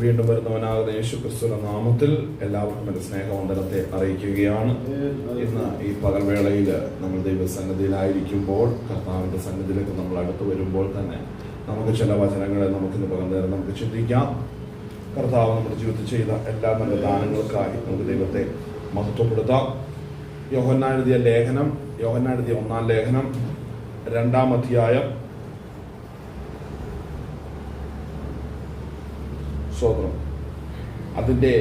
വീണ്ടും വരുന്നവനാകുന്ന യേശു ക്രിസ്തുവിന്റെ നാമത്തിൽ എല്ലാവർക്കും എൻ്റെ സ്നേഹവന്ദനത്തെ അറിയിക്കുകയാണ്. ഇന്ന് ഈ പകൽവേളയിൽ നമ്മൾ ദൈവസന്നിധിയിലായിരിക്കുമ്പോൾ, കർത്താവിൻ്റെ സന്നിധിയിലേക്ക് നമ്മൾ അടുത്ത് വരുമ്പോൾ തന്നെ നമുക്ക് ചില വചനങ്ങളെ നമുക്കിന്ന് പകർന്നേരം നമുക്ക് ചിന്തിക്കാം. കർത്താവ് നമ്മുടെ ജീവിതത്തിൽ ചെയ്ത എല്ലാ നല്ല ദാനങ്ങൾക്കായി നമുക്ക് ദൈവത്തെ മഹത്വപ്പെടുത്താം. യോഹന്നാൻ എഴുതിയ ലേഖനം, യോഹന്നാൻ എഴുതിയ 1-ാം ലേഖനം 2-ാം അധ്യായം അതിൻ്റെ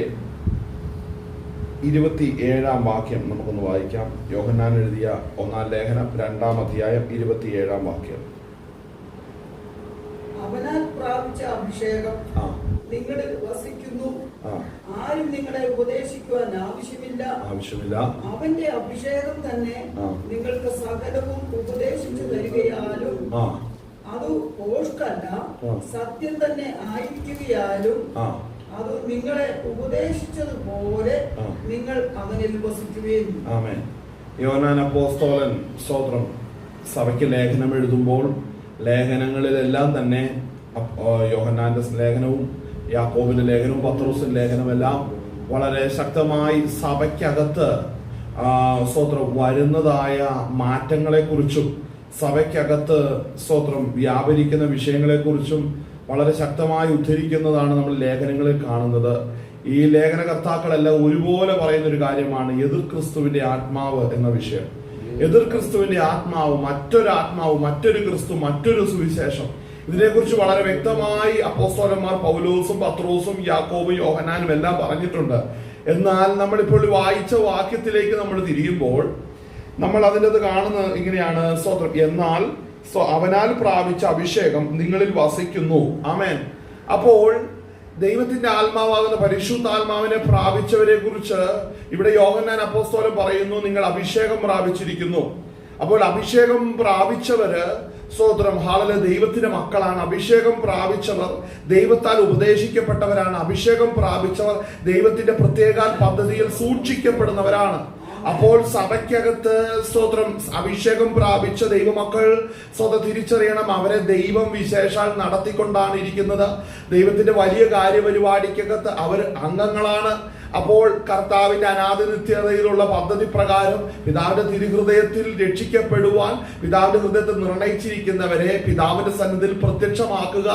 27-ാം വാക്യം നമുക്കൊന്ന് വായിക്കാം. യോഹന്നാൻ എഴുതിയ 1-ാം ലേഖനം 2-ാം അധ്യായം 27-ാം വാക്യം. അവനാൽ പ്രാപിച്ച അഭിഷേകം നിങ്ങളിൽ വസിക്കുന്നു, ആരും നിങ്ങളെ ഉപദേശിക്കുവാൻ ആവശ്യമില്ല. അവന്റെ അഭിഷേകം തന്നെ നിങ്ങൾക്ക് സകലവും ഉപദേശിച്ചു തരികയാലും അത് പോഷ്കല്ല, സത്യം തന്നെ ആയിരിക്കുകയാലും അത് നിങ്ങളെ ഉപദേശിച്ചതുപോലെ നിങ്ങൾ അവനിൽ വസിക്കുകയും. ആമേൻ. യോഹന്നാൻ അപ്പോസ്തലൻ സ്തോത്രം സഭയ്ക്ക് ലേഖനം എഴുതുമ്പോൾ ലേഖനങ്ങളിലെല്ലാം തന്നെ യോഹന്നാന്റെ ലേഖനവും യാക്കോബിന്റെ ലേഖനവും പത്രോസിന്റെ ലേഖനമെല്ലാം വളരെ ശക്തമായി സഭയ്ക്കകത്ത് സ്തോത്രം വരുന്നതായ മാറ്റങ്ങളെക്കുറിച്ചും സഭയ്ക്കകത്ത് സ്തോത്രം വ്യാപരിക്കുന്ന വിഷയങ്ങളെക്കുറിച്ചും വളരെ ശക്തമായി ഉദ്ധരിക്കുന്നതാണ് നമ്മൾ ലേഖനങ്ങളിൽ കാണുന്നത്. ഈ ലേഖനകർത്താക്കളെല്ലാം ഒരുപോലെ പറയുന്ന ഒരു കാര്യമാണ് എതിർ ക്രിസ്തുവിന്റെ ആത്മാവ് എന്ന വിഷയം. എതിർ ക്രിസ്തുവിന്റെ ആത്മാവ്, മറ്റൊരു ക്രിസ്തു, മറ്റൊരു സുവിശേഷം. ഇതിനെക്കുറിച്ച് വളരെ വ്യക്തമായി അപ്പോസ്തലന്മാർ പൗലോസും പത്രോസും യാക്കോബും യോഹന്നാനും എല്ലാം പറഞ്ഞിട്ടുണ്ട്. എന്നാൽ നമ്മളിപ്പോൾ വായിച്ച വാക്യത്തിലേക്ക് നമ്മൾ തിരിയുമ്പോൾ നമ്മൾ അതിൻ്റെ അത് കാണുന്നത് ഇങ്ങനെയാണ്. സ്തോത്രം, എന്നാൽ അവനാൽ പ്രാപിച്ച അഭിഷേകം നിങ്ങളിൽ വസിക്കുന്നു. ആമേൻ. അപ്പോൾ ദൈവത്തിന്റെ ആത്മാവാകുന്ന പരിശുദ്ധാത്മാവിനെ പ്രാപിച്ചവരെ കുറിച്ച് ഇവിടെ യോഹന്നാൻ അപ്പോസ്തലൻ പറയുന്നു, നിങ്ങൾ അഭിഷേകം പ്രാപിച്ചിരിക്കുന്നു. അപ്പോൾ അഭിഷേകം പ്രാപിച്ചവര് സ്തോത്രം ഹാലല ദൈവത്തിന്റെ മക്കളാണ്. അഭിഷേകം പ്രാപിച്ചവർ ദൈവത്താൽ ഉപദേശിക്കപ്പെട്ടവരാണ്. അഭിഷേകം പ്രാപിച്ചവർ ദൈവത്തിന്റെ പ്രത്യേക പദ്ധതിയിൽ സൂക്ഷിക്കപ്പെടുന്നവരാണ്. അപ്പോൾ സഭയ്ക്കകത്ത് സ്തോത്രം അഭിഷേകം പ്രാപിച്ച ദൈവമക്കൾ സ്വതം തിരിച്ചറിയണം, അവരെ ദൈവം വിശേഷാൽ നടത്തിക്കൊണ്ടാണ് ഇരിക്കുന്നത്. ദൈവത്തിന്റെ വലിയ കാര്യപരിപാടിക്കകത്ത് അവർ അംഗങ്ങളാണ്. അപ്പോൾ കർത്താവിന്റെ അനാദിനിത്യതയിലുള്ള പദ്ധതി പ്രകാരം പിതാവിന്റെ തിരുഹൃദയത്തിൽ രക്ഷിക്കപ്പെടുവാൻ പിതാവിന്റെ ഹൃദയത്തിൽ നിർണയിച്ചിരിക്കുന്നവരെ പിതാവിന്റെ സന്നിധിയിൽ പ്രത്യക്ഷമാക്കുക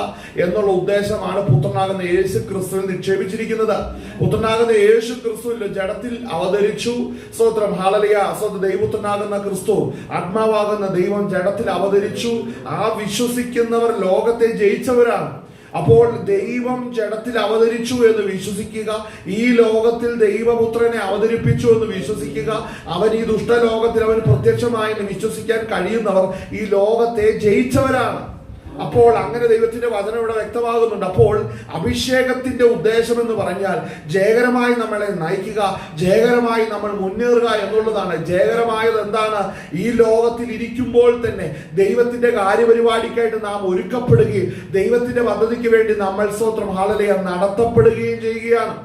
എന്നുള്ള ഉദ്ദേശമാണ് പുത്രനാകുന്ന യേശു ക്രിസ്തുവിൽ നിക്ഷേപിച്ചിരിക്കുന്നത്. പുത്രനാകുന്ന യേശു ക്രിസ്തുവിൽ ജഡത്തിൽ അവതരിച്ചു. സ്തോത്രം ഹല്ലേലൂയ. ദൈവപുത്രനാകുന്ന ക്രിസ്തു, ആത്മാവാകുന്ന ദൈവം ജഡത്തിൽ അവതരിച്ചു. ആ വിശ്വസിക്കുന്നവർ ലോകത്തെ ജയിച്ചവരാണ്. അപ്പോൾ ദൈവം ജഡത്തിൽ അവതരിച്ചു എന്ന് വിശ്വസിക്കുക, ഈ ലോകത്തിൽ ദൈവപുത്രനെ അവതരിപ്പിച്ചു എന്ന് വിശ്വസിക്കുക, അവൻ ഈ ദുഷ്ടലോകത്തിൽ അവൻ പ്രത്യക്ഷമായി എന്ന് വിശ്വസിക്കാൻ കഴിയുന്നവർ ഈ ലോകത്തെ ജയിച്ചവരാണ്. അപ്പോൾ അങ്ങനെ ദൈവത്തിന്റെ വചനം ഇവിടെ വ്യക്തമാകുന്നുണ്ട്. അപ്പോൾ അഭിഷേകത്തിന്റെ ഉദ്ദേശം എന്ന് പറഞ്ഞാൽ ജയകരമായി നമ്മളെ നയിക്കുക, ജയകരമായി നമ്മൾ മുന്നേറുക എന്നുള്ളതാണ്. ജയകരമായത് എന്താണ്? ഈ ലോകത്തിൽ ഇരിക്കുമ്പോൾ തന്നെ ദൈവത്തിന്റെ കാര്യപരിപാടിക്കായിട്ട് നാം ഒരുക്കപ്പെടുകയും ദൈവത്തിന്റെ പദ്ധതിക്ക് വേണ്ടി നമ്മൾ സ്തോത്രം ഹല്ലേലൂയ നടത്തപ്പെടുകയും ചെയ്യുകയാണ്.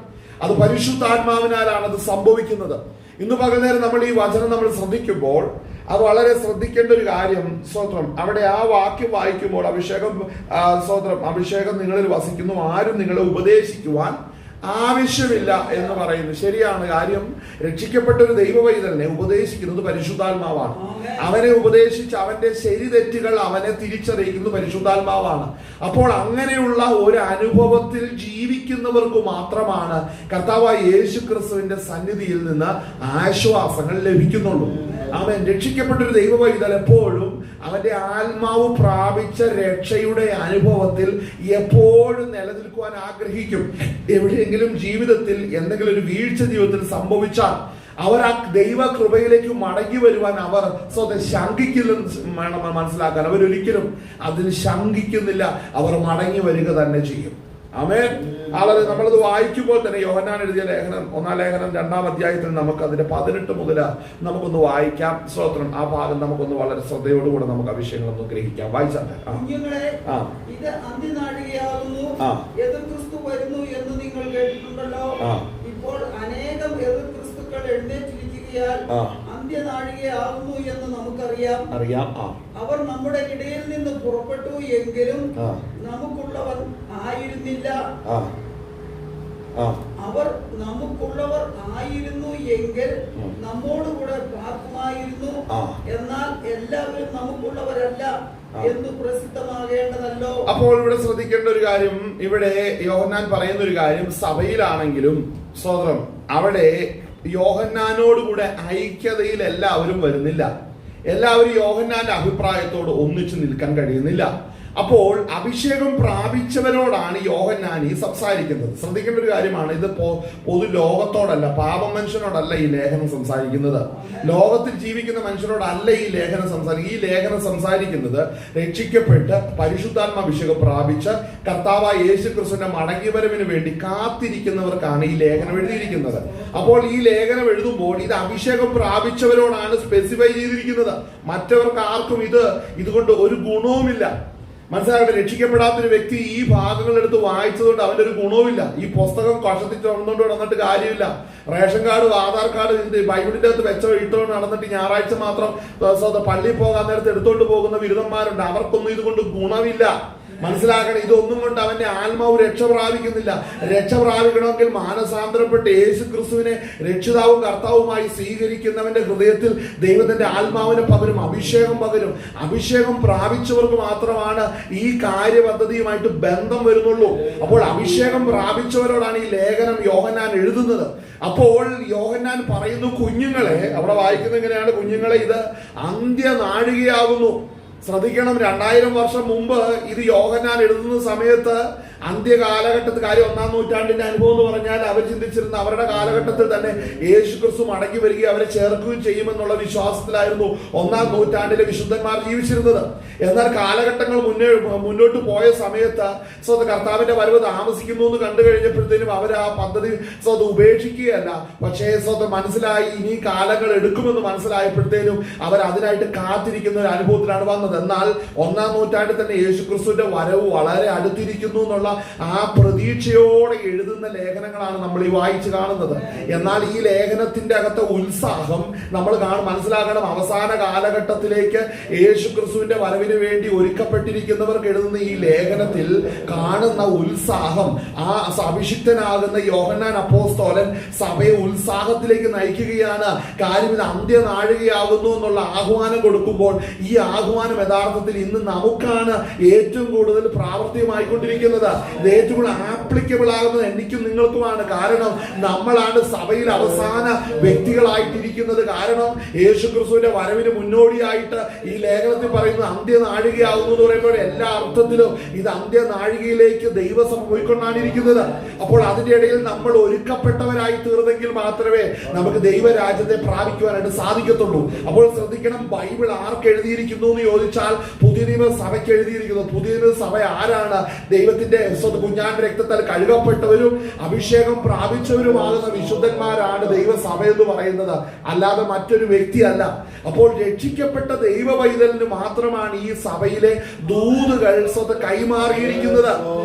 അത് പരിശുദ്ധാത്മാവിനാലാണ് അത് സംഭവിക്കുന്നത്. ഇന്ന് പകൽനേരം നമ്മൾ ഈ വചനം നമ്മൾ ശ്രദ്ധിക്കുമ്പോൾ അത് വളരെ ശ്രദ്ധിക്കേണ്ട ഒരു കാര്യം. സ്തോത്രം, അവിടെ ആ വാക്യം വായിക്കുമ്പോൾ അഭിഷേകം നിങ്ങളിൽ വസിക്കുന്നു, ആരും നിങ്ങളെ ഉപദേശിക്കുവാൻ ആവശ്യമില്ല എന്ന് പറയുന്നു. ശരിയാണ്. കാര്യം, രക്ഷിക്കപ്പെട്ട ഒരു ദൈവവൈതലിനെ ഉപദേശിക്കുന്നത് പരിശുദ്ധാത്മാവാണ്. അവനെ ഉപദേശിച്ച് അവന്റെ ശരി തെറ്റുകൾ അവനെ തിരിച്ചറിയിക്കുന്നത് പരിശുദ്ധാത്മാവാണ്. അപ്പോൾ അങ്ങനെയുള്ള ഒരു അനുഭവത്തിൽ ജീവിക്കുന്നവർക്ക് മാത്രമാണ് കർത്താവായ യേശു ക്രിസ്തുവിന്റെ സന്നിധിയിൽ നിന്ന് ആശ്വാസങ്ങൾ ലഭിക്കുന്നുള്ളൂ. അവൻ രക്ഷിക്കപ്പെട്ട ഒരു ദൈവവൈതൽ എപ്പോഴും അവന്റെ ആത്മാവ് പ്രാപിച്ച രക്ഷയുടെ അനുഭവത്തിൽ എപ്പോഴും നിലനിൽക്കുവാൻ ആഗ്രഹിക്കും. എവിടെയെങ്കിലും ജീവിതത്തിൽ എന്തെങ്കിലും ഒരു വീഴ്ച ജീവിതത്തിൽ സംഭവിച്ചാൽ അവർ ആ ദൈവ കൃപയിലേക്ക് മടങ്ങി വരുവാൻ അവർ സ്വതം ശങ്കിക്കില്ലെന്ന് മനസ്സിലാക്കാൻ അവരൊരിക്കലും അതിന് ശങ്കിക്കുന്നില്ല. അവർ മടങ്ങി വരിക തന്നെ ചെയ്യും. ആമേൻ. ആളെ നമ്മളത് വായിക്കുമ്പോൾ തന്നെ യോഹന്നാൻ എഴുതിയ ലേഖനം 1-ാം ലേഖനം 2-ാം അധ്യായത്തിൽ നമുക്ക് അതിന്റെ 18 മുതൽ നമുക്കൊന്ന് വായിക്കാം. സ്തോത്രം, ആ ഭാഗം നമുക്കൊന്ന് വളരെ ശ്രദ്ധയോടുകൂടെ നമുക്ക് ആ വിഷയങ്ങളൊന്ന് ഗ്രഹിക്കാം. വായിച്ചാട്ടെ. ഇത് അന്ത്യനാഴികയാകുന്നു, എതിർ ക്രിസ്തു വരുന്നു എന്ന് നിങ്ങൾ കേട്ടിട്ടുണ്ടല്ലോ. ഇപ്പോൾ അനേകം എതിർ ക്രിസ്തുക്കൾ എഴുന്നേറ്റിരിക്കുകയാൽ അന്ത്യനാഴികയാകുന്നു എന്ന് നമുക്കറിയാം. അവർ നമ്മുടെ ഇടയിൽ നിന്ന് പുറപ്പെട്ടു എങ്കിലും നമുക്കുള്ളവർ ആയിരുന്നില്ല. അവർ നമുക്കുള്ളവർ ആയിരുന്നു എങ്കിൽ നമ്മോടുകൂടെ പാർക്കുമായിരുന്നു. എന്നാൽ എല്ലാവരും നമുക്കുള്ളവരല്ല എന്ന് പ്രസിദ്ധമാകേണ്ടതല്ലോ. അപ്പോൾ ഇവിടെ ശ്രദ്ധിക്കേണ്ട ഒരു കാര്യം, ഇവിടെ യോഹന്നാൻ പറയുന്ന ഒരു കാര്യം, സഭയിലാണെങ്കിലും സ്തോത്രം അവിടെ യോഹന്നാനോടുകൂടെ ഐക്യതയിൽ എല്ലാവരും വരുന്നില്ല. എല്ലാവരും യോഹന്നാന്റെ അഭിപ്രായത്തോട് ഒന്നിച്ചു നിൽക്കാൻ കഴിയുന്നില്ല. അപ്പോൾ അഭിഷേകം പ്രാപിച്ചവരോടാണ് യോഹന്നാൻ ഈ സംസാരിക്കുന്നത്. ശ്രദ്ധിക്കേണ്ട ഒരു കാര്യമാണ്, ഇത് പൊതു ലോകത്തോടല്ല, പാപ മനുഷ്യനോടല്ല ഈ ലേഖനം സംസാരിക്കുന്നത്. ലോകത്തിൽ ജീവിക്കുന്ന മനുഷ്യനോടല്ല ഈ ലേഖനം സംസാരിക്കുന്നത്. ഈ ലേഖനം സംസാരിക്കുന്നത് രക്ഷിക്കപ്പെട്ട് പരിശുദ്ധാത്മാഭിഷേകം പ്രാപിച്ച് കർത്താവായ യേശു ക്രിസ്തുവിന്റെ മടങ്ങിവരവിന് വേണ്ടി കാത്തിരിക്കുന്നവർക്കാണ് ഈ ലേഖനം എഴുതിയിരിക്കുന്നത്. അപ്പോൾ ഈ ലേഖനം എഴുതുമ്പോൾ ഇത് അഭിഷേകം പ്രാപിച്ചവരോടാണ് സ്പെസിഫൈ ചെയ്തിരിക്കുന്നത്. മറ്റവർക്ക് ആർക്കും ഇതുകൊണ്ട് ഒരു ഗുണവുമില്ല. മനസ്സിലാകട്ടെ, രക്ഷിക്കപ്പെടാത്തൊരു വ്യക്തി ഈ ഭാഗങ്ങൾ എടുത്ത് വായിച്ചതുകൊണ്ട് അവന്റെ ഒരു ഗുണവുമില്ല. ഈ പുസ്തകം കഷത്തിൽ തുറന്നുകൊണ്ട് നടന്നിട്ട് കാര്യമില്ല. റേഷൻ കാർഡ്, ആധാർ കാർഡ് ബൈബിളിന്റെ അകത്ത് ഇട്ടുകൊണ്ട് നടന്നിട്ട് ഞായറാഴ്ച മാത്രം പള്ളിയിൽ പോകാൻ നേരത്തെ എടുത്തോണ്ട് പോകുന്ന ബിരുദന്മാരുണ്ട്. അവർക്കൊന്നും ഇതുകൊണ്ട് ഗുണമില്ല. മനസ്സിലാക്കണം, ഇതൊന്നും കൊണ്ട് അവന്റെ ആത്മാവ് രക്ഷ പ്രാപിക്കുന്നില്ല. രക്ഷ പ്രാപിക്കണമെങ്കിൽ മാനസാന്തരപ്പെട്ട് യേശു ക്രിസ്തുവിനെ രക്ഷിതാവും കർത്താവുമായി സ്വീകരിക്കുന്നവന്റെ ഹൃദയത്തിൽ ദൈവത്തിന്റെ ആത്മാവിനെ പകരും, അഭിഷേകം പകരും. അഭിഷേകം പ്രാപിച്ചവർക്ക് മാത്രമാണ് ഈ കാര്യപദ്ധതിയുമായിട്ട് ബന്ധം വരുന്നുള്ളൂ. അപ്പോൾ അഭിഷേകം പ്രാപിച്ചവരോടാണ് ഈ ലേഖനം യോഹന്നാൻ എഴുതുന്നത്. അപ്പോൾ യോഹന്നാൻ പറയുന്നു, കുഞ്ഞുങ്ങളെ, അവിടെ വായിക്കുന്നത് എങ്ങനെയാണ്, കുഞ്ഞുങ്ങളെ ഇത് അന്ത്യനാഴികയാകുന്നു. ശ്രദ്ധിക്കണം, 2000 വർഷം മുമ്പ് ഇത് യോഹന്നാൻ എഴുതുന്ന സമയത്ത് അന്ത്യകാലഘട്ടത്തിൽ, കാര്യം 1-ാം നൂറ്റാണ്ടിന്റെ അനുഭവം എന്ന് പറഞ്ഞാൽ അവർ ചിന്തിച്ചിരുന്ന അവരുടെ കാലഘട്ടത്തിൽ തന്നെ യേശു ക്രിസ്തു മടങ്ങി വരികയും അവരെ ചേർക്കുകയും ചെയ്യുമെന്നുള്ള വിശ്വാസത്തിലായിരുന്നു 1-ാം നൂറ്റാണ്ടിലെ വിശുദ്ധന്മാർ ജീവിച്ചിരുന്നത്. എന്നാൽ കാലഘട്ടങ്ങൾ മുന്നോട്ട് പോയ സമയത്ത് കർത്താവിന്റെ വരവ് താമസിക്കുന്നു എന്ന് കണ്ടു കഴിഞ്ഞപ്പോഴത്തേനും അവർ ആ പദ്ധതി ഉപേക്ഷിക്കുകയല്ല, പക്ഷേ മനസ്സിലായി ഇനി കാലങ്ങൾ എടുക്കുമെന്ന് മനസ്സിലായപ്പോഴത്തേനും അവർ അതിനായിട്ട് കാത്തിരിക്കുന്ന ഒരു അനുഭവത്തിലാണ് വന്നത്. എന്നാൽ 1-ാം നൂറ്റാണ്ടിൽ തന്നെ യേശു ക്രിസ്തുവിന്റെ വരവ് വളരെ അടുത്തിരിക്കുന്നു എന്നുള്ള ആ പ്രതീക്ഷയോടെ എഴുതുന്ന ലേഖനങ്ങളാണ് നമ്മൾ ഈ വായിച്ചു കാണുന്നത്. എന്നാൽ ഈ ലേഖനത്തിന്റെ അകത്തെ ഉത്സാഹം നമ്മൾ മനസ്സിലാക്കണം. അവസാന കാലഘട്ടത്തിലേക്ക് യേശു ക്രിസ്തുവിന്റെ വരവിന് വേണ്ടി ഒരുക്കപ്പെട്ടിരിക്കുന്നവർക്ക് എഴുതുന്ന ഈ ലേഖനത്തിൽ കാണുന്ന ഉത്സാഹം, ആ അഭിഷിക്തനാകുന്ന യോഹന്നാൻ അപ്പോസ്തലൻ സഭയെ ഉത്സാഹത്തിലേക്ക് നയിക്കുകയാണ്. കാര്യം ഇത് അന്ത്യനാഴികയാകുന്നു എന്നുള്ള ആഹ്വാനം കൊടുക്കുമ്പോൾ ഈ ആഹ്വാനം യഥാർത്ഥത്തിൽ ഇന്ന് നമുക്കാണ് ഏറ്റവും കൂടുതൽ പ്രാവർത്തികമായിക്കൊണ്ടിരിക്കുന്നത്. ഇത് ഏറ്റവും കൂടുതൽ ആപ്ലിക്കബിൾ ആകുന്നത് എനിക്കും നിങ്ങൾക്കുമാണ്. കാരണം നമ്മളാണ് സഭയിൽ അവസാന വ്യക്തികളായിട്ടിരിക്കുന്നത്. കാരണം യേശു ക്രിസ്തുവിന്റെ വരവിന് മുന്നോടിയായിട്ട് ഈ ലേഖനത്തിൽ പറയുന്നത് അന്ത്യനാഴികയാകുന്നു എന്ന് പറയുമ്പോൾ എല്ലാ അർത്ഥത്തിലും ഇത് അന്ത്യനാഴികയിലേക്ക് ദൈവസഭ പോയിക്കൊണ്ടാണ് ഇരിക്കുന്നത്. അപ്പോൾ അതിന്റെ ഇടയിൽ നമ്മൾ ഒരുക്കപ്പെട്ടവരായി തീർന്നെങ്കിൽ മാത്രമേ നമുക്ക് ദൈവരാജ്യത്തെ പ്രാപിക്കുവാനായിട്ട് സാധിക്കത്തുള്ളൂ. അപ്പോൾ ശ്രദ്ധിക്കണം, ബൈബിൾ ആർക്ക് എഴുതിയിരിക്കുന്നു എന്ന് ചോദിച്ചാൽ പുതിയ നിയമ സഭയ്ക്ക് എഴുതിയിരിക്കുന്നു. പുതിയ നിയമ സഭ ആരാണ്? ദൈവത്തിന്റെ കുഞ്ഞാന്റെ രക്തത്താൽ കഴുകപ്പെട്ടവരും അഭിഷേകം പ്രാപിച്ചവരുമാകുന്ന വിശുദ്ധന്മാരാണ് ദൈവസഭ എന്ന് പറയുന്നത്, അല്ലാതെ മറ്റൊരു വ്യക്തിയല്ല. അപ്പോൾ രക്ഷിക്കപ്പെട്ട ദൈവ പൈതലിന് മാത്രമാണ് ഈ സഭയിലെ ദൂതുകൾ കൈമാറിയിരിക്കുന്നത്.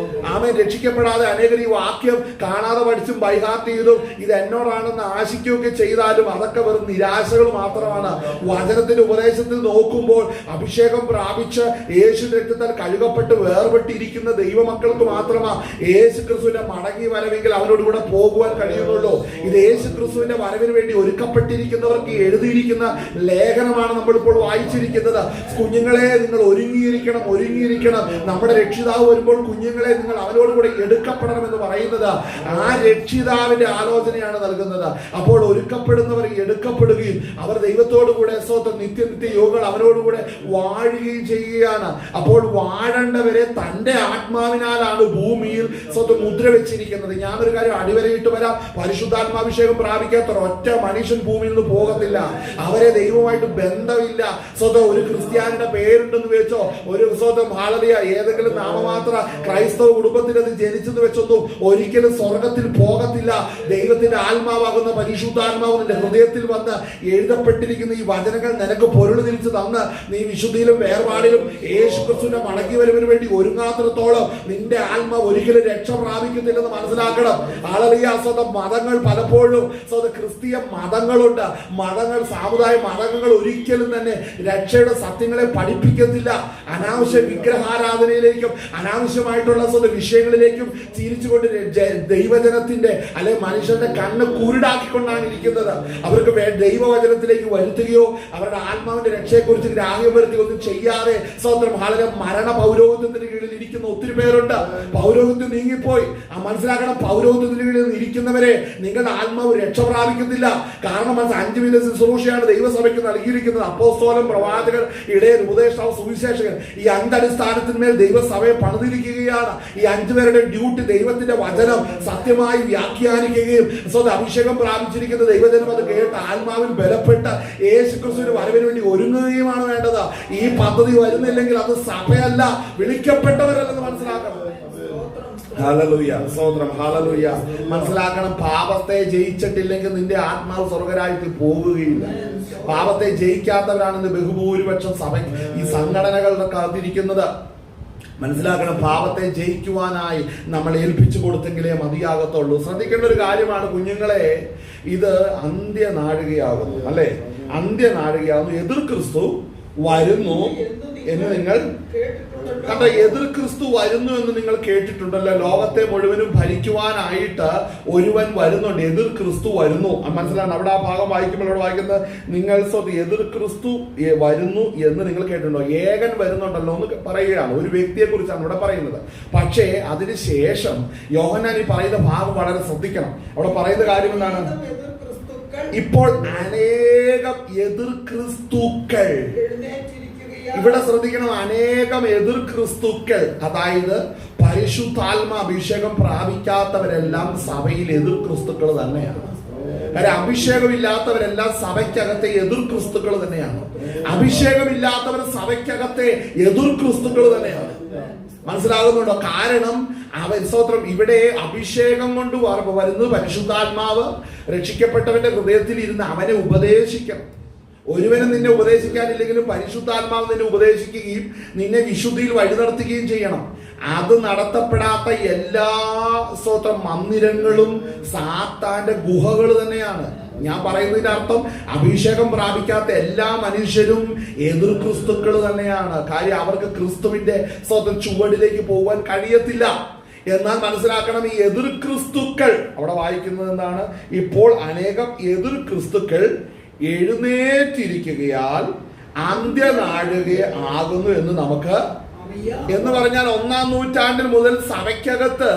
ആമേൻ. രക്ഷിക്കപ്പെടാതെ അനേകർ ഈ വാക്യം കാണാതെ പഠിച്ചും ബൈഹാർട്ട് ചെയ്തും ഇത് എന്നോടാണെന്ന് ആശിക്കുകയൊക്കെ ചെയ്താലും അതൊക്കെ വെറും നിരാശകൾ മാത്രമാണ്. വചനത്തിന്റെ ഉപദേശത്തിൽ നോക്കുമ്പോൾ അഭിഷേകം പ്രാപിച്ച് യേശു രക്തത്താൽ കഴുകപ്പെട്ട് വേർപെട്ടിരിക്കുന്ന ദൈവമക്കൾക്ക് മാത്രമാ യേശു ക്രിസ്തുവിന്റെ മടങ്ങി വരവെങ്കിൽ അവനോട് കൂടെ പോകുവാൻ കഴിയുന്നുള്ളൂ. ഇത് യേശു ക്രിസ്തുവിന്റെ വരവിന് വേണ്ടി ഒരുക്കപ്പെട്ടിരിക്കുന്നവർക്ക് എഴുതിയിരിക്കുന്ന ലേഖനമാണ് നമ്മളിപ്പോൾ വായിച്ചിരിക്കുന്നത്. കുഞ്ഞുങ്ങളെ, നിങ്ങൾ ഒരുങ്ങിയിരിക്കണം, ഒരുങ്ങിയിരിക്കണം. നമ്മുടെ രക്ഷിതാവ് വരുമ്പോൾ കുഞ്ഞുങ്ങളെ നിങ്ങൾ അവനോട് കൂടെ എടുക്കപ്പെടണം എന്ന് പറയുന്നത് ആ രക്ഷിതാവിന്റെ ആലോചനയാണ് നൽകുന്നത്. അപ്പോൾ ഒരുക്കപ്പെടുന്നവർ എടുക്കപ്പെടുകയും അവർ ദൈവത്തോടു കൂടെ നിത്യ യോഗങ്ങൾ അവനോടുകൂടെ വാഴുകയും ചെയ്യുകയാണ്. അപ്പോൾ വാഴേണ്ടവരെ തന്റെ ആത്മാവിനാലാണ് ഭൂമിയിൽ മുദ്ര വെച്ചിരിക്കുന്നത്. ഞാനൊരു കാര്യം അടിവരയിട്ട് വരാം, പരിശുദ്ധാത്മാഭിഷേകം പ്രാപിക്കാത്ത ഒറ്റ മനുഷ്യൻ ഭൂമിയിൽ നിന്ന് പോകത്തില്ല. അവരെ ദൈവമായിട്ട് ബന്ധമില്ല. ഒരു ക്രിസ്ത്യാനിയുടെ പേരുണ്ടെന്ന് വെച്ചോ, ഒരു ഹാലറിയ ഏതെങ്കിലും നാമമാത്ര ക്രൈസ്തവ കുടുംബത്തിൽ അത് ജനിച്ചെന്ന് വെച്ചൊന്നും ഒരിക്കലും സ്വർഗത്തിൽ പോകത്തില്ല. ദൈവത്തിന്റെ ആത്മാവാകുന്ന പരിശുദ്ധാത്മാവ് നിന്റെ ഹൃദയത്തിൽ വന്ന് എഴുതപ്പെട്ടിരിക്കുന്ന ഈ വചനങ്ങൾ നിനക്ക് പൊരുൾ തിരിച്ചു തന്ന് നീ വിശുദ്ധിയിൽ വേദനയിലും വേർപാടിലും യേശുക്രിസ്തുവിന്റെ മടങ്ങി വരവിന് വേണ്ടി ഒരുങ്ങാത്തിടത്തോളം നിന്റെ ആത്മാവ് ഒരിക്കലും രക്ഷ പ്രാപിക്കത്തില്ലെന്ന് മനസ്സിലാക്കണം. ഹല്ലേലൂയ. സ്വന്തം മതങ്ങൾ പലപ്പോഴും സ്വന്തം ക്രിസ്തീയ മതങ്ങളുണ്ട്, മതങ്ങൾ, സാമുദായ മതങ്ങൾ ഒരിക്കലും തന്നെ രക്ഷയുടെ സത്യങ്ങളെ പഠിപ്പിക്കത്തില്ല. അനാവശ്യ വിഗ്രഹാരാധനയിലേക്കും അനാവശ്യമായിട്ടുള്ള സ്വന്തം വിഷയങ്ങളിലേക്കും തിരിച്ചുകൊണ്ട് ദൈവജനത്തിന്റെ അല്ലെ മനുഷ്യന്റെ കണ്ണ് കുരുടാക്കിക്കൊണ്ടാണ് ഇരിക്കുന്നത്. അവർക്ക് ദൈവവചനത്തിലേക്ക് വരുത്തുകയോ അവരുടെ ആത്മാവിന്റെ രക്ഷയെക്കുറിച്ച് ഗ്രാഹ്യം വരുത്തുകയോ ഒന്നും ചെയ്യാതെ സ്വന്തം വളരെ മരണ പൗരോഹിത്യത്തിന് കീഴിൽ ഇരിക്കുന്ന ഒത്തിരി പേരുണ്ട്. പൗരോഹിത്യം നീങ്ങിപ്പോയി. മനസ്സിലാക്കണം, പൗരോഹിത്യത്തിന് കീഴിൽ ഇരിക്കുന്നവരെ നിങ്ങളുടെ ആത്മാവ് രക്ഷ പ്രാപിക്കത്തില്ല. കാരണം 5 വിധ ശുശ്രൂഷയാണ് ദൈവസഭയ്ക്ക് നൽകിയിരിക്കുന്നത്. അപ്പോസ്തലൻ, പ്രവാചകർ, ഇടയർ, ഉപദേഷ്ടാവ്, സുവിശേഷകൻ. ഈ 5 അടിസ്ഥാനത്തിന്മേൽ ദൈവസഭയെ പണിതിരിക്കുകയാണ്. ഈ 5 പേരുടെ ഡ്യൂട്ടി ദൈവത്തിന്റെ വചനം സത്യമായി വ്യാഖ്യാനിക്കുകയും സ്വന്തം അഭിഷേകം പ്രാപിച്ചിരിക്കുന്ന ദൈവജനം അത് കേട്ട് ആത്മാവിൽ ബലപ്പെട്ട് യേശുക്രിസ്തുവിന്റെ വരവിന് വേണ്ടി ഒരുങ്ങുകയുമാണ് വേണ്ടത്. ഈ പദ്ധതി വരുന്നില്ലെങ്കിൽ അത് സഭയല്ല, വിളിക്കപ്പെട്ടവരല്ലെന്ന് മനസ്സിലാക്കണം. ഹല്ലേലൂയ, സ്തോത്രം, ഹല്ലേലൂയ. മനസ്സിലാക്കണം, പാപത്തെ ജയിച്ചിട്ടില്ലെങ്കിൽ നിന്റെ ആത്മാവ് സ്വർഗ്ഗരാജ്യത്തിൽ പോകുകയില്ല. പാപത്തെ ജയിക്കാത്തവരാണ് ബഹുഭൂരിപക്ഷം സഭ ഈ സംഘടനകളുടെ കാത്തിരിക്കുന്നത്. മനസ്സിലാക്കണം, പാപത്തെ ജയിക്കുവാനായി നമ്മൾ ഏൽപ്പിച്ചു കൊടുത്തെങ്കിലേ മതിയാകത്തുള്ളൂ. ശ്രദ്ധിക്കേണ്ട ഒരു കാര്യമാണ് കുഞ്ഞുങ്ങളെ, ഇത് അന്ത്യനാഴികയാകുന്നു, അല്ലെ? അന്ത്യനാഴികയാകുന്നു. എതിർ ക്രിസ്തു വരുന്നു എന്ന് നിങ്ങൾ കണ്ട, എതിർ ക്രിസ്തു വരുന്നു എന്ന് നിങ്ങൾ കേട്ടിട്ടുണ്ടല്ലോ. ലോകത്തെ മുഴുവനും ഭരിക്കുവാനായിട്ട് ഒരുവൻ വരുന്നുണ്ട്. എതിർ ക്രിസ്തു വരുന്നു. മനസ്സിലാണ് അവിടെ ആ ഭാഗം വായിക്കുമ്പോൾ അവിടെ വായിക്കുന്നത്, നിങ്ങൾ എതിർ ക്രിസ്തു വരുന്നു എന്ന് നിങ്ങൾ കേട്ടിട്ടുണ്ടോ? ഏകൻ വരുന്നുണ്ടല്ലോ എന്ന് പറയുകയാണ്. ഒരു വ്യക്തിയെ കുറിച്ചാണ് ഇവിടെ പറയുന്നത്. പക്ഷേ അതിനുശേഷം യോഹന്നാൻ ഈ പറയുന്ന ഭാഗം വളരെ ശ്രദ്ധിക്കണം. അവിടെ പറയുന്ന കാര്യം എന്താണ്? ഇപ്പോൾ അനേകം എതിർ ക്രിസ്തുക്കൾ. ഇവിടെ ശ്രദ്ധിക്കണം, അനേകം എതിർ ക്രിസ്തുക്കൾ, അതായത് പരിശുദ്ധാത്മ അഭിഷേകം പ്രാപിക്കാത്തവരെല്ലാം സഭയിൽ എതിർ ക്രിസ്തുക്കൾ തന്നെയാണ്. കാര്യം അഭിഷേകമില്ലാത്തവരെല്ലാം സഭയ്ക്കകത്തെ എതിർ ക്രിസ്തുക്കൾ തന്നെയാണ്. അഭിഷേകമില്ലാത്തവർ സഭയ്ക്കകത്തെ എതിർ ക്രിസ്തുക്കൾ തന്നെയാണ്. മനസ്സിലാകുന്നുണ്ടോ? കാരണം സ്തോത്രം, ഇവിടെ അഭിഷേകം കൊണ്ട് വരുന്നത് പരിശുദ്ധാത്മാവ് രക്ഷിക്കപ്പെട്ടവന്റെ ഹൃദയത്തിൽ ഇരുന്ന് അവനെ ഉപദേശിക്കണം. ഒരുവനും നിന്നെ ഉപദേശിക്കാനില്ലെങ്കിലും പരിശുദ്ധാത്മാവ് നിന്നെ ഉപദേശിക്കുകയും നിന്നെ വിശുദ്ധിയിൽ വഴി നടത്തുകയും ചെയ്യണം. അത് നടത്തപ്പെടാത്ത എല്ലാ സ്തോത്രം മന്ദിരങ്ങളും സാത്താന്റെ ഗുഹകൾ തന്നെയാണ്. ഞാൻ പറയുന്നതിന്റെ അർത്ഥം, അഭിഷേകം പ്രാപിക്കാത്ത എല്ലാ മനുഷ്യരും എതിർ ക്രിസ്തുക്കൾ തന്നെയാണ്. കാര്യം അവർക്ക് ക്രിസ്തുവിന്റെ സ്വന്തം ചുവടിലേക്ക് പോകാൻ കഴിയത്തില്ല. എന്നാൽ മനസ്സിലാക്കണം, ഈ എതിർ ക്രിസ്തുക്കൾ അവിടെ വായിക്കുന്നത് എന്താണ്? ഇപ്പോൾ അനേകം എതിർ ക്രിസ്തുക്കൾ എഴുന്നേറ്റിരിക്കുകയാൽ അന്ത്യനാഴിക ആകുന്നു എന്ന് നമുക്ക് എന്ന് പറഞ്ഞാൽ 1-ാം നൂറ്റാണ്ടിൽ മുതൽ സഭയ്ക്കകത്ത്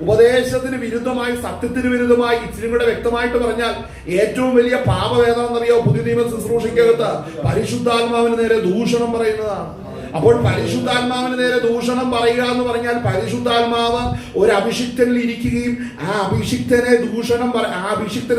ഉപദേശത്തിന് വിരുദ്ധമായി, സത്യത്തിന് വിരുദ്ധമായി, ഇച്ചിരി കൂടെ വ്യക്തമായിട്ട് പറഞ്ഞാൽ ഏറ്റവും വലിയ പാപവേദം എന്നറിയോ? പുതിയ നിയമ ശുശ്രൂഷയ്ക്കകത്ത് പരിശുദ്ധാത്മാവിന് നേരെ ദൂഷണം പറയുന്നതാണ്. അപ്പോൾ പരിശുദ്ധാത്മാവിന് നേരെ ദൂഷണം പറയുക എന്ന് പറഞ്ഞാൽ പരിശുദ്ധാത്മാവ് ഒരു അഭിഷിക്തനിൽ ഇരിക്കുകയും ആ അഭിഷിക്തന്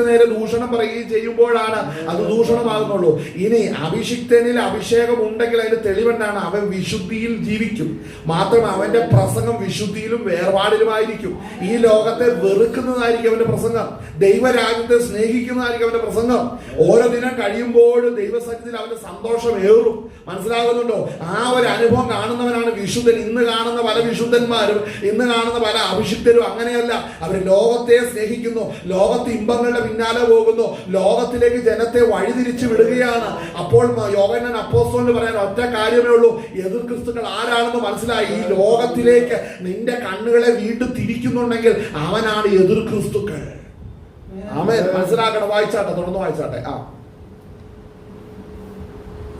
നേരെ ദൂഷണം പറയുകയും ചെയ്യുമ്പോഴാണ് അത് ദൂഷണമാകുന്നുള്ളൂ. ഇനി അഭിഷിക്തനിൽ അഭിഷേകം ഉണ്ടെങ്കിൽ അതിന്റെ തെളിവെന്താണ്? അവൻ വിശുദ്ധിയിൽ ജീവിക്കും. മാത്രം അവന്റെ പ്രസംഗം വിശുദ്ധിയിലും വേർപാടിലുമായിരിക്കും. ഈ ലോകത്തെ വെറുക്കുന്നതായിരിക്കും അവന്റെ പ്രസംഗം, ദൈവരാജ്യത്തെ സ്നേഹിക്കുന്നതായിരിക്കും അവന്റെ പ്രസംഗം. ഓരോ ദിനം കഴിയുമ്പോഴും ദൈവസന്നിധിയിൽ അവന്റെ സന്തോഷം ഏറും. മനസ്സിലാകുന്നുണ്ടോ? ആ ഒരു അനുഭവം കാണുന്നവനാണ് വിശുദ്ധൻ. ഇന്ന് കാണുന്ന പല വിശുദ്ധന്മാരും, ഇന്ന് കാണുന്ന പല അഭിഷിക്തരും അങ്ങനെയല്ല. അവർ ലോകത്തെ സ്നേഹിക്കുന്നു, ലോകത്തെ ഇമ്പങ്ങളുടെ പിന്നാലെ പോകുന്നു, ലോകത്തിലേക്ക് ജനത്തെ വഴിതിരിച്ചു വിടുകയാണ്. അപ്പോൾ യോഹന്നാൻ അപ്പോസ്തലന് പറയാൻ ഒറ്റ കാര്യമേ ഉള്ളൂ, എതിർ ക്രിസ്തുക്കൾ ആരാണെന്ന് മനസ്സിലായി. ഈ ലോകത്തിലേക്ക് നിന്റെ കണ്ണുകളെ വീണ്ടും തിരിക്കുന്നുണ്ടെങ്കിൽ അവനാണ് എതിർ ക്രിസ്തുക്കൾ. ആമേൻ. മനസ്സിലാക്കണം. വായിച്ചാട്ടെ, തുടർന്ന് വായിച്ചാട്ടെ.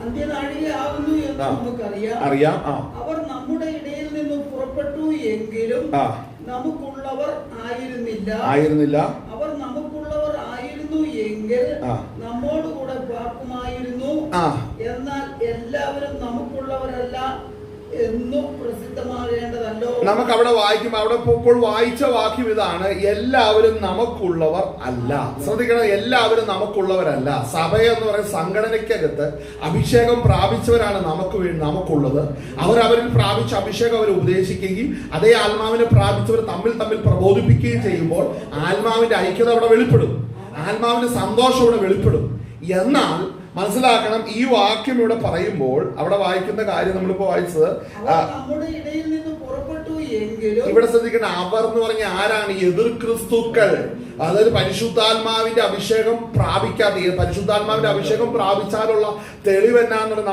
അന്ത്യനാഴികയാകുന്നു എന്ന് നമുക്കറിയാം. അവർ നമ്മുടെ ഇടയിൽ നിന്ന് പുറപ്പെട്ടു എങ്കിലും നമുക്കുള്ളവർ ആയിരുന്നില്ല. അവർ നമുക്കുള്ളവർ ആയിരുന്നു എങ്കിൽ നമ്മോടുകൂടെ പാർക്കുമായിരുന്നു. എന്നാൽ എല്ലാവരും നമുക്കുള്ളവരല്ല എന്നും പ്രസിദ്ധമാകേണ്ടതല്ലോ. നമുക്ക് അവിടെ വായിക്കുമ്പോൾ അവിടെ ഇപ്പോൾ വായിച്ച വാക്യം ഇതാണ്, എല്ലാവരും നമുക്കുള്ളവർ അല്ല. ശ്രദ്ധിക്കണം, എല്ലാവരും നമുക്കുള്ളവരല്ല. സഭ എന്ന് പറയുന്ന സംഘടനയ്ക്കകത്ത് അഭിഷേകം പ്രാപിച്ചവരാണ് നമുക്കുള്ളത്. അവരിൽ പ്രാപിച്ച അഭിഷേകം അവർ ഉപദേശിക്കുകയും അതേ ആത്മാവിനെ പ്രാപിച്ചവർ തമ്മിൽ പ്രബോധിപ്പിക്കുകയും ചെയ്യുമ്പോൾ ആത്മാവിന്റെ ഐക്യത അവിടെ വെളിപ്പെടും, ആത്മാവിന്റെ സന്തോഷം അവിടെ വെളിപ്പെടും. എന്നാൽ മനസ്സിലാക്കണം. ഈ വാക്യം ഇവിടെ പറയുമ്പോൾ അവിടെ വായിക്കുന്ന കാര്യം നമ്മളിപ്പോ വായിച്ചത്, ഇവിടെ ശ്രദ്ധിക്കണം, അവർ എന്ന് പറഞ്ഞ ആരാണ്? എതിർ ക്രിസ്തുക്കൾ. അതായത് പരിശുദ്ധാത്മാവിന്റെ അഭിഷേകം പരിശുദ്ധാത്മാവിന്റെ അഭിഷേകം പ്രാപിച്ചാലുള്ള തെളിവ് എന്നാന്നുള്ളത്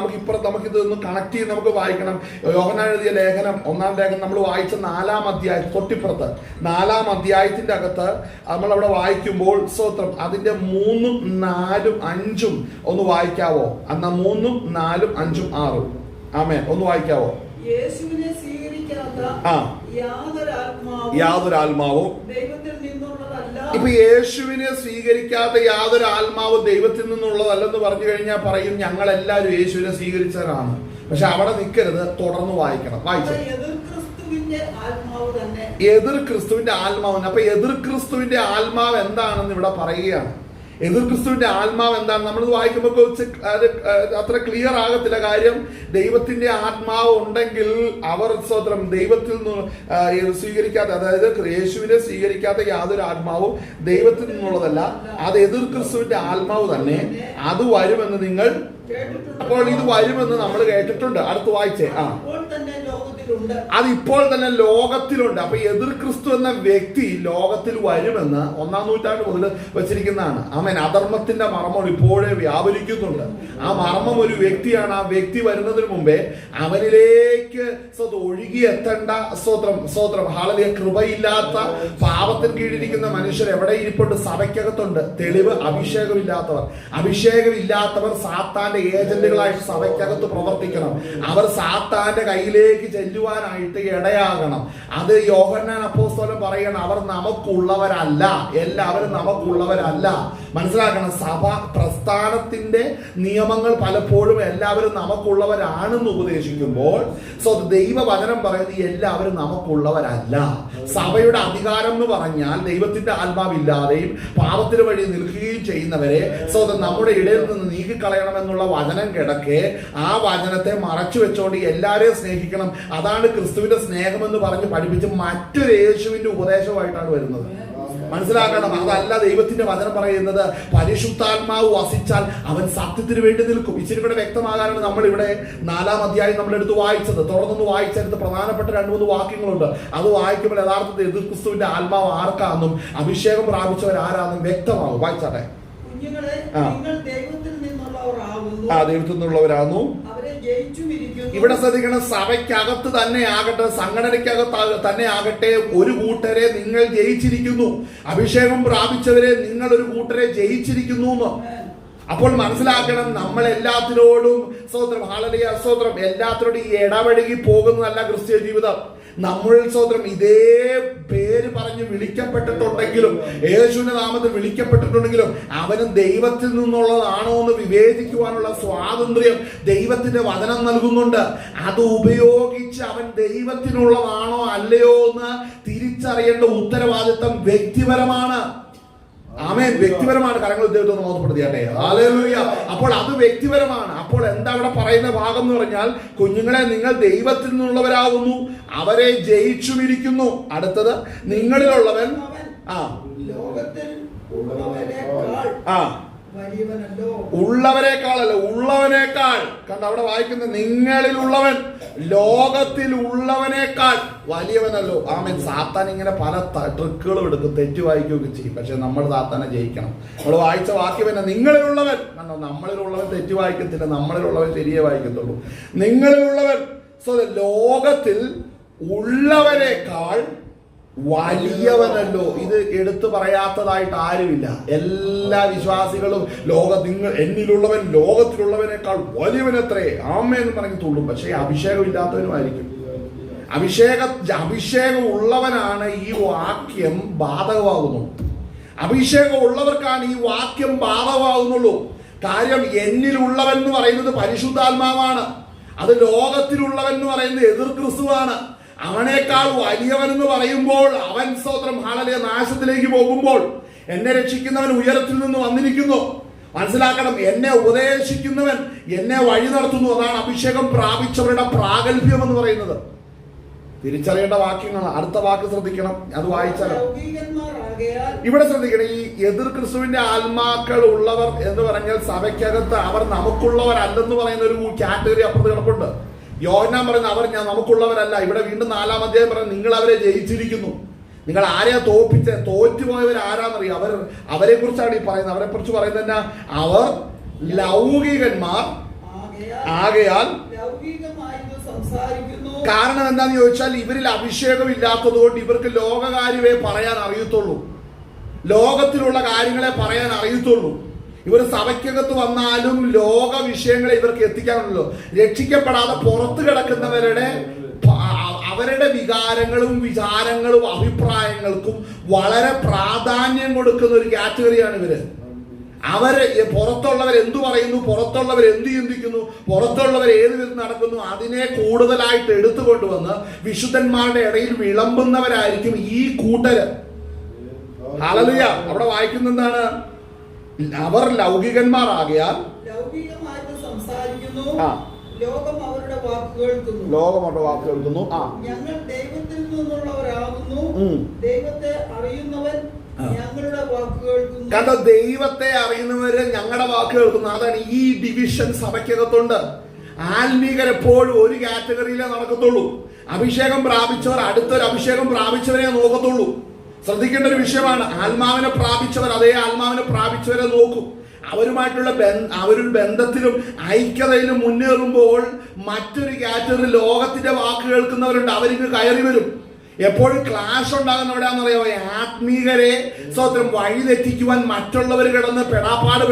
നമുക്കിതൊന്ന് കണക്ട് ചെയ്ത് നമുക്ക് വായിക്കണം. യോഹന്നാൻ എഴുതിയ ലേഖനം, 1-ാം ലേഖനം നമ്മൾ വായിച്ച 4-ാം അധ്യായം, തൊട്ടിപ്പുറത്ത് 4-ാം അധ്യായത്തിന്റെ അകത്ത് നമ്മളവിടെ വായിക്കുമ്പോൾ സ്തോത്രം, അതിന്റെ 3, 4, 5 ഒന്ന് വായിക്കാവോ? എന്നാ 3, 4, 5, 6 ആമേൻ ഒന്ന് വായിക്കാവോ? യേശുവിനെ സ്വീകരിക്കാത്ത യാതൊരു ആത്മാവും ദൈവത്തിൽ നിന്നുള്ളതല്ല. ഇപ്പൊ യേശുവിനെ സ്വീകരിക്കാത്ത യാതൊരു ആത്മാവും ദൈവത്തിൽ നിന്നുള്ളതല്ലെന്ന് പറഞ്ഞു കഴിഞ്ഞാൽ പറയും ഞങ്ങൾ എല്ലാവരും യേശുവിനെ സ്വീകരിച്ചവരാണ്. പക്ഷെ അവിടെ നിൽക്കരുത്, തുടർന്ന് വായിക്കണം. വായിച്ചു. എതിർ ക്രിസ്തുവിന്റെ ആത്മാവ്. അപ്പൊ എതിർ ക്രിസ്തുവിന്റെ ആത്മാവ് എന്താണെന്ന് ഇവിടെ പറയുകയാണ്. എതിർ ക്രിസ്തുവിന്റെ ആത്മാവ് എന്താണ്? നമ്മളിത് വായിക്കുമ്പോൾ അത്ര ക്ലിയർ ആകത്തില്ല. കാര്യം ദൈവത്തിന്റെ ആത്മാവ് ഉണ്ടെങ്കിൽ അവർ സ്വതന്ത്രം ദൈവത്തിൽ നിന്ന് സ്വീകരിക്കാത്ത, അതായത് യേശുവിനെ സ്വീകരിക്കാത്ത യാതൊരു ആത്മാവും ദൈവത്തിൽ നിന്നുള്ളതല്ല. അത് എതിർ ക്രിസ്തുവിന്റെ ആത്മാവ് തന്നെ. അത് വരുമെന്ന് നിങ്ങൾ, അപ്പോൾ ഇത് വരുമെന്ന് നമ്മൾ കേട്ടിട്ടുണ്ട്. അടുത്ത് വായിച്ചേ. അത് ഇപ്പോൾ തന്നെ ലോകത്തിലുണ്ട്. അപ്പൊ എതിർ ക്രിസ്തു എന്ന വ്യക്തി ലോകത്തിൽ വരുമെന്ന് 1-ാം നൂറ്റാണ്ട് മുതൽ വെച്ചിരിക്കുന്നതാണ്. ആമേൻ. അധർമ്മത്തിന്റെ മർമ്മം ഇപ്പോഴേ വ്യാപരിക്കുന്നുണ്ട്. ആ മർമ്മം ഒരു വ്യക്തിയാണ്. ആ വ്യക്തി വരുന്നതിന് മുമ്പേ അവനിലേക്ക് ഒഴുകിയെത്തേണ്ട സ്വോത്രം ഹാലലിയ കൃപയില്ലാത്ത പാപത്തിൽ കീഴിരിക്കുന്ന മനുഷ്യർ എവിടെ ഇരിപ്പുണ്ട്? സഭയ്ക്കകത്തുണ്ട്. തെളിവ് അഭിഷേകമില്ലാത്തവർ സാത്താന്റെ ഏജന്റുകളായിട്ട് സഭയ്ക്കകത്ത് പ്രവർത്തിക്കണം. അവർ സാത്താന്റെ കയ്യിലേക്ക് ചെല്ലുവാനായിട്ട് ഇടയാകണം. അത് യോഹന്നാൻ അപ്പോസ്തലൻ പറയണം, അവർ നമുക്കുള്ളവരല്ല. എല്ലാവരും നമുക്കുള്ളവരല്ല. മനസ്സിലാക്കണം. സഭ പ്രസ്ഥാനത്തിന്റെ നിയമങ്ങൾ പലപ്പോഴും എല്ലാവരും നമുക്കുള്ളവരാണെന്ന് ഉപദേശിക്കുമ്പോൾ ദൈവവചനം പറയുന്നത് എല്ലാവരും നമുക്കുള്ളവരല്ല. സഭയുടെ അധികാരം എന്ന് പറഞ്ഞാൽ ദൈവത്തിന്റെ ആത്മാവില്ലാതെയും പാപത്തിന് വഴി നിൽക്കുകയും ചെയ്യുന്നവരെ നമ്മുടെ ഇടയിൽ നിന്ന് നീക്കിക്കളയണമെന്നുള്ള വചനം കിടക്കെ ആ വചനത്തെ മറച്ചു വെച്ചോണ്ട് എല്ലാവരെയും സ്നേഹിക്കണം, അതാണ് ക്രിസ്തുവിന്റെ സ്നേഹമെന്ന് പറഞ്ഞ് പഠിപ്പിച്ച് മറ്റൊരു യേശുവിന്റെ ഉപദേശമായിട്ടാണ് വരുന്നത്. മനസ്സിലാക്കണം. അതല്ല ദൈവത്തിന്റെ വചനം പറയുന്നത്. പരിശുദ്ധാത്മാവ് വസിച്ചാൽ അവൻ സത്യത്തിന് വേണ്ടി നിൽക്കും. ഇച്ചിരി കൂടെ വ്യക്തമാകാനാണ് നമ്മൾ ഇവിടെ 4-ാം അധ്യായം നമ്മൾ എടുത്ത് വായിച്ചത്. തുടർന്നൊന്ന് വായിച്ചെടുത്ത് പ്രധാനപ്പെട്ട 2-3 വാക്യങ്ങളുണ്ട്. അത് വായിക്കുമ്പോൾ യഥാർത്ഥത്തിൽ എതിർ ക്രിസ്തുവിന്റെ ആത്മാവ് ആർക്കാന്നും അഭിഷേകം പ്രാപിച്ചവരാരാന്നും വ്യക്തമാകും. വായിച്ചാട്ടെ. ദൈവത്തിൽ നിന്നുള്ളവരാകുന്നു. ഇവിടെ ശ്രദ്ധിക്കണം. സഭയ്ക്കകത്ത് തന്നെ ആകട്ടെ, സംഘടനയ്ക്കകത്ത് തന്നെ ആകട്ടെ, ഒരു കൂട്ടരെ നിങ്ങൾ ജയിച്ചിരിക്കുന്നു. അഭിഷേകം പ്രാപിച്ചവരെ നിങ്ങൾ ഒരു കൂട്ടരെ ജയിച്ചിരിക്കുന്നു എന്ന്. അപ്പോൾ മനസ്സിലാക്കണം, നമ്മൾ എല്ലാത്തിനോടും എല്ലാത്തിനോടും ഇടപഴകി പോകുന്നതല്ല ക്രിസ്ത്യ ജീവിതം. നമ്മൾ ഇതേ പേര് പറഞ്ഞ് വിളിക്കപ്പെട്ടിട്ടുണ്ടെങ്കിലും, യേശുവിന്റെ നാമത്തിൽ വിളിക്കപ്പെട്ടിട്ടുണ്ടെങ്കിലും അവനും ദൈവത്തിൽ നിന്നുള്ളതാണോ എന്ന് വിവേചിക്കുവാനുള്ള സ്വാതന്ത്ര്യം ദൈവത്തിന്റെ വചനം നൽകുന്നുണ്ട്. അത് ഉപയോഗിച്ച് അവൻ ദൈവത്തിനുള്ളതാണോ അല്ലയോ എന്ന് തിരിച്ചറിയേണ്ട ഉത്തരവാദിത്തം വ്യക്തിപരമാണ്. ആമേൻ. വ്യക്തിപരമാണ്. കരങ്ങൾ ഉദ്യോഗം ബോധപ്പെടുത്തിയാട്ടെ. ഹല്ലേലൂയ. അപ്പോൾ അത് വ്യക്തിപരമാണ്. അപ്പോൾ എന്താ അവിടെ പറയുന്ന ഭാഗം എന്ന് പറഞ്ഞാൽ, കുഞ്ഞുങ്ങളെ നിങ്ങൾ ദൈവത്തിൽ നിന്നുള്ളവരാകുന്നു, അവരെ ജയിച്ചുമിരിക്കുന്നു. അടുത്തത് നിങ്ങളിലുള്ളവൻ ഉള്ളവരെക്കാളല്ല, ഉള്ളവനേക്കാൾ. കണ്ട അവിടെ വായിക്കുന്നത് നിങ്ങളിലുള്ളവൻ ലോകത്തിൽ ഉള്ളവനേക്കാൾ വലിയവനല്ലോ. ആമേൻ. സാത്താൻ ഇങ്ങനെ പല ട്രിക്കുകളും എടുക്കും, തെറ്റു വായിക്കുകയൊക്കെ ചെയ്യും. പക്ഷെ നമ്മൾ സാത്താനെ ജയിക്കണം. നമ്മൾ വായിച്ച വാക്യം തന്നെ നിങ്ങളിലുള്ളവൻ. കണ്ടോ, നമ്മളിലുള്ളവൻ തെറ്റു വായിക്കത്തില്ല, നമ്മളിലുള്ളവൻ ശരിയെ വായിക്കത്തുള്ളൂ. നിങ്ങളിലുള്ളവൻ ലോകത്തിൽ ഉള്ളവനേക്കാൾ വലിയവനല്ലോ. ഇത് എടുത്തു പറയാത്തതായിട്ട് ആരുമില്ല. എല്ലാ വിശ്വാസികളും എന്നിലുള്ളവൻ ലോകത്തിലുള്ളവനേക്കാൾ വലിയവനത്രേ ആമേൻ എന്ന് പറഞ്ഞ് തുള്ളും. പക്ഷേ അഭിഷേകം ഇല്ലാത്തവനുമായിരിക്കും. അഭിഷേകം ഉള്ളവനാണ് ഈ വാക്യം ബാധകമാകുന്നു. അഭിഷേകം ഉള്ളവർക്കാണ് ഈ വാക്യം ബാധകമാകുന്നുള്ളൂ. കാര്യം എന്നിലുള്ളവൻ എന്ന് പറയുന്നത് പരിശുദ്ധാത്മാവാണ്. അത് ലോകത്തിലുള്ളവൻ എന്ന് പറയുന്നത് എതിർ ക്രിസ്തുവാണ്. അവനേക്കാൾ വലിയവൻ എന്ന് പറയുമ്പോൾ അവൻ ഹാലലിയ നാശത്തിലേക്ക് പോകുമ്പോൾ എന്നെ രക്ഷിക്കുന്നവൻ ഉയരത്തിൽ നിന്ന് വന്നിരിക്കുന്നു. മനസ്സിലാക്കണം. എന്നെ ഉപദേശിക്കുന്നവൻ എന്നെ വഴി നടത്തുന്നു. അതാണ് അഭിഷേകം പ്രാപിച്ചവരുടെ പ്രാഗൽഭ്യം എന്ന് പറയുന്നത്. തിരിച്ചറിയേണ്ട വാക്യങ്ങളാണ്. അടുത്ത വാക്ക് ശ്രദ്ധിക്കണം. അത് വായിച്ചാൽ ഇവിടെ ശ്രദ്ധിക്കണം, ഈ എതിർ ക്രിസ്തുവിന്റെ ആത്മാക്കൾ ഉള്ളവർ എന്ന് പറഞ്ഞാൽ സഭയ്ക്കകത്ത് അവർ നമുക്കുള്ളവരല്ലെന്ന് പറയുന്ന ഒരു കാറ്റഗറി അപ്പുറത്ത് കിടപ്പുണ്ട്. യോഹന്നാൻ പറയുന്ന അവർ നമുക്കുള്ളവരല്ല. ഇവിടെ വീണ്ടും 4-ാം അധ്യായം പറയുന്നത് നിങ്ങൾ അവരെ ജയിച്ചിരിക്കുന്നു. നിങ്ങൾ ആരെയാ തോറ്റുപോയവർ ആരാന്നറിയാം? അവരെ കുറിച്ചാണ് ഈ പറയുന്നത്. അവരെ കുറിച്ച് പറയുന്നത് തന്നെ അവർ ലൗകികന്മാർ ആകയാൽ. കാരണം എന്താന്ന് ചോദിച്ചാൽ ഇവരിൽ അഭിഷേകം ഇല്ലാത്തത് കൊണ്ട് ഇവർക്ക് ലോകകാര്യമേ പറയാൻ അറിയത്തുള്ളൂ, ലോകത്തിലുള്ള കാര്യങ്ങളെ പറയാൻ അറിയത്തുള്ളൂ. ഇവർ സഭയ്ക്കകത്ത് വന്നാലും ലോക വിഷയങ്ങളെ ഇവർക്ക് എത്തിക്കാനുള്ളൂ. രക്ഷിക്കപ്പെടാതെ പുറത്ത് കിടക്കുന്നവരുടെ അവരുടെ വികാരങ്ങളും വിചാരങ്ങളും അഭിപ്രായങ്ങൾക്കും വളരെ പ്രാധാന്യം കൊടുക്കുന്ന ഒരു കാറ്റഗറിയാണ് ഇവര്. അവര് പുറത്തുള്ളവർ എന്തു പറയുന്നു, പുറത്തുള്ളവർ എന്ത് ചിന്തിക്കുന്നു, പുറത്തുള്ളവർ ഏത് വിധം നടക്കുന്നു, അതിനെ കൂടുതലായിട്ട് എടുത്തുകൊണ്ടുവന്ന് വിശുദ്ധന്മാരുടെ ഇടയിൽ വിളമ്പുന്നവരായിരിക്കും ഈ കൂട്ടര്. ഹല്ലേലൂയ. അവിടെ വായിക്കുന്ന എന്താണ്? അവർ ലൗകികന്മാരാകയാൽ ലൗകികമായിട്ട് സംസാരിക്കുന്നു, ആ, ലോകം അവരുടെ വാക്ക് കേൾക്കുന്നു. ഞങ്ങൾ ദൈവത്തിൽ നിന്നുള്ളവരാകുന്നു, ദൈവത്തെ അറിയുന്നവൻ ഞങ്ങളുടെ വാക്ക് കേൾക്കുന്നു. കാരണം ദൈവത്തെ അറിയുന്നവര് ഞങ്ങളുടെ വാക്ക് കേൾക്കുന്നു. അതാണ് ഈ ഡിവിഷൻ സഭയ്ക്കകത്തുണ്ട്. ആത്മീകരെപ്പോഴും ഒരു കാറ്റഗറിയിലേ നടക്കത്തുള്ളൂ. അഭിഷേകം പ്രാപിച്ചവർ അടുത്തൊരു അഭിഷേകം പ്രാപിച്ചവരെ നോക്കത്തുള്ളൂ. ശ്രദ്ധിക്കേണ്ട ഒരു വിഷയമാണ്. ആത്മാവിനെ പ്രാപിച്ചവർ അതേ ആത്മാവിനെ പ്രാപിച്ചവരെ നോക്കും. അവരുമായിട്ടുള്ള അവരുടെ ബന്ധത്തിലും ഐക്യതയിലും മുന്നേറുമ്പോൾ മറ്റൊരു കാറ്റഗറി ലോകത്തിന്റെ വാക്ക് കേൾക്കുന്നവരുണ്ട്. അവർക്ക് കയറി വരും. എപ്പോഴും ക്ലാഷ് ഉണ്ടാകുന്ന എവിടെയാണെന്നറിയാമോ? ആത്മീകരെ സ്വന്തം വഴിതെറ്റിക്കുവാൻ മറ്റുള്ളവർ കിടന്ന് പെടാപ്പാട്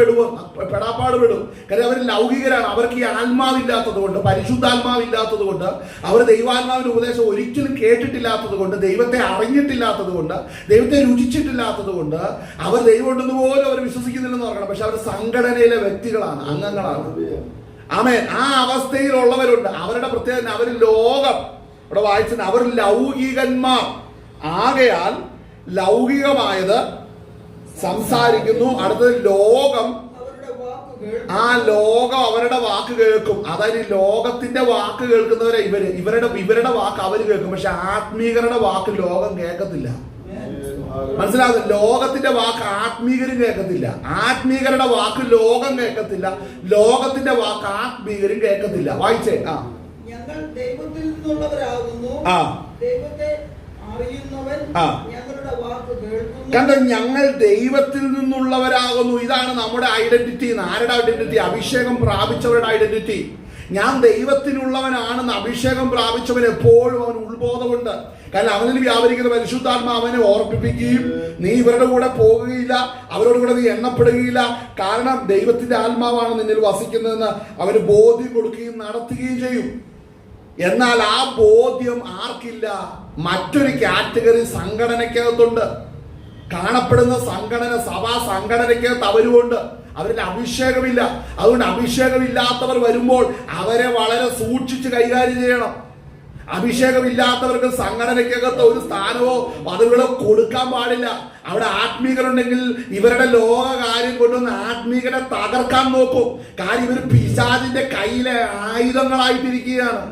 പെടും. കാര്യം അവർ ലൗകികരാണ്. അവർക്ക് ഈ ആത്മാവില്ലാത്തത് കൊണ്ട്, പരിശുദ്ധാത്മാവില്ലാത്തത് കൊണ്ട്, അവർ ദൈവാത്മാവിന്റെ ഉപദേശം ഒരിക്കലും കേട്ടിട്ടില്ലാത്തത് കൊണ്ട്, ദൈവത്തെ അറിഞ്ഞിട്ടില്ലാത്തത് കൊണ്ട്, ദൈവത്തെ രുചിച്ചിട്ടില്ലാത്തത് കൊണ്ട് അവർ ദൈവം ഉണ്ടെന്ന് പോലും അവർ വിശ്വസിക്കുന്നില്ലെന്ന് പറയണം. പക്ഷെ അവർ സംഘടനയിലെ വ്യക്തികളാണ്, അംഗങ്ങളാണ്. ആമേൻ. ആ അവസ്ഥയിലുള്ളവരുണ്ട്. അവരുടെ പ്രത്യേകത അവർ ലോകം ഇവിടെ വായിച്ചത് അവർ ലൗകികന്മാർ ആകയാൽ ലൗകികമായത് സംസാരിക്കുന്നു. അടുത്തത് ലോകം, ആ ലോകം അവരുടെ വാക്ക് കേൾക്കും. അതായത് ഈ ലോകത്തിന്റെ വാക്ക് കേൾക്കുന്നവരെ ഇവരുടെ വാക്ക് അവർ കേൾക്കും. പക്ഷെ ആത്മീകരുടെ വാക്ക് ലോകം കേൾക്കത്തില്ല. മനസ്സിലാകുന്നു? ലോകത്തിന്റെ വാക്ക് ആത്മീകരും കേൾക്കത്തില്ല. ആത്മീകരുടെ വാക്ക് ലോകം കേൾക്കത്തില്ല. ലോകത്തിന്റെ വാക്ക് ആത്മീകരും കേൾക്കത്തില്ല. വായിച്ചേ. ഞങ്ങൾ ദൈവത്തിൽ നിന്നുള്ളവരാകുന്നു, ദൈവത്തെ അറിയുന്നവൻ ഞങ്ങളുടെ വാക്ക് കേൾക്കുന്നു. കണ്ടോ? ഞങ്ങൾ ദൈവത്തിൽ നിന്നുള്ളവരാകുന്നു. ഇതാണ് നമ്മുടെ ഐഡന്റിറ്റി. ആരുടെ ഐഡന്റിറ്റി? അഭിഷേകം പ്രാപിച്ചവരുടെ ഐഡന്റിറ്റി. ഞാൻ ദൈവത്തിനുള്ളവനാണെന്ന് അഭിഷേകം പ്രാപിച്ചവൻ എപ്പോഴും അവന് ഉത്ബോധമുണ്ട്. കാരണം അവനിൽ വ്യാപരിക്കുന്ന പരിശുദ്ധാത്മാ അവനെ ഓർപ്പിപ്പിക്കുകയും നീ ഇവരുടെ കൂടെ പോകുകയില്ല, അവരോട് കൂടെ നീ എണ്ണപ്പെടുകയില്ല, കാരണം ദൈവത്തിന്റെ ആത്മാവാണ് നിന്നിൽ വസിക്കുന്നതെന്ന് അവന് ബോധ്യം കൊടുക്കുകയും നടത്തുകയും ചെയ്യും. എന്നാൽ ആ ബോധ്യം ആർക്കില്ല? മറ്റൊരു കാറ്റഗറി സംഘടനയ്ക്കകത്തുണ്ട്. കാണപ്പെടുന്ന സംഘടന, സഭാ സംഘടനയ്ക്കകത്ത് അവരുമുണ്ട്. അവരിൽ അഭിഷേകമില്ല. അതുകൊണ്ട് അഭിഷേകമില്ലാത്തവർ വരുമ്പോൾ അവരെ വളരെ സൂക്ഷിച്ച് കൈകാര്യം ചെയ്യണം. അഭിഷേകമില്ലാത്തവർക്ക് സംഘടനയ്ക്കകത്ത് ഒരു സ്ഥാനമോ പദവികളോ കൊടുക്കാൻ പാടില്ല. അവിടെ ആത്മീകരുണ്ടെങ്കിൽ ഇവരുടെ ലോക കാര്യം കൊണ്ടുവന്ന് ആത്മീകരെ തകർക്കാൻ നോക്കും. കാര്യം ഇവർ പിശാചിന്റെ കയ്യിലെ ആയുധങ്ങളായിട്ടിരിക്കുകയാണ്.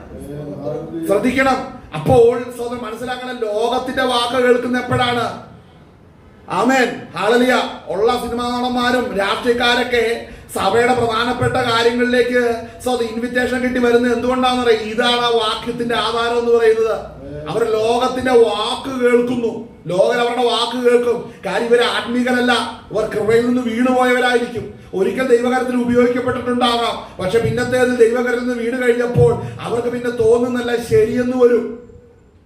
ശ്രദ്ധിക്കണം. അപ്പോൾ സ്വന്തം മനസ്സിലാക്കണം, ലോകത്തിന്റെ വാക്ക് കേൾക്കുന്ന എപ്പോഴാണ്? ആമേൻ. ഹല്ലേലൂയ. ഉള്ള സിനിമാ നടന്മാരും രാഷ്ട്രീയക്കാരൊക്കെ സഭയുടെ പ്രധാനപ്പെട്ട കാര്യങ്ങളിലേക്ക് ഇൻവിറ്റേഷൻ കിട്ടി വരുന്നത് എന്തുകൊണ്ടാണെന്ന് പറയും? ഇതാണ് ആ വാക്യത്തിന്റെ ആധാരം എന്ന് പറയുന്നത്. അവർ ലോകത്തിന്റെ വാക്ക് കേൾക്കുന്നു. ലോകൻ അവരുടെ വാക്ക് കേൾക്കും. കാര്യം ഇവർ ആത്മീകരല്ല, അവർ കൃപയിൽ നിന്ന് വീണുപോയവരായിരിക്കും. ഒരിക്കൽ ദൈവകരത്തിൽ ഉപയോഗിക്കപ്പെട്ടിട്ടുണ്ടാകാം, പക്ഷെ പിന്നത്തേതിൽ ദൈവകരത്തിൽ നിന്ന് വീണ് കഴിഞ്ഞപ്പോൾ അവർക്ക് പിന്നെ തോന്നുന്നല്ല ശരിയെന്ന് വരും.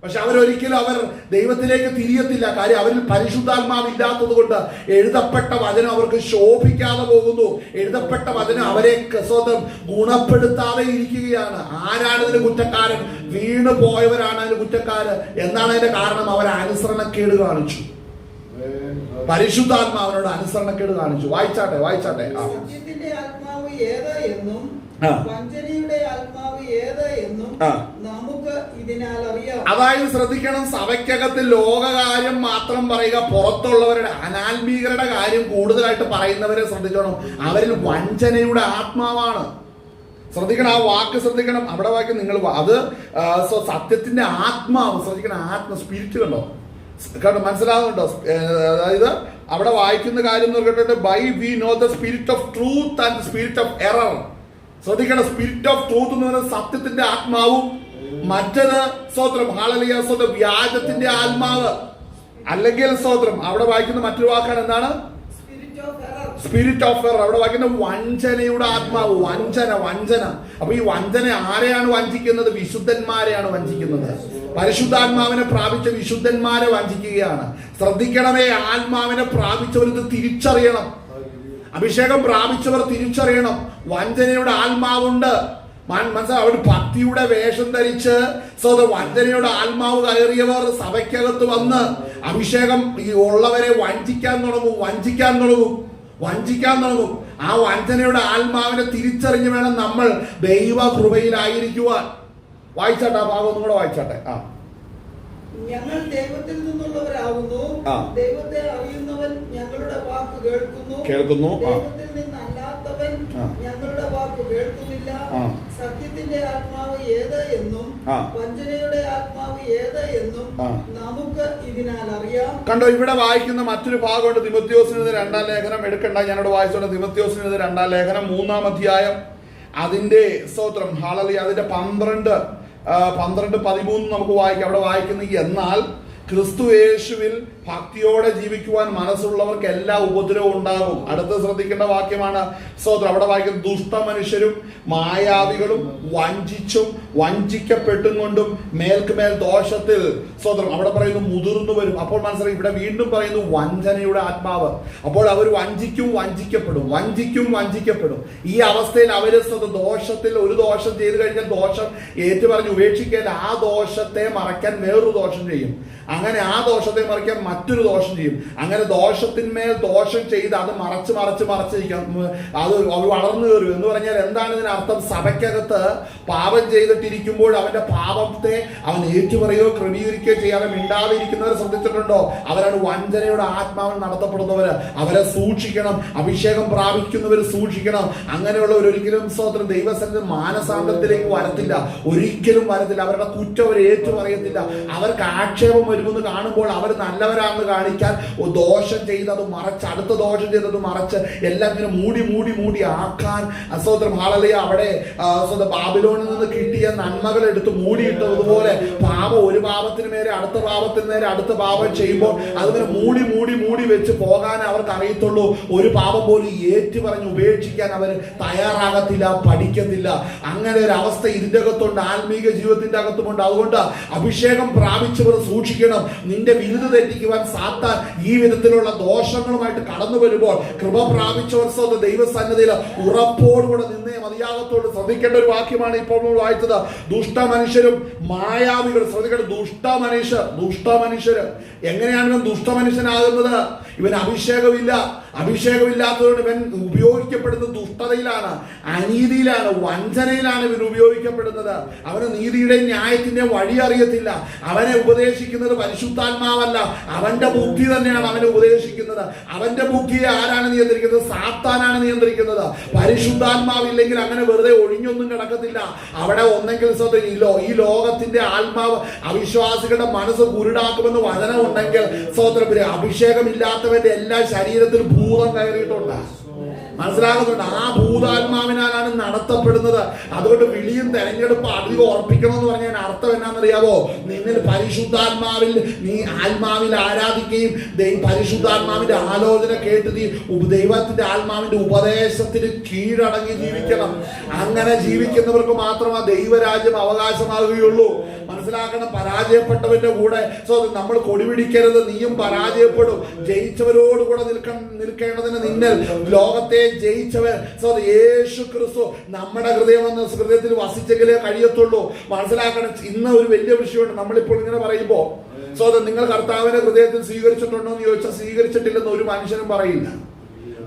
പക്ഷെ അവരൊരിക്കലും അവർ ദൈവത്തിലേക്ക് തിരിയത്തില്ല. കാര്യം അവരിൽ പരിശുദ്ധാത്മാവില്ലാത്തത് കൊണ്ട് എഴുതപ്പെട്ട വചനം അവർക്ക് ശോഭിക്കാതെ പോകുന്നു. എഴുതപ്പെട്ട വചനം അവരെ സ്വന്തം ഗുണപ്പെടുത്താതെ ഇരിക്കുകയാണ്. ആരാണ് ഇതിന് കുറ്റക്കാരൻ? വീണു പോയവരാണ് അതിന് കുറ്റക്കാര്. എന്താണ് അതിന്റെ കാരണം? അവർ അനുസരണക്കേട് കാണിച്ചു. പരിശുദ്ധാത്മാവിനോട് അനുസരണക്കേട് കാണിച്ചു. വായിച്ചാട്ടെ. സത്യത്തിന്റെ ആത്മാവ് ഏത് എന്നും വഞ്ചനയുടെ ആത്മാവ് ഏത് എന്നും നമുക്ക് ഇതിനാൽ അറിയാം. അതായത് ശ്രദ്ധിക്കണം, സഭയ്ക്കകത്ത് ലോകകാര്യം മാത്രം പറയുക, പുറത്തുള്ളവരുടെ അനാത്മീകരുടെ കാര്യം കൂടുതലായിട്ട് പറയുന്നവരെ ശ്രദ്ധിക്കണം. അവരിൽ വഞ്ചനയുടെ ആത്മാവാണ്. ശ്രദ്ധിക്കണം, ആ വാക്ക് ശ്രദ്ധിക്കണം. അവിടെ വാക്ക് നിങ്ങൾ അത് സത്യത്തിന്റെ ആത്മാവ് ശ്രദ്ധിക്കണം. സ്പിരിറ്റ് കണ്ടോ? മനസ്സിലാകുന്നുണ്ടോ? അതായത് അവിടെ വായിക്കുന്ന കാര്യം എന്ന് പറഞ്ഞിട്ട് by we know the spirit of truth and spirit of error. ശ്രദ്ധിക്കണം, സ്പിരിറ്റ് ഓഫ് ട്രൂത്ത് എന്ന് പറയുന്നത് സത്യത്തിന്റെ ആത്മാവും, മറ്റത് സ്തോത്രം ഹല്ലേലൂയ സ്തോത്രം വ്യാജത്തിന്റെ ആത്മാവ്. അല്ലെങ്കിൽ സ്തോത്രം അവിടെ വായിക്കുന്ന മറ്റൊരു വാക്കാണ് എന്താണ്? Spirit of error. അവിടെ വായിക്കുന്ന വഞ്ചനയുടെ ആത്മാവ്. വഞ്ചന. അപ്പൊ ഈ വഞ്ചന ആരെയാണ് വഞ്ചിക്കുന്നത്? വിശുദ്ധന്മാരെയാണ് വഞ്ചിക്കുന്നത്. പരിശുദ്ധാത്മാവിനെ പ്രാപിച്ച വിശുദ്ധന്മാരെ വഞ്ചിക്കുകയാണ്. ശ്രദ്ധിക്കണമേ, ആത്മാവിനെ പ്രാപിച്ചവർ ഇത് തിരിച്ചറിയണം. അഭിഷേകം പ്രാപിച്ചവർ തിരിച്ചറിയണം വഞ്ചനയുടെ ആത്മാവുണ്ട്. മനസ്സിലാവും. അവർ ഭക്തിയുടെ വേഷം ധരിച്ച് വഞ്ചനയുടെ ആത്മാവ് കയറിയവർ സഭയ്ക്കകത്ത് വന്ന് അഭിഷേകം ഈ ഉള്ളവരെ വഞ്ചിക്കാൻ തുടങ്ങും. ആ വഞ്ചനയുടെ ആത്മാവിനെ തിരിച്ചറിഞ്ഞ് വേണം നമ്മൾ ദൈവ കൃപയിലായിരിക്കുവാൻ. വായിച്ചാട്ടെ, ആ ഭാഗം ഒന്നും കൂടെ വായിച്ചാട്ടെ. ഞങ്ങൾ ദൈവത്തിൽ നിന്നുള്ളവരാകുന്നു, ദൈവത്തെ അറിയുന്നവൻ ഞങ്ങളുടെ വാക്ക് കേൾക്കുന്നു, ദൈവത്തിൽ നിന്നല്ലാത്തവൻ ഞങ്ങളുടെ വാക്ക് കേൾക്കുന്നില്ല. സത്യത്തിന്റെ ആത്മാവ് ഏത് എന്നും വഞ്ചനയുടെ ആത്മാവ് ഏത് എന്നും നമുക്ക് ഇതിനാൽ അറിയാം. കണ്ടോ, ഇവിടെ വായിക്കുന്ന മറ്റൊരു ഭാഗമുണ്ട്. തിമോഥെയോസിന് 2-ാം ലേഖനം എടുക്കണ്ട, ഞാനിവിടെ വായിച്ചോണ്ട്. തിമോഥെയോസിന് 2-ാം ലേഖനം 3-ാം അധ്യായം അതിന്റെ സ്തോത്രം ഹല്ലേലൂയ അതിന്റെ 12-13 നമുക്ക് വായിക്കാം. അവിടെ വായിക്കുന്നത്, എന്നാൽ ക്രിസ്തു യേശുവിൽ ഭക്തിയോടെ ജീവിക്കുവാൻ മനസ്സുള്ളവർക്ക് എല്ലാ ഉപദ്രവവും ഉണ്ടാകും. അടുത്ത് ശ്രദ്ധിക്കേണ്ട വാക്യമാണ് സ്തോത്രം. അവിടെ വായിക്കുന്നത്, ദുഷ്ടമനുഷ്യരും മായാവികളും വഞ്ചിച്ചും വഞ്ചിക്കപ്പെട്ടും കൊണ്ടും മേൽക്കുമേൽ ദോഷത്തിൽ സ്തോത്രം അവിടെ പറയുന്നു മുതിർന്നു വരും. അപ്പോൾ മനസ്സിലായി, ഇവിടെ വീണ്ടും പറയുന്നു വഞ്ചനയുടെ ആത്മാവ്. അപ്പോൾ അവർ വഞ്ചിക്കപ്പെടും. ഈ അവസ്ഥയിൽ അവര് ദോഷത്തിൽ ഒരു ദോഷം ചെയ്തു കഴിഞ്ഞാൽ ദോഷം ഏറ്റുപറഞ്ഞ് ഉപേക്ഷിക്കാൻ ആ ദോഷത്തെ മറയ്ക്കാൻ വേറൊരു ദോഷം ചെയ്യും. അങ്ങനെ ആ ദോഷത്തെ മറിക്കാൻ മറ്റൊരു ദോഷം ചെയ്യും. അങ്ങനെ ദോഷത്തിന്മേൽ ദോഷം ചെയ്ത് അത് മറച്ചിരിക്കാം. അത് വളർന്നു കയറും എന്ന് പറഞ്ഞാൽ എന്താണ് ഇതിനർത്ഥം? സഭയ്ക്കകത്ത് പാപം ചെയ്തിട്ടിരിക്കുമ്പോൾ അവന്റെ പാപത്തെ അവൻ ഏറ്റുപറയോ ക്രമീകരിക്കുകയോ ചെയ്യാതെ മിണ്ടാതെ ഇരിക്കുന്നവരെ ശ്രദ്ധിച്ചിട്ടുണ്ടോ? അവരാണ് വഞ്ചനയുടെ ആത്മാവിൽ നടത്തപ്പെടുന്നവര്. അവരെ സൂക്ഷിക്കണം. അഭിഷേകം പ്രാപിക്കുന്നവർ സൂക്ഷിക്കണം. അങ്ങനെയുള്ളവർ ഒരിക്കലും സ്തോത്രം ദൈവസന്നിധി മാനസാന്തരത്തിലേക്ക് ഒരിക്കലും വരത്തില്ല. അവരുടെ കുറ്റം അവർ ഏറ്റുപറയത്തില്ല. അവർക്ക് ആക്ഷേപം വരുമെന്ന് കാണുമ്പോൾ അവർ നല്ലവരാണെന്ന് കാണിക്കാൻ ദോഷം ചെയ്തത് മറച്ച്, അടുത്ത ദോഷം ചെയ്തത് മറച്ച് എല്ലാം ഇങ്ങനെ മൂടി ആക്കാൻ സ്തോത്രം ഹല്ലേലൂയ അവിടെ ബാബിലോണിൽ നിന്ന് കിട്ടിയ നന്മകൾ എടുത്ത് മൂടിയിട്ടതുപോലെ പാപം ഒരു പാപത്തിന് മേലെ അടുത്ത പാപത്തിന് നേരെ അടുത്ത പാപം ചെയ്യുമ്പോൾ അതിങ്ങനെ മൂടി വെച്ച് പോകാൻ അവർക്ക് അറിയത്തുള്ളൂ. ഒരു പാപം പോലും ഏറ്റുപറഞ്ഞ് ഉപേക്ഷിക്കാൻ അവർ തയ്യാറാകത്തില്ല, പഠിക്കത്തില്ല. അങ്ങനെ ഒരു അവസ്ഥ ഇതിന്റെ അകത്തുണ്ട്, ആത്മീക ജീവിതത്തിന്റെ അകത്തുമുണ്ട്. അതുകൊണ്ട് അഭിഷേകം പ്രാപിച്ചവർ സൂക്ഷിക്കണം. നിന്റെ വിരുദ് തെറ്റിക്കുവാൻ സാത്താൻ ഈ വിധത്തിലുള്ള ദോഷങ്ങളുമായിട്ട് കടന്നു വരുമ്പോൾ കൃപ പ്രാപിച്ചവർ ദൈവസന്നിധിയിൽ ഉറപ്പോടുകൂടെ നിന്നേ മതിയാകത്തോട്. ശ്രദ്ധിക്കേണ്ട ഒരു വാക്യമാണ് ഇപ്പോൾ നമ്മൾ വായിച്ചത്. ദുഷ്ടമനുഷ്യരും മായാവികൾ. ശ്രദ്ധിക്കേണ്ട, ദുഷ്ടമനുഷ്യര്. എങ്ങനെയാണ് ഇവൻ ദുഷ്ടമനുഷ്യനാകുന്നത്? ഇവൻ അഭിഷേകമില്ലാത്തതുകൊണ്ട് ഇവൻ ഉപയോഗിക്കപ്പെടുന്നത് ദുഷ്ടതയിലാണ്, അനീതിയിലാണ്, വഞ്ചനയിലാണ് ഇവൻ ഉപയോഗിക്കപ്പെടുന്നത്. അവന് നീതിയുടെ ന്യായത്തിന്റെ വഴി അറിയത്തില്ല. അവനെ ഉപദേശിക്കുന്നത് പരിശുദ്ധാത്മാവല്ല, അവന്റെ ബുദ്ധി തന്നെയാണ് അവനെ ഉപദേശിക്കുന്നത്. അവന്റെ ബുദ്ധിയെ ആരാണ് നിയന്ത്രിക്കുന്നത്? സാത്താനാണ് നിയന്ത്രിക്കുന്നത്. പരിശുദ്ധാത്മാവില്ലെങ്കിൽ അങ്ങനെ വെറുതെ ഒഴിഞ്ഞൊന്നും കിടക്കത്തില്ല. അവിടെ ഒന്നെങ്കിൽ ഈ ലോകത്തിന്റെ ആത്മാവ് അവിശ്വാസികളുടെ മനസ്സ് കുരുടാക്കുമെന്ന് വചനം ഉണ്ടെങ്കിൽ അഭിഷേകമില്ലാത്തവന്റെ എല്ലാ ശരീരത്തിൽ ഭൂതം കയറിയിട്ടുണ്ട്. മനസ്സിലാകുന്നുണ്ട്? ആ ഭൂതാത്മാവിനാലാണ് നടത്തപ്പെടുന്നത്. അതുകൊണ്ട് വിളിയും തെരഞ്ഞെടുപ്പ് അധികം ഉറപ്പിക്കണം എന്ന് പറഞ്ഞാൽ അർത്ഥം എന്നാണെന്നറിയാവോ? നിന്നിൽ പരിശുദ്ധാത്മാവിൽ നീ ആത്മാവിൽ ആരാധിക്കുകയും പരിശുദ്ധാത്മാവിന്റെ ആലോചന കേട്ട് നീ ദൈവത്തിന്റെ ആത്മാവിന്റെ ഉപദേശത്തിന് കീഴടങ്ങി ജീവിക്കണം. അങ്ങനെ ജീവിക്കുന്നവർക്ക് മാത്രമേ ദൈവരാജ്യം അവകാശമാകുകയുള്ളൂ. മനസ്സിലാക്കണം, പരാജയപ്പെട്ടവന്റെ കൂടെ നമ്മൾ കൊടിപിടിക്കരുത്. നീയും പരാജയപ്പെടും. ജയിച്ചവരോടുകൂടെ നിൽക്കേണ്ടതിന് നിന്നിൽ ലോകത്തെ ജയിച്ചവൻ യേശു ക്രിസ്തു നമ്മുടെ ഹൃദയത്തിൽ വസിച്ചെങ്കിലേ കഴിയത്തുള്ളൂ. മനസ്സിലാക്കണം, ഇന്ന് ഒരു വലിയ വിഷയമുണ്ട്. നമ്മളിപ്പോൾ ഇങ്ങനെ പറയുമ്പോ നിങ്ങൾ കർത്താവിനെ ഹൃദയത്തിൽ സ്വീകരിച്ചിട്ടുണ്ടോ എന്ന് ചോദിച്ചാൽ സ്വീകരിച്ചിട്ടില്ലെന്ന് ഒരു മനുഷ്യനും പറയില്ല.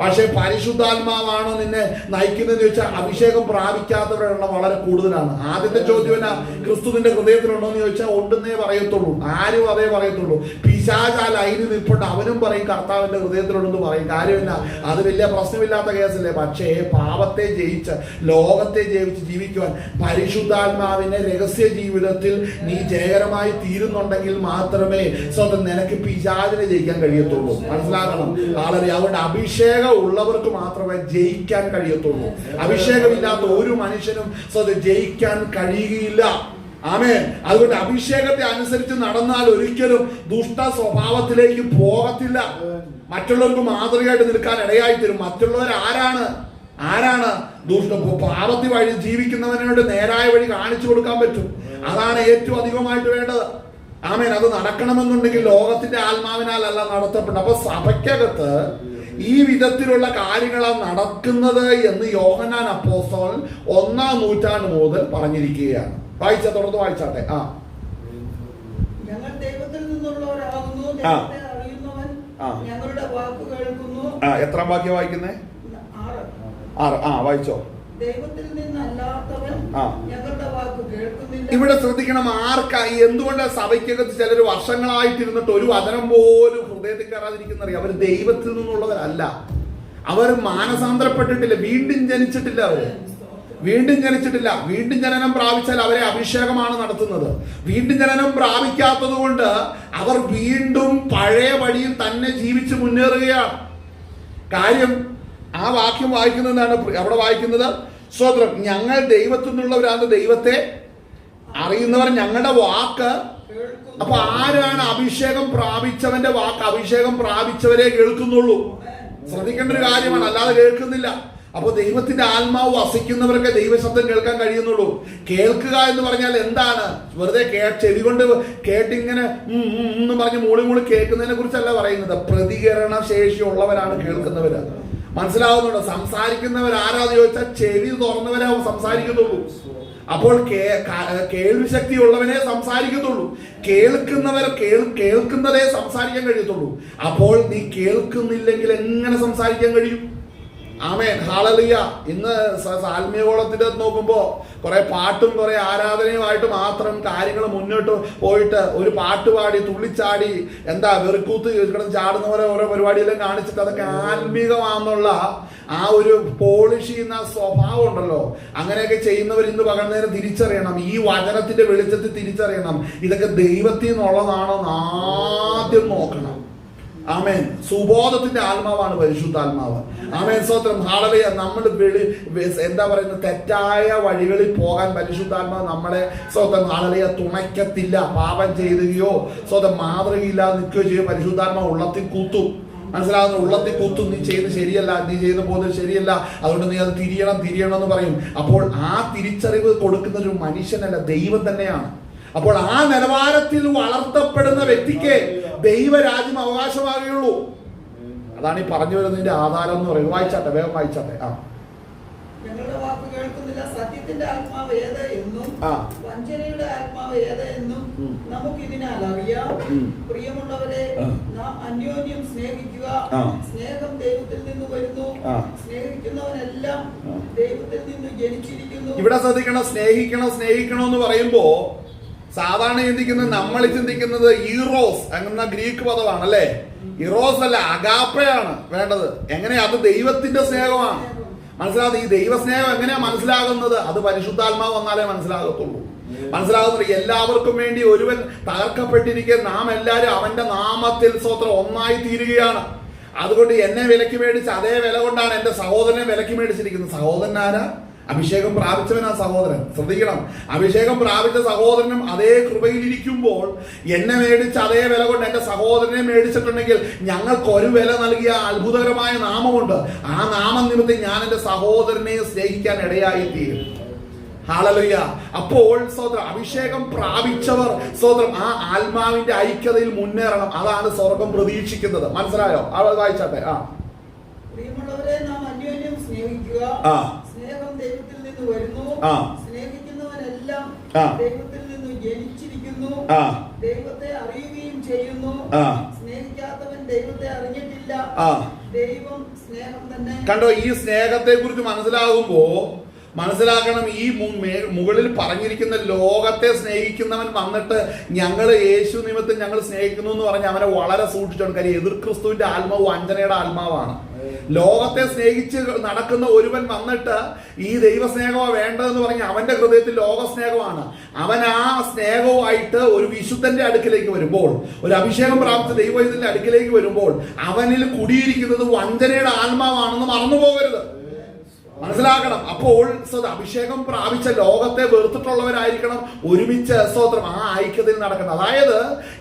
പക്ഷെ പരിശുദ്ധാത്മാവാണോ നിന്നെ നയിക്കുന്നതെന്ന് ചോദിച്ചാൽ അഭിഷേകം പ്രാപിക്കാത്തവരുടെ എണ്ണം വളരെ കൂടുതലാണ്. ആദ്യത്തെ ചോദ്യം എന്നാ, ക്രിസ്തു നിന്റെ ഹൃദയത്തിലുണ്ടോ എന്ന് ചോദിച്ചാൽ ഉണ്ടെന്നേ പറയത്തുള്ളൂ. ആരും അതേ പറയത്തുള്ളൂ. പിശാച് ആ ലൈനിൽ നിൽപ്പുണ്ട്, അവനും പറയും കർത്താവിന്റെ ഹൃദയത്തിലുണ്ടെന്ന് പറയും. കാര്യമില്ല, അത് വലിയ പ്രശ്നമില്ലാത്ത കേസല്ലേ. പക്ഷേ പാപത്തെ ജയിച്ച് ലോകത്തെ ജയിച്ച് ജീവിക്കുവാൻ പരിശുദ്ധാത്മാവിനെ രഹസ്യ ജീവിതത്തിൽ നീ ജയകരമായി തീരുന്നുണ്ടെങ്കിൽ മാത്രമേ സ്വന്തം നിനക്ക് പിശാചിനെ ജയിക്കാൻ കഴിയത്തുള്ളൂ. മനസ്സിലാക്കണം ആളെ. അതുകൊണ്ട് അഭിഷേകം ഉള്ളവർക്ക് മാത്രമേ ജയിക്കാൻ കഴിയത്തുള്ളൂ. അഭിഷേകമില്ലാത്ത ഒരു മനുഷ്യനും ജയിക്കാൻ കഴിയുകയില്ല. ആമേൻ. അതുകൊണ്ട് അഭിഷേകത്തെ അനുസരിച്ച് നടന്നാൽ ഒരിക്കലും ദുഷ്ട സ്വഭാവത്തിലേക്ക് പോകത്തില്ല. മറ്റുള്ളവർക്ക് മാതൃകയായിട്ട് നിൽക്കാൻ ഇടയായി തരും. മറ്റുള്ളവർ ആരാണ് പാപത്തി വഴി ജീവിക്കുന്നവനോട് നേരായ വഴി കാണിച്ചു കൊടുക്കാൻ പറ്റും. അതാണ് ഏറ്റവും അധികമായിട്ട് വേണ്ടത്. ആമേൻ. അത് നടക്കണമെന്നുണ്ടെങ്കിൽ ലോകത്തിന്റെ ആത്മാവിനാലല്ല നടത്തപ്പെടുന്നത്. അപ്പൊ സഭയ്ക്കകത്ത് ഈ വിധത്തിലുള്ള കാര്യങ്ങളാണ് നടക്കുന്നത് എന്ന് യോഹന്നാൻ അപ്പോസ്തലൻ 1-ാം നൂറ്റാണ്ട് മുതൽ പറഞ്ഞിരിക്കുകയാണ്. തുടർന്ന് വായിച്ചാട്ടെ. ഞങ്ങൾ ദൈവത്തിൽ നിന്നുള്ളവരാകുന്നു, ദൈവത്തെ അറിയുന്നവൻ ഞങ്ങളുടെ വാക്ക് കേൾക്കുന്നു. എത്രാം വാക്യം വായിക്കുന്നേ? 6. വായിച്ചോ. ദൈവത്തിൽ നിന്നല്ലാത്തവൻ ഞങ്ങളുടെ വാക്ക് കേൾക്കുന്നില്ല. ഇവിടെ ശ്രദ്ധിക്കണം, ആർക്കായി എന്തുകൊണ്ട് സഭയ്ക്കകത്ത് ചിലർ വർഷങ്ങളായിട്ടിരുന്നിട്ട് ഒരു വചനം പോലും ഹൃദയത്തിൽ കയറാതിരിക്കുന്നറിയാം. അവർ ദൈവത്തിൽ നിന്നുള്ളവരല്ല. അവർ മാനസാന്തരപ്പെട്ടിട്ടില്ല, വീണ്ടും ജനിച്ചിട്ടില്ല. വീണ്ടും ജനനം പ്രാപിച്ചാൽ അവരെ അഭിഷേകമാണ് നടത്തുന്നത്. വീണ്ടും ജനനം പ്രാപിക്കാത്തത് കൊണ്ട് അവർ വീണ്ടും പഴയ വഴിയിൽ തന്നെ ജീവിച്ച് മുന്നേറുകയാണ്. കാര്യം ആ വാക്യം വായിക്കുന്നതാണ് അവിടെ വായിക്കുന്നത്. സ്വതന്ത്രം, ഞങ്ങൾ ദൈവത്തിൽ നിന്നുള്ളവരാണ്, ദൈവത്തെ അറിയുന്നവർ ഞങ്ങളുടെ വാക്ക്. അപ്പൊ ആരാണ് അഭിഷേകം പ്രാപിച്ചവന്റെ വാക്ക്? അഭിഷേകം പ്രാപിച്ചവരെ കേൾക്കുന്നുള്ളൂ. ശ്രദ്ധിക്കേണ്ട ഒരു കാര്യമാണ്, അല്ലാതെ കേൾക്കുന്നില്ല. അപ്പൊ ദൈവത്തിന്റെ ആത്മാവ് വസിക്കുന്നവർക്ക് ദൈവശബ്ദം കേൾക്കാൻ കഴിയുന്നുള്ളൂ. കേൾക്കുക എന്ന് പറഞ്ഞാൽ എന്താണ്? വെറുതെ ചെവി കൊണ്ട് കേട്ടിങ്ങനെ എന്ന് പറഞ്ഞ് മൂളി കേൾക്കുന്നതിനെ കുറിച്ചല്ല പറയുന്നത്. പ്രതികരണ ശേഷി ഉള്ളവരാണ് കേൾക്കുന്നവര്. മനസ്സിലാവുന്നുണ്ടോ? സംസാരിക്കുന്നവർ ആരാന്ന് ചോദിച്ചാൽ ചെവി തുറന്നവരെ സംസാരിക്കുന്നുള്ളൂ. അപ്പോൾ കേൾവി ശക്തി ഉള്ളവനെ സംസാരിക്കത്തുള്ളൂ. കേൾക്കുന്നതേ സംസാരിക്കാൻ കഴിയത്തുള്ളൂ. അപ്പോൾ നീ കേൾക്കുന്നില്ലെങ്കിൽ എങ്ങനെ സംസാരിക്കാൻ കഴിയും? ആമേൻ, ഹല്ലേലൂയ. ഇന്ന് ആത്മീയകോളത്തിന്റെ നോക്കുമ്പോ കുറെ പാട്ടും കുറെ ആരാധനയുമായിട്ട് മാത്രം കാര്യങ്ങൾ മുന്നോട്ട് പോയിട്ട് ഒരു പാട്ട് പാടി തുള്ളിച്ചാടി വെറുക്കൂത്ത് കിടന്ന് ചാടുന്ന പോലെ ഓരോ പരിപാടിയെല്ലാം കാണിച്ചിട്ട് അതൊക്കെ ആത്മീകമാണെന്നുള്ള ആ ഒരു പോളിഷ് ചെയ്യുന്ന സ്വഭാവം ഉണ്ടല്ലോ. അങ്ങനെയൊക്കെ ചെയ്യുന്നവർ ഇന്ന് പകൽ നേരം തിരിച്ചറിയണം. ഈ വചനത്തിന്റെ വെളിച്ചത്തിൽ തിരിച്ചറിയണം ഇതൊക്കെ ദൈവത്തിൽ നിന്നുള്ളതാണോ എന്ന് ആദ്യം നോക്കണം. ആമേൻ. സുബോധത്തിന്റെ ആത്മാവാണ് പരിശുദ്ധാത്മാവ്. ആമേൻ, സ്തോത്രം, ഹല്ലേലൂയ. നമ്മൾ തെറ്റായ വഴികളിൽ പോകാൻ പരിശുദ്ധാത്മാവ് നമ്മളെ സ്തോത്രം ഹല്ലേലൂയ തുണയ്ക്കത്തില്ല. പാപം ചെയ്യുകയോ സ്വന്തം മാതൃകയില്ലാതെ നിൽക്കുകയോ ചെയ്യും. പരിശുദ്ധാത്മാവ് ഉള്ളത്തിൽ കുത്തും. മനസ്സിലാവുന്ന? ഉള്ളത്തിൽ കുത്തും. നീ ചെയ്യുന്നത് ശരിയല്ല, നീ ചെയ്യുന്ന പോകുന്നത് ശരിയല്ല, അതുകൊണ്ട് നീ അത് തിരിയണം എന്ന് പറയും. അപ്പോൾ ആ തിരിച്ചറിവ് കൊടുക്കുന്ന ഒരു മനുഷ്യനല്ല, ദൈവം തന്നെയാണ്. അപ്പോൾ ആ നിലവാരത്തിൽ വളർത്തപ്പെടുന്ന വ്യക്തിക്ക് ദൈവരാജ്യം അവകാശമാകുകയുള്ളൂ. അതാണ് ഈ പറഞ്ഞു വരുന്നതിന്റെ ആധാരം എന്ന് പറയുന്നത്. വായിച്ചാട്ടെ, വേഗം വായിച്ചാട്ടെ. ഞങ്ങളുടെ വാക്ക് കേൾക്കുന്നില്ല. സത്യത്തിന്റെ ആത്മാവ് ഏത് എന്നും വഞ്ചനയുടെ ആത്മാവ് ഏത് എന്നും നമുക്ക് ഇതിനാൽ അറിയാം. പ്രിയമുള്ളവരെ, നാം അന്യോന്യം സ്നേഹിക്കുക. സ്നേഹം ദൈവത്തിൽ നിന്ന് വരുന്നു. സ്നേഹിക്കുന്നവനെല്ലാം ദൈവത്തിൽ നിന്ന് ജനിച്ചിരിക്കുന്നു. ഇവിടെ ശ്രദ്ധിക്കണം, സ്നേഹിക്കണം എന്ന് പറയുമ്പോ സാധാരണ നമ്മൾ ചിന്തിക്കുന്നത് ഈറോസ് എന്ന ഗ്രീക്ക് പദമാണ് അല്ലേ? ഇറോസ് അല്ല, അഗാപ്പയാണ് വേണ്ടത്. എങ്ങനെയാ? അത് ദൈവത്തിന്റെ സ്നേഹമാണ്. മനസ്സിലാകുന്നത്? ഈ ദൈവസ്നേഹം എങ്ങനെയാ മനസ്സിലാകുന്നത്? അത് പരിശുദ്ധാത്മാവ് വന്നാലേ മനസ്സിലാകത്തുള്ളൂ. മനസ്സിലാകുന്നത്? എല്ലാവർക്കും വേണ്ടി ഒരുവൻ തകർക്കപ്പെട്ടിരിക്കെ നാം എല്ലാവരും അവന്റെ നാമത്തിൽ സ്തോത്രം ഒന്നായി തീരുകയാണ്. അതുകൊണ്ട് എന്നെ വിലക്ക് മേടിച്ച് അതേ വില കൊണ്ടാണ് എന്റെ സഹോദരനെ വിലക്ക് മേടിച്ചിരിക്കുന്നത്. സഹോദരൻ ആരാ? അഭിഷേകം പ്രാപിച്ചവനാ സഹോദരൻ. ശ്രദ്ധിക്കണം, അഭിഷേകം പ്രാപിച്ച സഹോദരനും അതേ കൃപയിലിരിക്കുമ്പോൾ എന്നെ മേടിച്ച് അതേ വില കൊണ്ട് എന്റെ സഹോദരനെ മേടിച്ചിട്ടുണ്ടെങ്കിൽ ഞങ്ങൾക്ക് ഒരു വില നൽകിയ അത്ഭുതകരമായ നാമമുണ്ട്. ആ നാമം നിമിത്തം ഞാൻ എന്റെ സഹോദരനെ സ്നേഹിക്കാൻ ഇടയായി തീരും. ഹല്ലേലൂയ. അപ്പോൾ സ്തോത്രം, അഭിഷേകം പ്രാപിച്ചവർ സ്തോത്രം ആ ആത്മാവിന്റെ ഐക്യതയിൽ മുന്നേറണം. അതാണ് സ്വർഗം പ്രതീക്ഷിക്കുന്നത്. മനസ്സിലായോ? വായിച്ചാട്ടെ. പ്രിയമുള്ളവരെ, നാം അന്യോന്യം സ്നേഹിക്കുക. സ്നേഹം ദൈവത്തിൽ നിന്ന് വരുന്നു. സ്നേഹിക്കുന്നവനെല്ലാം ദൈവത്തിൽ നിന്ന് ജനിച്ചിരിക്കുന്നു. ദൈവത്തെ അറിയുകയും ചെയ്യുന്നു. സ്നേഹിക്കാത്തവൻ ദൈവത്തെ അറിഞ്ഞിട്ടില്ല. ദൈവം സ്നേഹം തന്നെ. കണ്ടോ, ഈ സ്നേഹത്തെ കുറിച്ച് മനസ്സിലാക്കണം. ഈ മുകളിൽ പറഞ്ഞിരിക്കുന്ന ലോകത്തെ സ്നേഹിക്കുന്നവൻ വന്നിട്ട് ഞങ്ങൾ യേശു നിമിത്തം ഞങ്ങൾ സ്നേഹിക്കുന്നു എന്ന് പറഞ്ഞ് അവനെ വളരെ സൂക്ഷിച്ചോണ്ട്. കാര്യം എതിർ ക്രിസ്തുവിന്റെ ആത്മാവ് വഞ്ചനയുടെ ആത്മാവാണ്. ലോകത്തെ സ്നേഹിച്ച് നടക്കുന്ന ഒരുവൻ വന്നിട്ട് ഈ ദൈവസ്നേഹമാണ് വേണ്ടതെന്ന് പറഞ്ഞ് അവന്റെ ഹൃദയത്തിൽ ലോകസ്നേഹമാണ്. അവൻ ആ സ്നേഹവുമായിട്ട് ഒരു വിശുദ്ധന്റെ അടുക്കിലേക്ക് വരുമ്പോൾ, ഒരു അഭിഷേകം പ്രാപിച്ച ദൈവത്തിന്റെ അടുക്കിലേക്ക് വരുമ്പോൾ അവനിൽ കുടിയിരിക്കുന്നത് വഞ്ചനയുടെ ആത്മാവാണെന്ന് മറന്നു പോകരുത്. മനസ്സിലാക്കണം. അപ്പോൾ അഭിഷേകം പ്രാപിച്ച ലോകത്തെ വെറുത്തിട്ടുള്ളവരായിരിക്കണം ഒരുമിച്ച് സ്തോത്രം ആ ഐക്യത്തിൽ നടക്കുന്നത്. അതായത്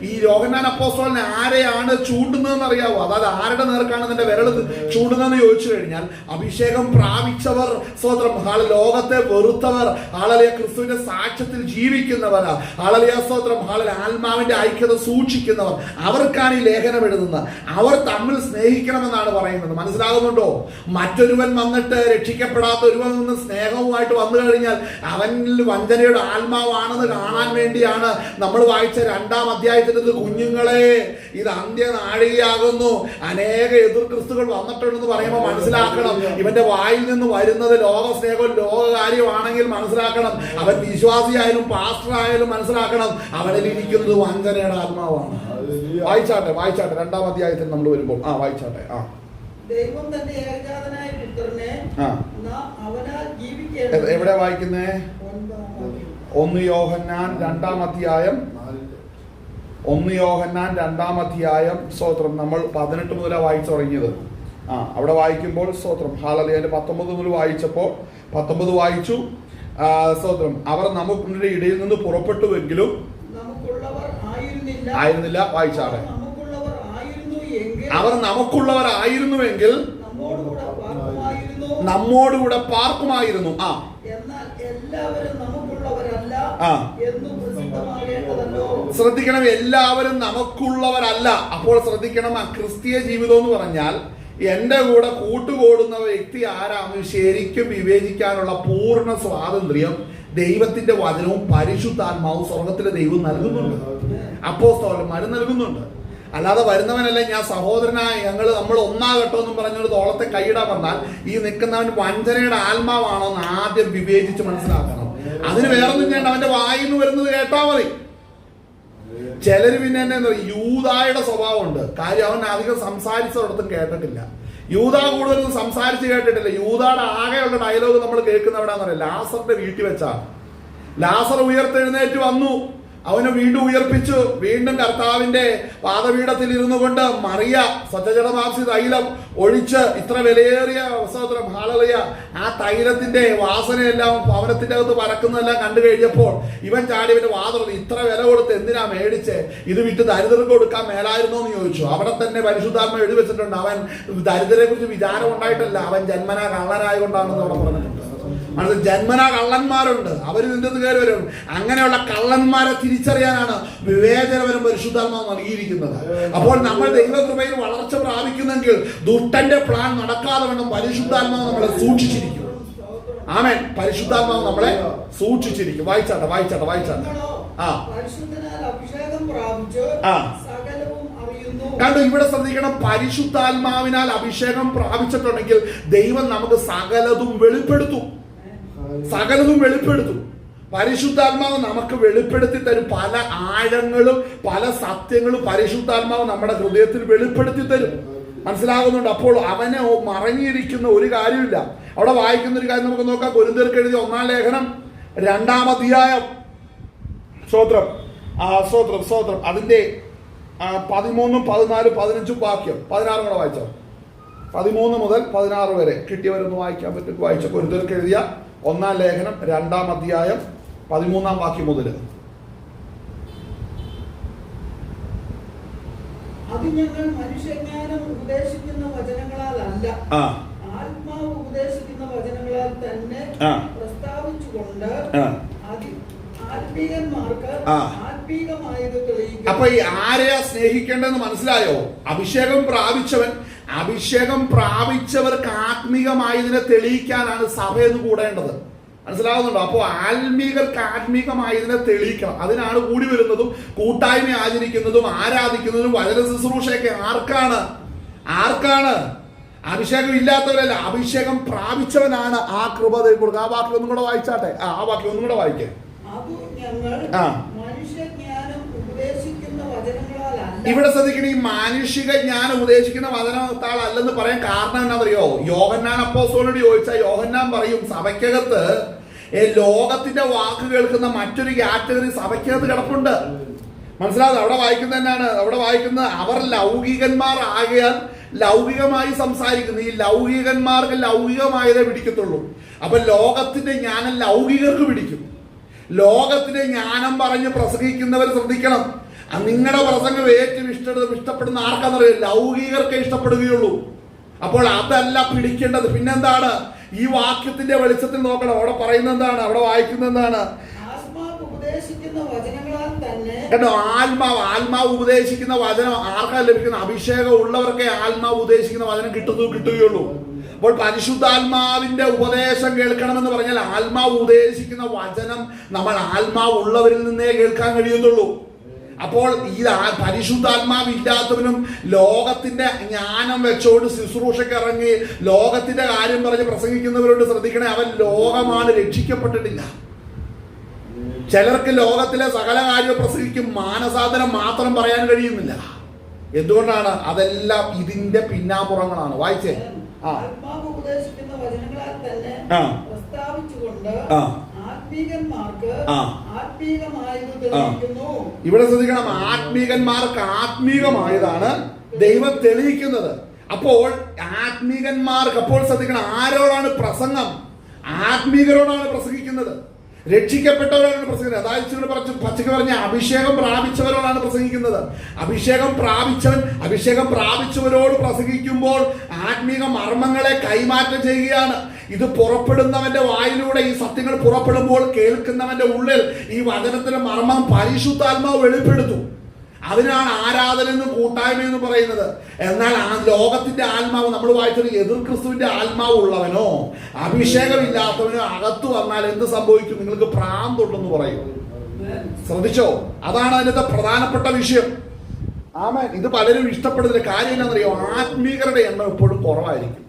ഈ യോഹന്നാൻ അപ്പോസ്തലൻ ആരെയാണ് ചൂണ്ടുന്നതെന്ന് അറിയാവോ? അതായത് ആരുടെ നേർക്കാണ് നിന്റെ വിരൽ ചൂണ്ടുന്നതെന്ന് ചോദിച്ചു കഴിഞ്ഞാൽ അഭിഷേകം പ്രാപിച്ചവർ സ്തോത്രം ലോകത്തെ വെറുത്തവർ, ആളലിയ ക്രിസ്തുവിന്റെ സാക്ഷ്യത്തിൽ ജീവിക്കുന്നവർ, ആളലിയ സ്തോത്രം ആത്മാവിന്റെ ഐക്യത സൂക്ഷിക്കുന്നവർ, അവർക്കാണ് ഈ ലേഖനം എഴുതുന്നത്. അവർ തമ്മിൽ സ്നേഹിക്കണമെന്നാണ് പറയുന്നത്. മനസ്സിലാകുന്നുണ്ടോ? മറ്റൊരുവൻ വന്നിട്ട് രക്ഷിക്കപ്പെടാത്ത ഒരുവൻ നിന്ന് സ്നേഹവുമായിട്ട് വന്നു കഴിഞ്ഞാൽ അവനിൽ വഞ്ചനയുടെ ആത്മാവാണെന്ന് കാണാൻ വേണ്ടിയാണ് നമ്മൾ വായിച്ച 2-ാം അധ്യായത്തിൽ കുഞ്ഞുങ്ങളെ ഇത് അന്ത്യനാഴികയാകുന്നു, അനേക എതിർ ക്രിസ്തുക്കൾ വന്നിട്ടുണ്ടെന്ന് പറയുമ്പോൾ മനസ്സിലാക്കണം ഇവന്റെ വായിൽ നിന്ന് വരുന്നത് ലോകസ്നേഹവും ലോകകാര്യമാണെങ്കിൽ മനസ്സിലാക്കണം അവൻ വിശ്വാസിയായാലും പാസ്റ്റർ ആയാലും മനസ്സിലാക്കണം അവനിൽ ഇരിക്കുന്നത് വഞ്ചനയുടെ ആത്മാവാണ്. വായിച്ചാട്ടെ 2-ാം അധ്യായത്തിൽ നമ്മൾ വരുമ്പോൾ വായിച്ചാട്ടെ. ദൈവം തന്റെ ഏകജാതനായ പുത്രനെ അവനാൽ ജീവിക്കേണ്ടത്. എവിടെ വായിക്കുന്നേ? 1 യോഹന്നാൻ 2-ാം അധ്യായം. 1 യോഹന്നാൻ 2-ാം അധ്യായം സ്തോത്രം നമ്മൾ 18 മുതലാണ് വായിച്ചു തുടങ്ങിയത്. അവിടെ വായിക്കുമ്പോൾ സ്തോത്രം ഹല്ലേലൂയ 19 മുതൽ വായിച്ചപ്പോൾ 19 വായിച്ചു. സ്തോത്രം അവർ നമ്മുടെ ഇടയിൽ നിന്ന് പുറപ്പെട്ടുവെങ്കിലും ആയിരുന്നില്ല. വായിച്ചാടെ. അവർ നമുക്കുള്ളവരായിരുന്നുവെങ്കിൽ നമ്മോടുകൂടെ പാർക്കുമായിരുന്നു. ശ്രദ്ധിക്കണം, എല്ലാവരും നമുക്കുള്ളവരല്ല. അപ്പോൾ ശ്രദ്ധിക്കണം, ആ ക്രിസ്തീയ ജീവിതം എന്ന് പറഞ്ഞാൽ എന്റെ കൂടെ കൂട്ടുകൂടുന്ന വ്യക്തി ആരാന്ന് ശരിക്കും വിവേചിക്കാനുള്ള പൂർണ്ണ സ്വാതന്ത്ര്യം ദൈവത്തിന്റെ വചനവും പരിശുദ്ധാത്മാവും സ്വർഗത്തിലെ ദൈവം നൽകുന്നുണ്ട്. അപ്പോസ്തലന്മാര് നൽകുന്നുണ്ട്. അല്ലാതെ വരുന്നവനല്ല ഞാൻ സഹോദരനായി നമ്മൾ ഒന്നാകട്ടോ എന്നും പറഞ്ഞൊരു തോളത്തെ കൈയിടാൻ പറഞ്ഞാൽ ഈ നിൽക്കുന്നവൻ വഞ്ചനയുടെ ആത്മാവാണോ എന്ന് ആദ്യം വിവേചിച്ച് മനസ്സിലാക്കണം. അതിന് വേറൊന്നും ചെയ്യണ്ട, അവന്റെ വായിന്ന് വരുന്നത് കേട്ടാ മതി. ചിലര് പിന്നെ എന്നെ യൂദായുടെ സ്വഭാവമുണ്ട്. കാര്യം അവൻ അധികം സംസാരിച്ചിടത്തും കേട്ടിട്ടില്ല. യൂദാ കൂടുതലൊന്നും സംസാരിച്ച് കേട്ടിട്ടില്ല. യൂദായുടെ ആകെയുള്ള ഡയലോഗ് നമ്മൾ കേൾക്കുന്ന എവിടെയാണെന്ന് പറയാം, ലാസറിന്റെ വീട്ടിൽ വെച്ചാണ്. ലാസർ ഉയർത്തെഴുന്നേറ്റ് വന്നു, അവനെ വീണ്ടും ഉയർപ്പിച്ചു. വീണ്ടും കർത്താവിന്റെ പാദപീഠത്തിൽ ഇരുന്നു കൊണ്ട് മറിയ സജ്ജജടമാംസി തൈലം ഒഴിച്ച് ഇത്ര വിലയേറിയ സ്തോത്രം ഹല്ലേലൂയ ആ തൈലത്തിന്റെ വാസനയെല്ലാം ഭവനത്തിന്റെ അകത്ത് പരക്കുന്നതെല്ലാം കണ്ടു കഴിഞ്ഞപ്പോൾ ഇവൻ ചാടിയവന്റെ വാതുറന്ന് ഇത്ര വില കൊടുത്ത് എന്തിനാ മേടിച്ച്, ഇത് വിറ്റ് ദരിദ്രർക്ക് കൊടുക്കാൻ മേലായിരുന്നോ എന്ന് ചോദിച്ചു. അവിടെ തന്നെ പരിശുദ്ധാത്മ എഴുതി വെച്ചിട്ടുണ്ട്, അവൻ ദരിദ്രരെ കുറിച്ച് വിചാരം ഉണ്ടായിട്ടല്ല, അവൻ ജന്മനാ കള്ളനായതുകൊണ്ടാണെന്ന് അവിടെ പറഞ്ഞിട്ടുണ്ട്. മനസ്സിൽ ജന്മനാ കള്ളന്മാരുണ്ട്, അവർ നിന്റെ കയറി വരും. അങ്ങനെയുള്ള കള്ളന്മാരെ തിരിച്ചറിയാനാണ് വിവേചനപരം പരിശുദ്ധാത്മാവ് നൽകിയിരിക്കുന്നത്. അപ്പോൾ നമ്മൾ ദൈവകൃപയിൽ വളർച്ച പ്രാപിക്കുന്നെങ്കിൽ ദുഷ്ടന്റെ പ്ലാൻ നടക്കാതെ വേണം പരിശുദ്ധാത്മാവ് നമ്മളെ സൂക്ഷിച്ചിരിക്കും. ആമേൻ. പരിശുദ്ധാത്മാവ് നമ്മളെ സൂക്ഷിച്ചിരിക്കും. വായിച്ചാട്ടെ. കണ്ടു, ഇവിടെ ശ്രദ്ധിക്കണം, പരിശുദ്ധാത്മാവിനാൽ അഭിഷേകം പ്രാപിച്ചിട്ടുണ്ടെങ്കിൽ ദൈവം നമുക്ക് സകലതും വെളിപ്പെടുത്തും. പരിശുദ്ധാത്മാവ് നമുക്ക് വെളിപ്പെടുത്തി തരും. പല ആഴങ്ങളും പല സത്യങ്ങളും പരിശുദ്ധാത്മാവ് നമ്മുടെ ഹൃദയത്തിൽ വെളിപ്പെടുത്തി തരും. മനസ്സിലാകുന്നുണ്ട്? അപ്പോൾ അവനെ മറങ്ങിയിരിക്കുന്ന ഒരു കാര്യമില്ല. അവിടെ വായിക്കുന്ന ഒരു കാര്യം നമുക്ക് നോക്കാം. കൊരിന്ത്യർക്ക് എഴുതിയ 1-ാം ലേഖനം 2-ാം അധ്യായം സ്തോത്രം അതിന്റെ 13, 14, 15 വാക്യം 16 കൂടെ വായിച്ചോ. 13 മുതൽ 16 വരെ കിട്ടിയവരൊന്ന് വായിക്കാൻ പറ്റും. വായിച്ച കൊരിന്ത്യർക്ക് എഴുതിയ 1-ാം ലേഖനം 2-ാം അധ്യായം 13-ാം വാക്യം മുതൽ. അത് ഞങ്ങൾ മനുഷ്യജ്ഞാനം ഉപദേശിക്കുന്ന വചനങ്ങളാലല്ല, ആത്മാവ് ഉപദേശിക്കുന്ന വചനങ്ങളാൽ തന്നെ പ്രസ്താവിച്ചുകൊണ്ട് ആത്മീകന്മാർക്ക് ആത്മീകമായത് തെളിയിക്കും. അപ്പൊ ഈ ആരെയാ സ്നേഹിക്കേണ്ടതെന്ന് മനസ്സിലായോ? അഭിഷേകം പ്രാപിച്ചവർക്ക് ആത്മീകമായതിനെ തെളിയിക്കാനാണ് സഭയെന്ന് കൂടേണ്ടത്. മനസ്സിലാവുന്നുണ്ടോ? അപ്പോൾ ആത്മീകർക്ക് ആത്മീകമായതിനെ തെളിയിക്കണം. അതിനാണ് കൂടി വരുന്നതും കൂട്ടായ്മ ആചരിക്കുന്നതും ആരാധിക്കുന്നതും വചന ശുശ്രൂഷയൊക്കെ. ആർക്കാണ്? അഭിഷേകം ഇല്ലാത്തവരല്ല, അഭിഷേകം പ്രാപിച്ചവനാണ് ആ കൃപ കൊടുക്കുക. ആ വാക്യം ഒന്നും കൂടെ വായിച്ചാട്ടെ. ആ വാക്യം ഒന്നും കൂടെ വായിക്കേ. ഇവിടെ ശ്രദ്ധിക്കണം, ഈ മാനുഷിക ജ്ഞാനം ഉപദേശിക്കുന്ന വചനത്താൽ അല്ലെന്ന് പറയാൻ കാരണം എന്താണെന്നറിയോ? യോഹന്നാൻ അപ്പോസ്തലനോട് ചോദിച്ചാൽ യോഹന്നാൻ പറയും, സഭയ്ക്കകത്ത് ലോകത്തിന്റെ വാക്ക് കേൾക്കുന്ന മറ്റൊരു കാറ്റഗറി സഭയ്ക്കകത്ത് കിടപ്പുണ്ട്. മനസ്സിലാകും? അവിടെ വായിക്കുന്നത് തന്നെയാണ്. അവിടെ വായിക്കുന്നത്, അവർ ലൗകികന്മാർ ആകയാൽ ലൗകികമായി സംസാരിക്കുന്നു. ഈ ലൗകികന്മാർക്ക് ലൗകികമായതേ പിടിക്കത്തുള്ളൂ. അപ്പൊ ലോകത്തിന്റെ ജ്ഞാനം ലൗകികർക്ക് പിടിക്കും. ലോകത്തിന്റെ ജ്ഞാനം പറഞ്ഞ് പ്രസംഗിക്കുന്നവർ ശ്രദ്ധിക്കണം. നിങ്ങളുടെ പ്രസംഗം ഏറ്റവും ഇഷ്ടപ്പെടുന്ന ആർക്കാന്നറിയാം? ലൗകികർക്ക് ഇഷ്ടപ്പെടുകയുള്ളൂ. അപ്പോൾ അതല്ല പിടിക്കേണ്ടത്. പിന്നെന്താണ്? ഈ വാക്യത്തിന്റെ വെളിച്ചത്തിൽ നോക്കണം. അവിടെ പറയുന്നത് എന്താണ്? അവിടെ വായിക്കുന്നത് എന്താണ്? കേട്ടോ, ആത്മാവ് ഉപദേശിക്കുന്ന വചനം ആർക്കാ ലഭിക്കുന്ന? അഭിഷേകം ഉള്ളവർക്കേ ആത്മാവ് ഉപദേശിക്കുന്ന വചനം കിട്ടുകയുള്ളൂ. അപ്പോൾ പരിശുദ്ധാത്മാവിന്റെ ഉപദേശം കേൾക്കണമെന്ന് പറഞ്ഞാൽ ആത്മാവ് ഉപദേശിക്കുന്ന വചനം നമ്മൾ ആത്മാവ് ഉള്ളവരിൽ നിന്നേ കേൾക്കാൻ കഴിയത്തുള്ളൂ. അപ്പോൾ ഈ പരിശുദ്ധാത്മാവ് ഇല്ലാത്തവനും ലോകത്തിന്റെ ജ്ഞാനം വെച്ചോണ്ട് ശുശ്രൂഷയ്ക്ക് ഇറങ്ങി ലോകത്തിന്റെ കാര്യം പറഞ്ഞ് പ്രസംഗിക്കുന്നവരോട് ശ്രദ്ധിക്കണേ, അവൻ ലോകമാണ്, രക്ഷിക്കപ്പെട്ടിട്ടില്ല. ചിലർക്ക് ലോകത്തിലെ സകല കാര്യം പ്രസംഗിക്കും, മാനസാന്തരം മാത്രം പറയാൻ കഴിയുന്നില്ല. എന്തുകൊണ്ടാണ്? അതെല്ലാം ഇതിന്റെ പിന്നാമ്പുറങ്ങളാണ്. വായിച്ചേ. ഇവിടെ ശ്രദ്ധിക്കണം, ആത്മീകന്മാർക്ക് ആത്മീകമായതാണ് ദൈവം തെളിയിക്കുന്നത്. അപ്പോൾ ആത്മീകന്മാർക്ക്, അപ്പോൾ ശ്രദ്ധിക്കണം, ആരോടാണ് പ്രസംഗം? ആത്മീകരോടാണ് പ്രസംഗിക്കുന്നത്, രക്ഷിക്കപ്പെട്ടവരോടാണ് പ്രസംഗിക്കുന്നത്. അതായത് പച്ചക്ക് പറഞ്ഞ അഭിഷേകം പ്രാപിച്ചവരോടാണ് പ്രസംഗിക്കുന്നത്. അഭിഷേകം പ്രാപിച്ചവരോട് പ്രസംഗിക്കുമ്പോൾ ആത്മീക മർമ്മങ്ങളെ കൈമാറ്റം ചെയ്യുകയാണ്. ഇത് പുറപ്പെടുന്നവന്റെ വായിലൂടെ ഈ സത്യങ്ങൾ പുറപ്പെടുമ്പോൾ കേൾക്കുന്നവന്റെ ഉള്ളിൽ ഈ വചനത്തിന്റെ മർമ്മം പരിശുദ്ധാത്മാവ് വെളിപ്പെടുത്തും. അതിനാണ് ആരാധന എന്നും കൂട്ടായ്മ എന്ന് പറയുന്നത്. എന്നാൽ ആ ലോകത്തിന്റെ ആത്മാവ്, നമ്മൾ വായിച്ചത് എതിർ ക്രിസ്തുവിന്റെ ആത്മാവ് ഉള്ളവനോ അഭിഷേകമില്ലാത്തവനോ അകത്തു വന്നാൽ എന്ത് സംഭവിക്കും? നിങ്ങൾക്ക് ഭ്രാന്തുണ്ടെന്ന് പറയും. ശ്രദ്ധിച്ചോ? അതാണ് അതിനകത്തെ പ്രധാനപ്പെട്ട വിഷയം. ആമേൻ. ഇത് പലരും ഇഷ്ടപ്പെടുന്ന കാര്യം എന്താണെന്നറിയോ? ആത്മീകരുടെ എണ്ണം എപ്പോഴും കുറവായിരിക്കും.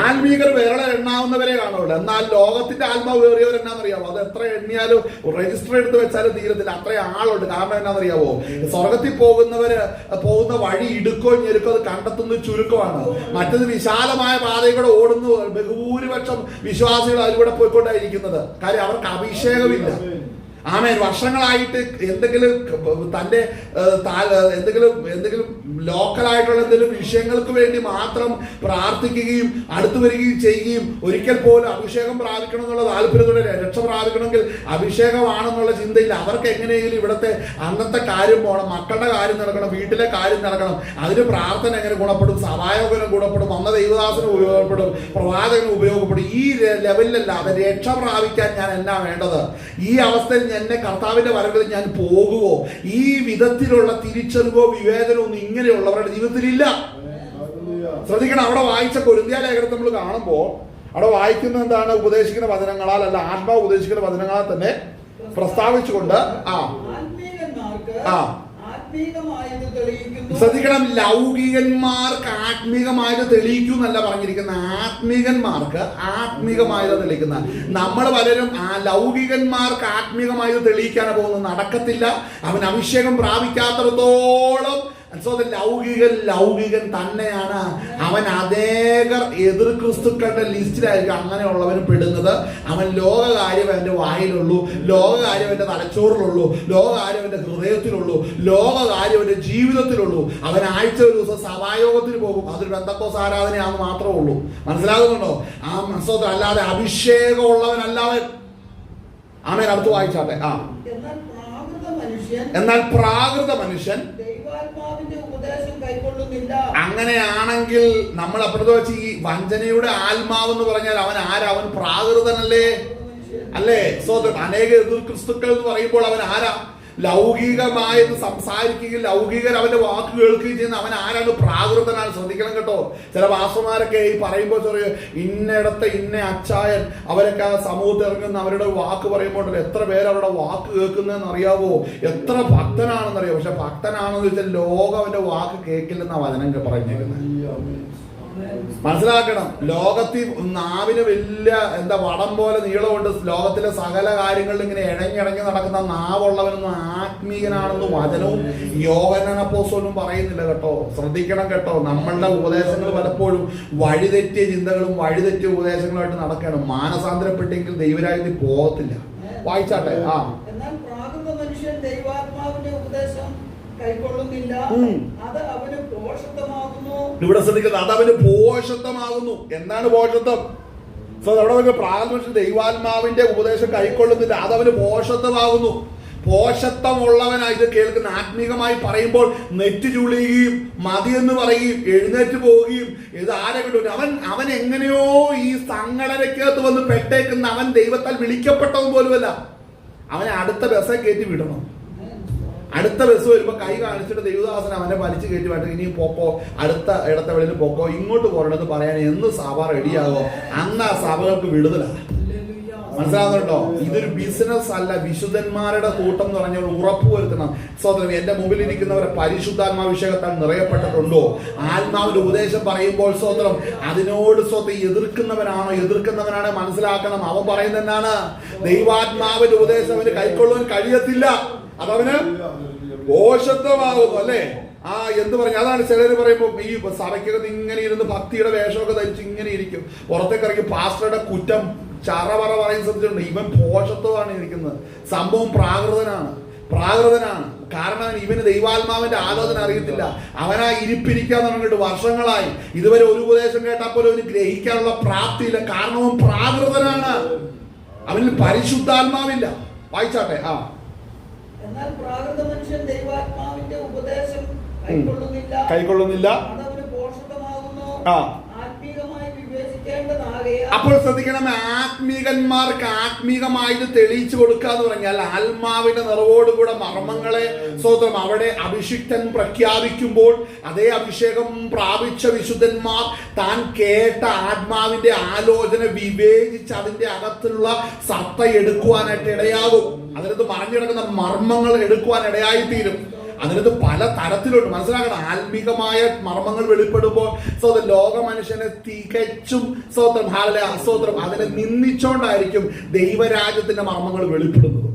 ആത്മീകർ വേറെ എണ്ണാവുന്നവരെ കാണുള്ളൂ. എന്നാൽ ലോകത്തിന്റെ ആത്മാവ് വേറിയവർ എന്നാന്നറിയാവോ? അത് എത്ര എണ്ണിയാലും രജിസ്റ്റർ എടുത്ത് വെച്ചാലും തീരത്തില്ല, അത്രയും ആളുണ്ട്. കാരണം എന്നാന്നറിയാവോ? സ്വർഗത്തിൽ പോകുന്ന വഴി ഇടുക്കോ ഞെരുക്കോ അത് കണ്ടെത്തുന്നത് ചുരുക്കമാണ്. മറ്റത് വിശാലമായ പാതയിലൂടെ ഓടുന്നു ബഹുഭൂരിപക്ഷം വിശ്വാസികൾ അതിലൂടെ പോയിക്കൊണ്ടായിരിക്കുന്നത്. കാര്യം അവർക്ക് അഭിഷേകമില്ല. ആമേൻ. വർഷങ്ങളായിട്ട് എന്തെങ്കിലും തന്റെ എന്തെങ്കിലും ലോക്കലായിട്ടുള്ള എന്തെങ്കിലും വിഷയങ്ങൾക്ക് വേണ്ടി മാത്രം പ്രാർത്ഥിക്കുകയും അടുത്തു വരികയും ചെയ്യുകയും ഒരിക്കൽ പോലും അഭിഷേകം പ്രാപിക്കണം എന്നുള്ള താല്പര്യത്തോടെ രക്ഷ പ്രാപിക്കണമെങ്കിൽ അഭിഷേകമാണെന്നുള്ള ചിന്തയിൽ അവർക്ക് എങ്ങനെയെങ്കിലും ഇവിടുത്തെ അന്നത്തെ കാര്യം പോകണം, മക്കളുടെ കാര്യം നടക്കണം, വീട്ടിലെ കാര്യം നടക്കണം, അതിന് പ്രാർത്ഥന എങ്ങനെ ഗുണപ്പെടും, സഭായോഗനം ഗുണപ്പെടും, വന്ന ദൈവദാസന് ഉപയോഗപ്പെടും, പ്രവാചകന് ഉപയോഗപ്പെടും. ഈ ലെവലിലല്ല അത് രക്ഷ പ്രാപിക്കാൻ ഞാൻ എന്നാ വേണ്ടത്? ഈ അവസ്ഥയിൽ എന്നെ കർത്താവിന്റെ വരവിൽ ഞാൻ പോകുമോ? ഈ വിധത്തിലുള്ള തിരിച്ചറിവോ വിവേചനമോ ഒന്നും ഇങ്ങനെയുള്ളവരുടെ ജീവിതത്തിലില്ല. ശ്രദ്ധിക്കണം. അവിടെ വായിച്ച കൊരിന്ത്യ ലേഖനം നമ്മൾ കാണുമ്പോൾ അവിടെ വായിക്കുന്നത് എന്താണ്? ഉപദേശിക്കുന്ന വചനങ്ങളാൽ അല്ല, ആത്മാവ് ഉപദേശിക്കുന്ന വചനങ്ങളാൽ തന്നെ പ്രസ്താവിച്ചുകൊണ്ട് ശ്രദ്ധിക്കണം. ലൗകികന്മാർക്ക് ആത്മീകമായത് തെളിയിക്കൂ എന്നല്ല പറഞ്ഞിരിക്കുന്ന, ആത്മീകന്മാർക്ക് ആത്മീകമായത് തെളിയിക്കുന്ന. നമ്മൾ പലരും ആ ലൗകികന്മാർക്ക് ആത്മീകമായത് തെളിയിക്കാനാണ് പോകുന്നത്. നടക്കത്തില്ല. അവൻ അഭിഷേകം പ്രാപിക്കാത്തിടത്തോളം ലൗകികൻ തന്നെയാണ്. അവൻ അനേകർ എതിർ ക്രിസ്തുക്കളുടെ ലിസ്റ്റിലായിരിക്കും അങ്ങനെയുള്ളവന് പെടുന്നത്. അവൻ ലോകകാര്യം അവന്റെ വായിലുള്ളൂ, ലോകകാര്യം അവന്റെ തലച്ചോറിലുള്ളൂ, ലോകകാര്യം അവന്റെ ഹൃദയത്തിലുള്ളൂ, ലോകകാര്യം അവന്റെ ജീവിതത്തിലുള്ളൂ. അവൻ ആഴ്ച ഒരു ദിവസം സഭായോഗത്തിന് പോകും, അതൊരു പെന്തക്കോസ് ആരാധനയാണെന്ന് മാത്രമേ ഉള്ളൂ. മനസ്സിലാകുന്നുണ്ടോ? ആ മനസ്സോത്ര അല്ലാതെ അഭിഷേകമുള്ളവനല്ലാവൻ. ആമേൻ. അടുത്ത് വായിച്ചാട്ടെ. എന്നാൽ പ്രാകൃത മനുഷ്യൻ അങ്ങനെയാണെങ്കിൽ നമ്മൾ അപ്പുറത്ത് വെച്ച് ഈ വഞ്ചനയുടെ ആത്മാവെന്ന് പറഞ്ഞാൽ അവൻ ആരാ? അവൻ പ്രാകൃതനല്ലേ? അല്ലേ? അനേക എതിർ ക്രിസ്തുക്കൾ എന്ന് പറയുമ്പോൾ അവൻ ആരാ? ലൗകികമായത് സംസാരിക്കുകയും ലൗകികർ അവന്റെ വാക്ക് കേൾക്കുകയും ചെയ്യുന്ന അവൻ ആരാണ്? പ്രാകൃതനാണ്. ശ്രദ്ധിക്കണം കേട്ടോ. ചില വാസന്മാരൊക്കെ ഈ പറയുമ്പോൾ ചെറിയ ഇന്നയിടത്തെ ഇന്ന അച്ചായൻ അവരൊക്കെ ആ സമൂഹത്തിൽ ഇറങ്ങുന്ന അവരുടെ വാക്ക് പറയുമ്പോൾ എത്ര പേര് അവരുടെ വാക്ക് കേൾക്കുന്നതെന്ന് അറിയാവോ? എത്ര ഭക്തനാണെന്നറിയാവോ? പക്ഷെ ഭക്തനാണെന്ന് വെച്ചാൽ ലോകം അവന്റെ വാക്ക് കേൾക്കില്ലെന്ന വചനം പറഞ്ഞേക്കുന്നത്. മനസ്സിലാക്കണം. ലോകത്തിൽ നാവിന് വലിയ വടം പോലെ നീളമുണ്ട്. ലോകത്തിലെ സകല കാര്യങ്ങളിലും ഇങ്ങനെ ഇഴഞ്ഞിടങ്ങി നടക്കുന്ന നാവുള്ളവനൊന്നും ആത്മീയനാണെന്ന് വചനവും യോഹന്നാൻ അപ്പോസ്തലനും പറയുന്നില്ല കേട്ടോ. ശ്രദ്ധിക്കണം കേട്ടോ. നമ്മളുടെ ഉപദേശങ്ങൾ പലപ്പോഴും വഴിതെറ്റിയ ചിന്തകളും വഴിതെറ്റിയ ഉപദേശങ്ങളുമായിട്ട് നടക്കുകയാണ്. മാനസാന്തരപ്പെട്ടെങ്കിൽ ദൈവരാജ്യത്തിൽ പോകത്തില്ല. വായിച്ചാട്ടെ. എന്നാൽ പ്രാകൃത മനുഷ്യൻ ദൈവാത്മാവിന്റെ ഉപദേശം കൈക്കൊള്ളുന്നില്ല, അത് അവന് പോഷത്വമാകുന്നു. ഇവിടെ ശ്രദ്ധിക്കുന്നത്, അത് അവന് പോഷത്വമാകുന്നു. എന്താണ് പോഷത്വം? അവിടെ പ്രാകൃത മനുഷ്യൻ ദൈവാത്മാവിന്റെ ഉപദേശം കൈക്കൊള്ളുന്നില്ല, അത് അവന് പോഷത്വമാകുന്നു. പോഷത്വമുള്ളവനായി ഇത് കേൾക്കുന്ന, ആത്മീകമായി പറയുമ്പോൾ നെറ്റ് ചുളിയുകയും മതിയെന്ന് പറയുകയും എഴുന്നേറ്റ് പോവുകയും ഇത് ആരെ കിട്ടും? അവൻ എങ്ങനെയോ ഈ സംഘടനയ്ക്കകത്ത് വന്ന് പെട്ടേക്കുന്ന, അവൻ ദൈവത്താൽ വിളിക്കപ്പെട്ടവൻ പോലുമല്ല. അവനെ അടുത്ത ബസ്സെ കയറ്റി വിടണം. അടുത്ത ബസ് വരുമ്പോൾ കൈ കാണിച്ചിട്ട് ദൈവദാസൻ അവനെ വലിച്ചു കയറ്റി വേണ്ട, ഇനി പോക്കോ, അടുത്ത ഇടത്തവളിൽ പോക്കോ, ഇങ്ങോട്ട് പോരണമെന്ന് പറയാൻ എന്ന് സഭ റെഡിയാകോ അന്ന് ആ സഭകൾക്ക് വിടുതലാണ്. മനസ്സിലാകുന്നുണ്ടോ? ഇതൊരു ബിസിനസ് അല്ല. വിശുദ്ധന്മാരുടെ കൂട്ടം എന്ന് പറഞ്ഞാൽ ഉറപ്പുവരുത്തണം. സ്വതന്ത്രം എന്റെ മുമ്പിൽ ഇരിക്കുന്നവരെ പരിശുദ്ധാത്മാഭിഷേകത്താൽ നിറയപ്പെട്ടിട്ടുണ്ടോ? ആത്മാവിന്റെ ഉപദേശം പറയുമ്പോൾ സ്വതന്ത്രം അതിനോട് എതിർക്കുന്നവനാണ് മനസ്സിലാക്കണം. അവൻ പറയുന്നത് എന്താണ്? ദൈവാത്മാവിന്റെ ഉപദേശം അവന് കൈക്കൊള്ളാൻ കഴിയത്തില്ല, അതവന് പോഷത്വമാകുന്നു. അല്ലേ? എന്ത് പറഞ്ഞു? അതാണ് ചിലർ പറയുമ്പോൾ ഈ സഭയ്ക്കകത്ത് ഇങ്ങനെ ഇരുന്ന് ഭക്തിയുടെ വേഷമൊക്കെ ധരിച്ച് ഇങ്ങനെ ഇരിക്കും. പുറത്തേക്ക് ഇറങ്ങി പാസ്റ്ററുടെ കുറ്റം ചറവറ പറയുന്ന ശ്രദ്ധിച്ചിട്ടുണ്ട്. ഇവൻ പോഷത്വമാണ് ഇരിക്കുന്നത്. സംഭവം പ്രാകൃതനാണ്. കാരണം ഇവന് ദൈവാത്മാവിന്റെ ആലോചന അറിയത്തില്ല. അവനാ ഇരിപ്പിരിക്കാൻ തുടങ്ങിയിട്ട് വർഷങ്ങളായി. ഇതുവരെ ഒരു ഉപദേശം കേട്ടാൽ പോലും അവന് ഗ്രഹിക്കാനുള്ള പ്രാപ്തിയില്ല. കാരണവും പ്രാകൃതനാണ്. അവനിൽ പരിശുദ്ധാത്മാവില്ല. വായിച്ചാട്ടെ. എന്നാൽ പ്രാകൃത മനുഷ്യൻ ദൈവാത്മാവിന്റെ ഉപദേശം കൈക്കൊള്ളുന്നില്ല, അതവന് പോഷത്വമാകുന്നു. ആത്മീകമായി വിവേചിക്കേണ്ടതാകയാൽ. അപ്പോൾ ശ്രദ്ധിക്കണം, ആത്മീകന്മാർക്ക് ആത്മീകമായിട്ട് തെളിയിച്ചു കൊടുക്കുക എന്ന് പറഞ്ഞാൽ ആത്മാവിന്റെ നിറവോടുകൂടെ മർമ്മങ്ങളെ സ്വതന്ത്രം അവിടെ അഭിഷിക്തൻ പ്രഖ്യാപിക്കുമ്പോൾ അതേ അഭിഷേകം പ്രാപിച്ച വിശുദ്ധന്മാർ താൻ കേട്ട ആത്മാവിന്റെ ആലോചന വിവേചിച്ച് അതിന്റെ അകത്തുള്ള സത്ത എടുക്കുവാനായിട്ട് ഇടയാകും. അതിനകത്ത് മറഞ്ഞു കിടക്കുന്ന മർമ്മങ്ങൾ എടുക്കുവാൻ ഇടയായിത്തീരും. അതിനകത്ത് പല തരത്തിലുണ്ട്. മനസ്സിലാക്കണം. ആത്മീകമായ മർമ്മങ്ങൾ വെളിപ്പെടുമ്പോൾ ലോക മനുഷ്യനെ തികച്ചും സ്വതന്ത്രം അതിനെ നിന്ദിച്ചോണ്ടായിരിക്കും ദൈവരാജ്യത്തിന്റെ മർമ്മങ്ങൾ വെളിപ്പെടുന്നത്.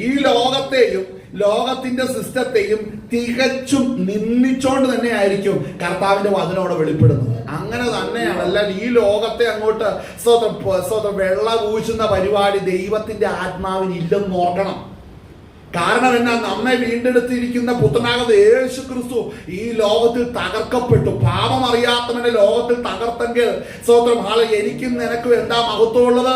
ഈ ലോകത്തെയും ലോകത്തിന്റെ സിസ്റ്റത്തെയും തികച്ചും നിന്ദിച്ചോണ്ട് തന്നെ ആയിരിക്കും കർത്താവിന്റെ വചനം അവിടെ വെളിപ്പെടുന്നത്. അങ്ങനെ തന്നെയാണ്. അല്ലാതെ ഈ ലോകത്തെ അങ്ങോട്ട് സ്വതന്ത്രം വെള്ള പൂശുന്ന പരിപാടി ദൈവത്തിന്റെ ആത്മാവിന് ഇല്ലെന്ന് ഓർക്കണം. കാരണം എന്നാ? നമ്മെ വീണ്ടെടുത്തിരിക്കുന്ന പുത്രനാകുന്ന യേശു ക്രിസ്തു ഈ ലോകത്തിൽ തകർക്കപ്പെട്ടു. പാപം അറിയാത്തവന്റെ ലോകത്തിൽ തകർത്തെങ്കിൽ എനിക്കും നിനക്കും എന്താ മഹത്വമുള്ളത്?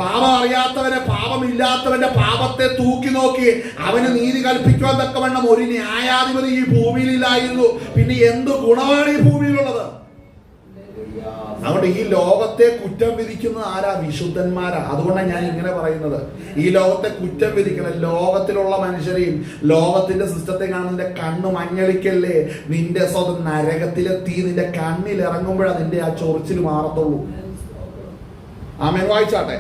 പാപം അറിയാത്തവനെ, പാപമില്ലാത്തവന്റെ പാപത്തെ തൂക്കി നോക്കി അവന് നീതി കൽപ്പിക്കുവാൻ തക്കവണ്ണം ഒരു ന്യായാധിപതി ഈ ഭൂമിയിലില്ലായിരുന്നു. പിന്നെ എന്ത് ഗുണമാണ് ഈ ഭൂമിയിലുള്ളത്? അതുകൊണ്ട് ഈ ലോകത്തെ കുറ്റം വിധിക്കുന്നത് ആരാ? വിശുദ്ധന്മാരാ. അതുകൊണ്ടാണ് ഞാൻ ഇങ്ങനെ പറയുന്നത്. ഈ ലോകത്തെ കുറ്റം വിധിക്കണം. ലോകത്തിലുള്ള മനുഷ്യരെയും ലോകത്തിന്റെ സിസ്റ്റത്തെ കാണുന്ന നിന്റെ കണ്ണ് മഞ്ഞളിക്കല്ലേ. നിന്റെ സ്വന്തം നരകത്തിലെ തീ നിന്റെ കണ്ണിൽ ഇറങ്ങുമ്പോഴാണ് നിന്റെ ആ ചൊറിച്ചിൽ മാറത്തുള്ളൂ. ആമേൻ. വായിച്ചാട്ടെ.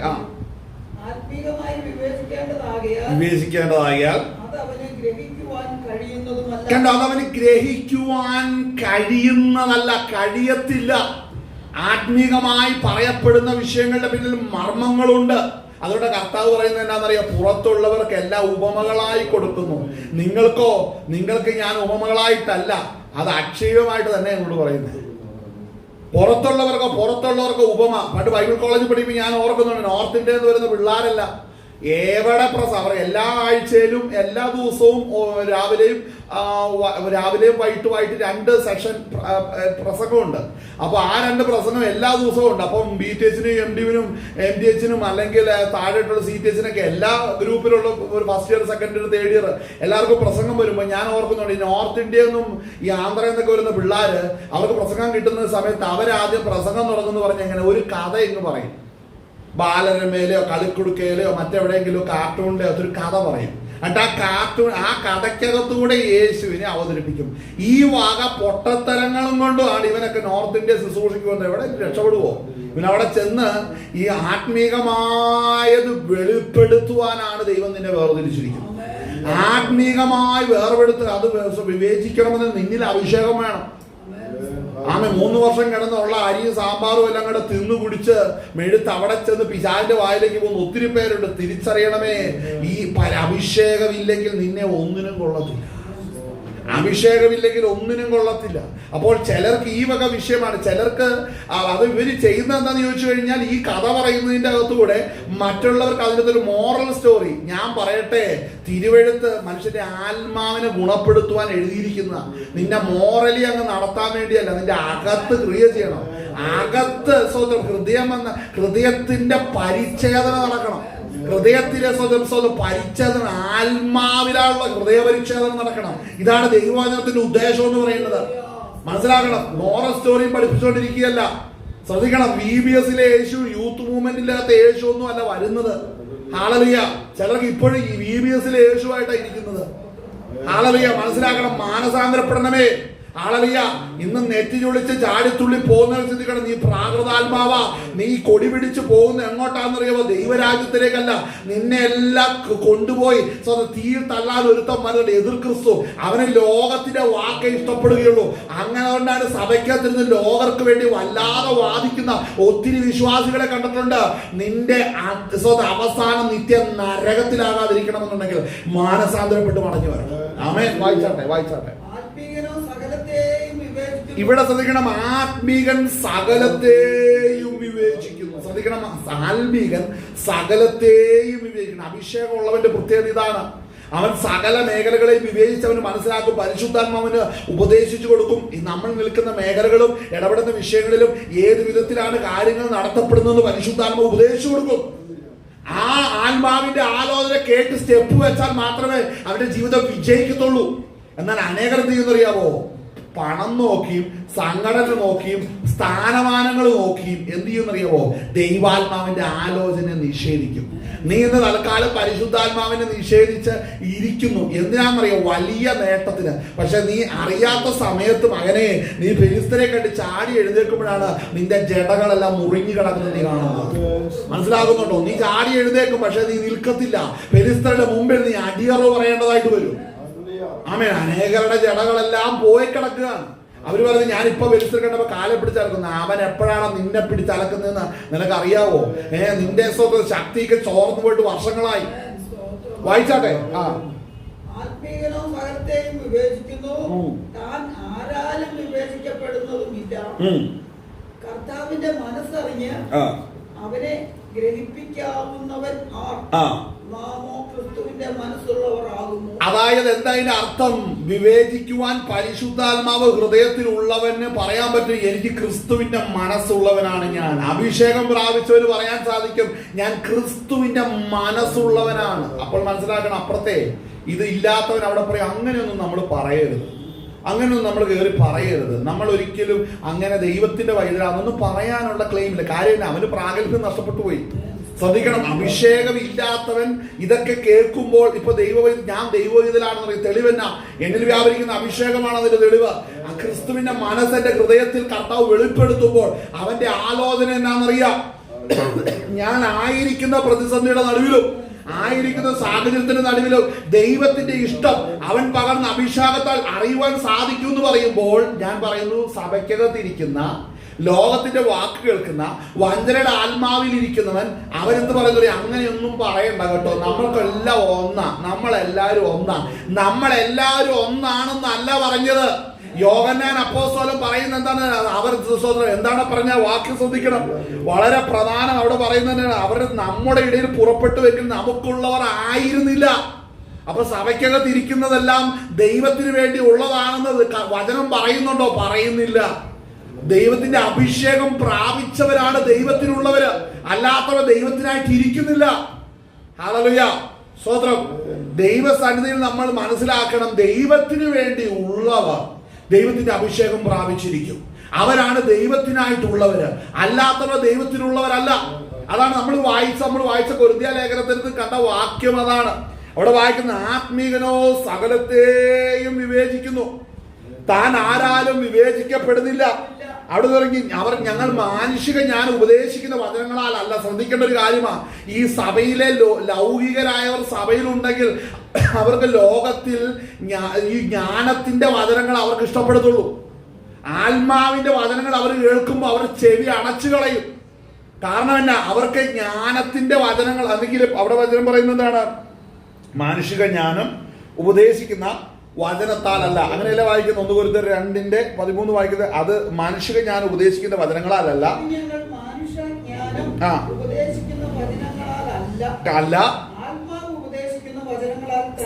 ആത്മീകമായി വിവേചിക്കേണ്ടതാകയാൽ കണ്ടോ? അതവന് ഗ്രഹിക്കുവാൻ കഴിയുന്നതല്ല, കഴിയത്തില്ല. ആത്മീകമായി പറയപ്പെടുന്ന വിഷയങ്ങളുടെ പിന്നിൽ മർമ്മങ്ങളുണ്ട്. അതുകൊണ്ട് കർത്താവ് പറയുന്നത് എന്താണെന്നറിയാം? പുറത്തുള്ളവർക്ക് എല്ലാ ഉപമകളായി കൊടുക്കുന്നു, നിങ്ങൾക്ക് ഞാൻ ഉപമകളായിട്ടല്ല, അത് അക്ഷയമായിട്ട് തന്നെ എന്നോട് പറയുന്നത്. പുറത്തുള്ളവർക്ക് ഉപമ. പണ്ട് ബൈബിൾ കോളേജിൽ പഠിക്കുമ്പോൾ ഞാൻ ഓർക്കുന്നുണ്ട്, നോർത്ത് ഇന്ത്യയിൽ നിന്ന് വരുന്ന പിള്ളേരല്ല എവിടെ പ്രസംഗം, എല്ലാ ആഴ്ചയിലും എല്ലാ ദിവസവും രാവിലെയും വൈകിട്ട് 2 സെഷൻ പ്രസംഗമുണ്ട്. അപ്പൊ ആ 2 പ്രസംഗം എല്ലാ ദിവസവും ഉണ്ട്. അപ്പം BTHനും MDനും MTHനും അല്ലെങ്കിൽ താഴെയുള്ള CTHനൊക്കെ എല്ലാ ഗ്രൂപ്പിലുള്ള ഒരു first year, second year, third year എല്ലാവർക്കും പ്രസംഗം വരുമ്പോൾ ഞാൻ ഓർക്കുന്നുണ്ട്, ഈ നോർത്ത് ഇന്ത്യയിൽ നിന്നും ഈ ആന്ധ്രയിൽ നിന്നൊക്കെ വരുന്ന പിള്ളേര് അവർക്ക് പ്രസംഗം കിട്ടുന്ന സമയത്ത് അവരാദ്യം പ്രസംഗം തുടങ്ങുന്നു പറഞ്ഞ് എങ്ങനെ ഒരു കഥ എന്ന് പറയും. ബാലരമയിലെയോ കളിക്കുടുക്കയിലെയോ മറ്റെവിടെയെങ്കിലും കാർട്ടൂണിലെയോ ഒരു കഥ പറയും. എന്നിട്ട് ആ കഥയ്ക്കകത്തൂടെ യേശുവിനെ അവതരിപ്പിക്കും. ഈ വക പൊട്ടത്തരങ്ങളും കൊണ്ടുമാണ് ഇവനൊക്കെ നോർത്ത് ഇന്ത്യ ശുശ്രൂഷയ്ക്ക് വന്നത്. എവിടെ രക്ഷപ്പെടുവോ? ഇവനവിടെ ചെന്ന് ഈ ആത്മീകമായത് വെളിപ്പെടുത്തുവാനാണ് ദൈവം നിന്നെ വേർതിരിച്ചിരിക്കുന്നത്. ആത്മീകമായി വേർപെടുത്തുക, അത് വിവേചിക്കണമെന്ന് നിന്നിൽ അഭിഷേകം വേണം. ആമേ 3 വർഷം കിടന്നുള്ള അരിയും സാമ്പാറും എല്ലാം കൂടെ തിന്നു കുടിച്ച് മെഴുത്ത് അവിടെ ചെന്ന് പിശാചിന്റെ വായിലേക്ക് പോകുന്ന ഒത്തിരി പേരുണ്ട്. തിരിച്ചറിയണമേ, ഈ അഭിഷേകമില്ലെങ്കിൽ നിന്നെ ഒന്നിനും കൊള്ളത്തില്ല. അഭിഷേകമില്ലെങ്കിൽ ഒന്നിനും കൊള്ളത്തില്ല. അപ്പോൾ ചിലർക്ക് ഈ വക വിഷയമാണ്. ചിലർക്ക് അത് ഇവര് ചെയ്യുന്നത് എന്താന്ന് ചോദിച്ചു കഴിഞ്ഞാൽ, ഈ കഥ പറയുന്നതിന്റെ അകത്തുകൂടെ മറ്റുള്ളവർക്ക് അതിൻ്റെ ഒരു മോറൽ സ്റ്റോറി. ഞാൻ പറയട്ടെ, തിരുവെഴുത്ത് മനുഷ്യന്റെ ആത്മാവിനെ ഗുണപ്പെടുത്തുവാൻ എഴുതിയിരിക്കുന്ന, നിന്നെ മോറലി അങ്ങ് നടത്താൻ വേണ്ടിയല്ല, നിന്റെ അകത്ത് ക്രിയ ചെയ്യണം. അകത്ത് സ്വന്തം ഹൃദയം എന്ന ഹൃദയത്തിന്റെ പരിച്ഛേദന നടക്കണം. ഹൃദയത്തിലെ സ്വതം പരിച്ഛേദന, ആത്മാവിലുള്ള ഹൃദയ പരിച്ഛേദന നടക്കണം. ഇതാണ് ദൈവവചനത്തിന്റെ ഉദ്ദേശം എന്ന് പറയുന്നത്. മനസ്സിലാക്കണം. മോറൽ സ്റ്റോറിയും പഠിപ്പിച്ചുകൊണ്ടിരിക്കുകയല്ല. ശ്രദ്ധിക്കണം. VBS യേശു, യൂത്ത് മൂവ്മെന്റിനകത്ത് യേശു ഒന്നും അല്ല വരുന്നത്. ഹല്ലേലൂയ. ചിലർക്ക് ഇപ്പോഴും ഈ VBS യേശുവായിട്ടാണ് ഇരിക്കുന്നത്. ഹല്ലേലൂയ. മനസ്സിലാക്കണം. മാനസാന്തരപ്പെടണമേ. ഹല്ലേലൂയ. ഇന്ന് നെറ്റി ചൊളിച്ച് ചാടിത്തുള്ളി പോകുന്നവർ ചിന്തിക്കണം, നീ പ്രാകൃതാത്മാവ, നീ കൊടി പിടിച്ച് പോകുന്ന എങ്ങോട്ടാണെന്നറിയാമോ? ദൈവരാജ്യത്തിലേക്കല്ല. നിന്നെ എല്ലാം കൊണ്ടുപോയി തീയിൽ തള്ളാൻ ഒരുത്തം വരുന്നുണ്ട്, എതിർ ക്രിസ്തു. അവന് ലോകത്തിന്റെ വാക്കേ ഇഷ്ടപ്പെടുകയുള്ളൂ. അങ്ങനെ കൊണ്ടാണ് സഭയ്ക്കകത്തിരുന്ന് ലോകർക്ക് വേണ്ടി വല്ലാതെ വാദിക്കുന്ന ഒത്തിരി വിശ്വാസികളെ കണ്ടിട്ടുണ്ട്. നിന്റെ അവസാനം നിത്യ നരകത്തിലാകാതിരിക്കണമെന്നുണ്ടെങ്കിൽ മാനസാന്തരപ്പെട്ട് മടങ്ങി വരണം. ആമേൻ. വായിച്ചാട്ടെ. ഇവിടെ ശ്രദ്ധിക്കണം. ആത്മീകൻ സകലത്തെയും വിവേചിക്കുന്നു. ശ്രദ്ധിക്കണം. ആത്മീകൻ സകലത്തെയും വിവേചിക്കണം. അഭിഷേകം ഉള്ളവന്റെ പ്രത്യേകത ഇതാണ്. അവൻ സകല മേഖലകളെയും വിവേചിച്ച് അവന് മനസ്സിലാക്കും. പരിശുദ്ധാത്മാവിന് ഉപദേശിച്ചു കൊടുക്കും. നമ്മൾ നിൽക്കുന്ന മേഖലകളും ഇടപെടുന്ന വിഷയങ്ങളിലും ഏത് വിധത്തിലാണ് കാര്യങ്ങൾ നടത്തപ്പെടുന്നതെന്ന് പരിശുദ്ധാത്മാവ് ഉപദേശിച്ചു കൊടുക്കും. ആ ആത്മാവിന്റെ ആലോചന കേട്ട് സ്റ്റെപ്പ് വെച്ചാൽ മാത്രമേ അവന്റെ ജീവിതം വിജയിക്കത്തുള്ളൂ. എന്നാൽ അനേകർ എന്ത് ചെയ്യുന്നറിയാവോ? പണം നോക്കിയും സംഘടന നോക്കിയും സ്ഥാനമാനങ്ങൾ നോക്കിയും എന്ത് ചെയ്യുന്നറിയാവോ? ദൈവാത്മാവിന്റെ ആലോചന നിഷേധിക്കും. നീ ഇന്ന് തൽക്കാലം പരിശുദ്ധാത്മാവിനെ നിഷേധിച്ച് ഇരിക്കുന്നു. എന്തിനാണെന്നറിയോ? വലിയ നേട്ടത്തിന്. പക്ഷെ നീ അറിയാത്ത സമയത്ത് മകനെ, നീ ഫെലിസ്തരെ കണ്ട് ചാടി എഴുന്നേൽക്കുമ്പോഴാണ് നിന്റെ ജടകളെല്ലാം മുറിഞ്ഞു കിടക്കുന്നത് നീ കാണുന്നത്. മനസ്സിലാകുന്നുണ്ടോ? നീ ചാടി എഴുന്നേക്കും, പക്ഷെ നീ നിൽക്കത്തില്ല. ഫെലിസ്തരുടെ മുമ്പിൽ നീ അടിയറവ് പറയേണ്ടതായിട്ട് വരും. ആമേൻ. അനേകരുടെ ജടകളെല്ലാം പോയി കിടക്കുകയാണ്. അവര് പറഞ്ഞു, ഞാനിപ്പോ ഫെലിസ്തരെ കണ്ടപ്പോ കാലെ പിടിച്ചലക്കുന്നു. അവൻ എപ്പോഴാണ് നിന്നെ പിടിച്ചലക്കുന്നതെന്ന് നിനക്ക് അറിയാവോ? നിന്റെ ശക്തിക്ക് ചോർന്നു പോയിട്ട് വർഷങ്ങളായി. വായിച്ചാട്ടെ. ആത്മീയനോ സകലത്തെയും വിവേചിക്കുന്നു, താൻ ആരാലും വിവേചിക്കപ്പെടുന്നതുമില്ല. കർത്താവിന്റെ മനസ്സറിഞ്ഞ് അവനെ ഗ്രഹിപ്പിക്കാവുന്നവൻ നാമോ ക്രിസ്തുവിന്റെ മനസ്സുള്ളവർ ആകുന്നു. അതായത് എന്താ ഇതിന്റെ അർത്ഥം? വിവേചിക്കുവാൻ പരിശുദ്ധാത്മാവ് ഹൃദയത്തിലുള്ളവന് പറയാൻ പറ്റും, എനിക്ക് ക്രിസ്തുവിന്റെ മനസ്സുള്ളവനാണ് ഞാൻ. അഭിഷേകം പ്രാപിച്ചവന് പറയാൻ സാധിക്കും, ഞാൻ ക്രിസ്തുവിന്റെ മനസ്സുള്ളവനാണ്. അപ്പോൾ മനസ്സിലാക്കണം, അപ്പുറത്തെ ഇത് ഇല്ലാത്തവൻ അവിടെ പറയും. അങ്ങനെയൊന്നും നമ്മൾ പറയരുത്, അങ്ങനെയൊന്നും നമ്മൾ കയറി പറയരുത്. നമ്മൾ ഒരിക്കലും അങ്ങനെ ദൈവത്തിന്റെ വൈദ്യരാണെന്നൊന്നും പറയാനുള്ള ക്ലെയിമില്ല. കാര്യമില്ല, അവന് പ്രാഗൽഭ്യം നഷ്ടപ്പെട്ടു പോയി. ശ്രദ്ധിക്കണം. അഭിഷേകം ഇല്ലാത്തവൻ ഇതൊക്കെ കേൾക്കുമ്പോൾ, ഇപ്പൊ ഞാൻ ദൈവവൈദ്യലാണെന്ന് പറയും. തെളിവെന്നാ? എന്നിൽ വ്യാപരിക്കുന്ന അഭിഷേകമാണ് അതിന്റെ തെളിവ്. ആ ക്രിസ്തുവിന്റെ മനസ്സെന്റെ ഹൃദയത്തിൽ കർത്താവ് വെളിപ്പെടുത്തുമ്പോൾ അവന്റെ ആലോചന എന്നാണെന്നറിയാം. ഞാൻ ആയിരിക്കുന്ന പ്രതിസന്ധിയുടെ നടുവിലും ആയിരിക്കുന്ന സാഹചര്യത്തിന്റെ നടുവിലും ദൈവത്തിന്റെ ഇഷ്ടം അവൻ പകർന്ന അഭിഷേകത്താൽ അറിയുവാൻ സാധിക്കും എന്ന് പറയുമ്പോൾ, ഞാൻ പറയുന്നു, സഭയ്ക്കകത്തിരിക്കുന്ന ലോകത്തിന്റെ വാക്ക് കേൾക്കുന്ന വഞ്ചനയുടെ ആത്മാവിൽ ഇരിക്കുന്നവൻ അവരെന്ത് പറയുന്നത്? അങ്ങനെയൊന്നും പറയണ്ട കേട്ടോ, നമ്മൾക്കെല്ലാം നമ്മളെല്ലാവരും ഒന്നാണെന്നല്ല പറഞ്ഞത്. യോഹന്നാൻ അപ്പോസ്തലൻ പറയുന്നത് എന്താണ്? അവർ എന്താണ് പറഞ്ഞ വാക്ക് ശ്രദ്ധിക്കണം, വളരെ പ്രധാനം. അവിടെ പറയുന്നത് നമ്മുടെ ഇടയിൽ പുറപ്പെട്ടുവെങ്കിൽ നമുക്കുള്ളവർ ആയിരുന്നില്ല. അപ്പൊ സഭയ്ക്കകത്ത് ഇരിക്കുന്നതെല്ലാം ദൈവത്തിന് വേണ്ടി ഉള്ളതാണെന്ന് വചനം പറയുന്നുണ്ടോ? പറയുന്നില്ല. ദൈവത്തിന്റെ അഭിഷേകം പ്രാപിച്ചവരാണ് ദൈവത്തിനുള്ളവര്, അല്ലാത്തവർ ദൈവത്തിനായിട്ട് ഇരിക്കുന്നില്ല. ഹല്ലേലൂയ, സ്തോത്രം. ദൈവസന്നിധിയിൽ നമ്മൾ മനസ്സിലാക്കണം, ദൈവത്തിന് വേണ്ടി ഉള്ളവർ ദൈവത്തിന്റെ അഭിഷേകം പ്രാപിച്ചിരിക്കും. അവരാണ് ദൈവത്തിനായിട്ടുള്ളവര്, അല്ലാത്തവർ ദൈവത്തിനുള്ളവരല്ല. അതാണ് നമ്മൾ വായിച്ച കൊരിന്ത്യ ലേഖനത്തിൽ കണ്ട വാക്യം. അതാണ് അവിടെ വായിക്കുന്ന, ആത്മീകനോ സകലത്തെയും വിവേചിക്കുന്നു, താൻ ആരാലും വിവേചിക്കപ്പെടുന്നില്ല. അവിടെ തുടങ്ങി ഞങ്ങൾ മാനുഷിക ഞാൻ ഉപദേശിക്കുന്ന വചനങ്ങളാലല്ല. ശ്രദ്ധിക്കേണ്ട ഒരു കാര്യമാണ്, ഈ സഭയിലെ ലൗകികരായവർ സഭയിലുണ്ടെങ്കിൽ അവർക്ക് ലോകത്തിൽ ഈ ജ്ഞാനത്തിന്റെ വചനങ്ങൾ അവർക്ക് ഇഷ്ടപ്പെടത്തുള്ളൂ. ആത്മാവിന്റെ വചനങ്ങൾ അവർ കേൾക്കുമ്പോൾ അവർ ചെവി അടച്ചു കളയും. കാരണം എന്നാ? അവർക്ക് ജ്ഞാനത്തിന്റെ വചനങ്ങൾ, അല്ലെങ്കിൽ അവിടെ വചനം പറയുന്നതാണ്, മാനുഷിക ജ്ഞാനം ഉപദേശിക്കുന്ന വചനത്താലല്ല. അങ്ങനെയല്ല വായിക്കുന്നത്. 1 കൊരിന്ത്യർ 2:13 വായിക്കുന്നത്, അത് മാനുഷിക ജ്ഞാനം ഉപദേശിക്കുന്ന വചനങ്ങളാലല്ല, അല്ല.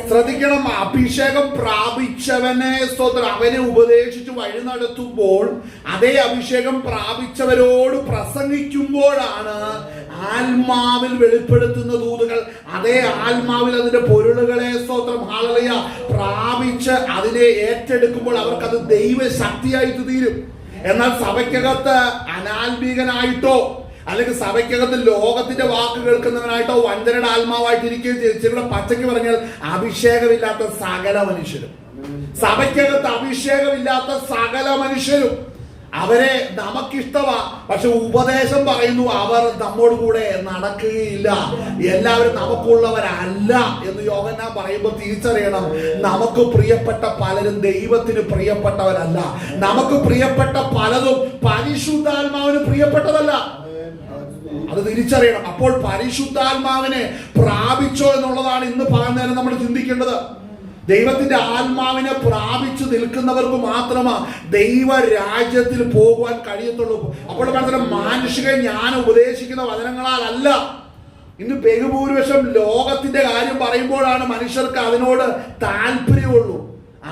ശ്രദ്ധിക്കണം, അഭിഷേകം പ്രാപിച്ചവനെ സ്തോത്രം അവനെ ഉപദേശിച്ച് വഴി നടത്തുമ്പോൾ, അതേ അഭിഷേകം പ്രാപിച്ചവരോട് പ്രസംഗിക്കുമ്പോഴാണ് ആത്മാവിൽ വെളിപ്പെടുത്തുന്ന ദൂതുകൾ, അതേ ആത്മാവിൽ അതിന്റെ പൊരുളുകളെ സ്തോത്രം ഹല്ലേലൂയ പ്രാപിച്ച് അതിനെ ഏറ്റെടുക്കുമ്പോൾ അവർക്കത് ദൈവശക്തിയായിട്ട് തീരും. എന്നാൽ സഭയ്ക്കകത്ത് അനാത്മീകനായിട്ടോ അല്ലെങ്കിൽ സഭയ്ക്കകത്ത് ലോകത്തിന്റെ വാക്ക് കേൾക്കുന്നവനായിട്ടോ വഞ്ചനയുടെ ആത്മാവായിട്ടിരിക്കുകയും ചെയ്തിവിടെ പച്ചയ്ക്ക് പറഞ്ഞാൽ അഭിഷേകമില്ലാത്ത സകല മനുഷ്യരും, സഭയ്ക്കകത്ത് അഭിഷേകമില്ലാത്ത സകല മനുഷ്യരും, അവരെ നമുക്കിഷ്ടമാ, പക്ഷെ ഉപദേശം പറയുന്നു അവർ നമ്മോട് കൂടെ നടക്കുകയില്ല, എല്ലാവരും നമുക്കുള്ളവരല്ല എന്ന് യോഹന്നാൻ പറയുമ്പോൾ തിരിച്ചറിയണം, നമുക്ക് പ്രിയപ്പെട്ട പലരും ദൈവത്തിന് പ്രിയപ്പെട്ടവരല്ല. നമുക്ക് പ്രിയപ്പെട്ട പലതും പരിശുദ്ധാത്മാവിന് പ്രിയപ്പെട്ടതല്ല. അത് തിരിച്ചറിയണം. അപ്പോൾ പരിശുദ്ധാത്മാവിനെ പ്രാപിച്ചോ എന്നുള്ളതാണ് ഇന്ന് പകർന്നേരം നമ്മൾ ചിന്തിക്കേണ്ടത്. ദൈവത്തിന്റെ ആത്മാവിനെ പ്രാപിച്ചു നിൽക്കുന്നവർക്ക് മാത്രമാ ദൈവരാജ്യത്തിൽ പോകുവാൻ കഴിയത്തുള്ളൂ. അപ്പോൾ മാനുഷിക ജ്ഞാനം ഉപദേശിക്കുന്ന വചനങ്ങളാലല്ല. ഇന്ന് ബഹുഭൂരിപക്ഷം ലോകത്തിന്റെ കാര്യം പറയുമ്പോഴാണ് മനുഷ്യർക്ക് അതിനോട് താല്പര്യമുള്ളൂ.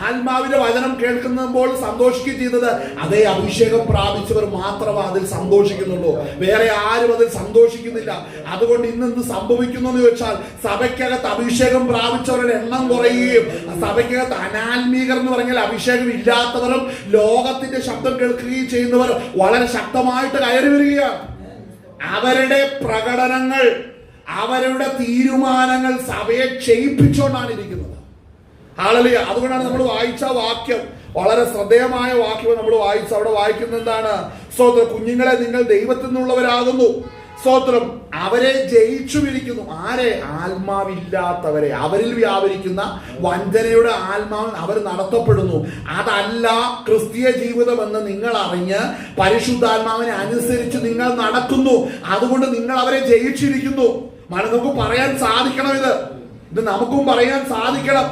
ആത്മാവിന്റെ വചനം കേൾക്കുമ്പോൾ സന്തോഷിക്കുകയും ചെയ്തത് അതേ അഭിഷേകം പ്രാപിച്ചവർ മാത്രമേ അതിൽ സന്തോഷിക്കുന്നുള്ളൂ, വേറെ ആരും അതിൽ സന്തോഷിക്കുന്നില്ല. അതുകൊണ്ട് ഇന്ന് എന്ത് സംഭവിക്കുന്നു എന്ന് ചോദിച്ചാൽ, സഭയ്ക്കകത്ത് അഭിഷേകം പ്രാപിച്ചവരുടെ എണ്ണം കുറയുകയും സഭയ്ക്കകത്ത് അനാത്മീകർ എന്ന് പറഞ്ഞാൽ അഭിഷേകം ഇല്ലാത്തവരും ലോകത്തിന്റെ ശബ്ദം കേൾക്കുകയും ചെയ്യുന്നവർ വളരെ ശക്തമായിട്ട് കയറി വരികയാണ്. അവരുടെ പ്രകടനങ്ങൾ, അവരുടെ തീരുമാനങ്ങൾ സഭയെ ക്ഷയിപ്പിച്ചുകൊണ്ടാണ് ഇരിക്കുന്നത്. ഹല്ലേലൂയ. അതുകൊണ്ടാണ് നമ്മൾ വായിച്ച വാക്യം വളരെ ശ്രദ്ധേയമായ വാക്യം നമ്മൾ വായിച്ച. അവിടെ വായിക്കുന്നത് എന്താണ്? സ്തോത്രം, കുഞ്ഞുങ്ങളെ നിങ്ങൾ ദൈവത്തിൽ നിന്നുള്ളവരാകുന്നു. സ്തോത്രം, അവരെ ജയിച്ചുമിരിക്കുന്നു. ആരെ? ആത്മാവില്ലാത്തവരെ. അവരിൽ വ്യാപരിക്കുന്ന വഞ്ചനയുടെ ആത്മാവിൽ അവർ നടത്തപ്പെടുന്നു. അതല്ല ക്രിസ്തീയ ജീവിതം എന്ന് നിങ്ങൾ അറിഞ്ഞ് പരിശുദ്ധാത്മാവിനെ അനുസരിച്ച് നിങ്ങൾ നടക്കുന്നു. അതുകൊണ്ട് നിങ്ങൾ അവരെ ജയിച്ചിരിക്കുന്നു. നമുക്ക് പറയാൻ സാധിക്കണം, ഇത് നമുക്കും പറയാൻ സാധിക്കണം.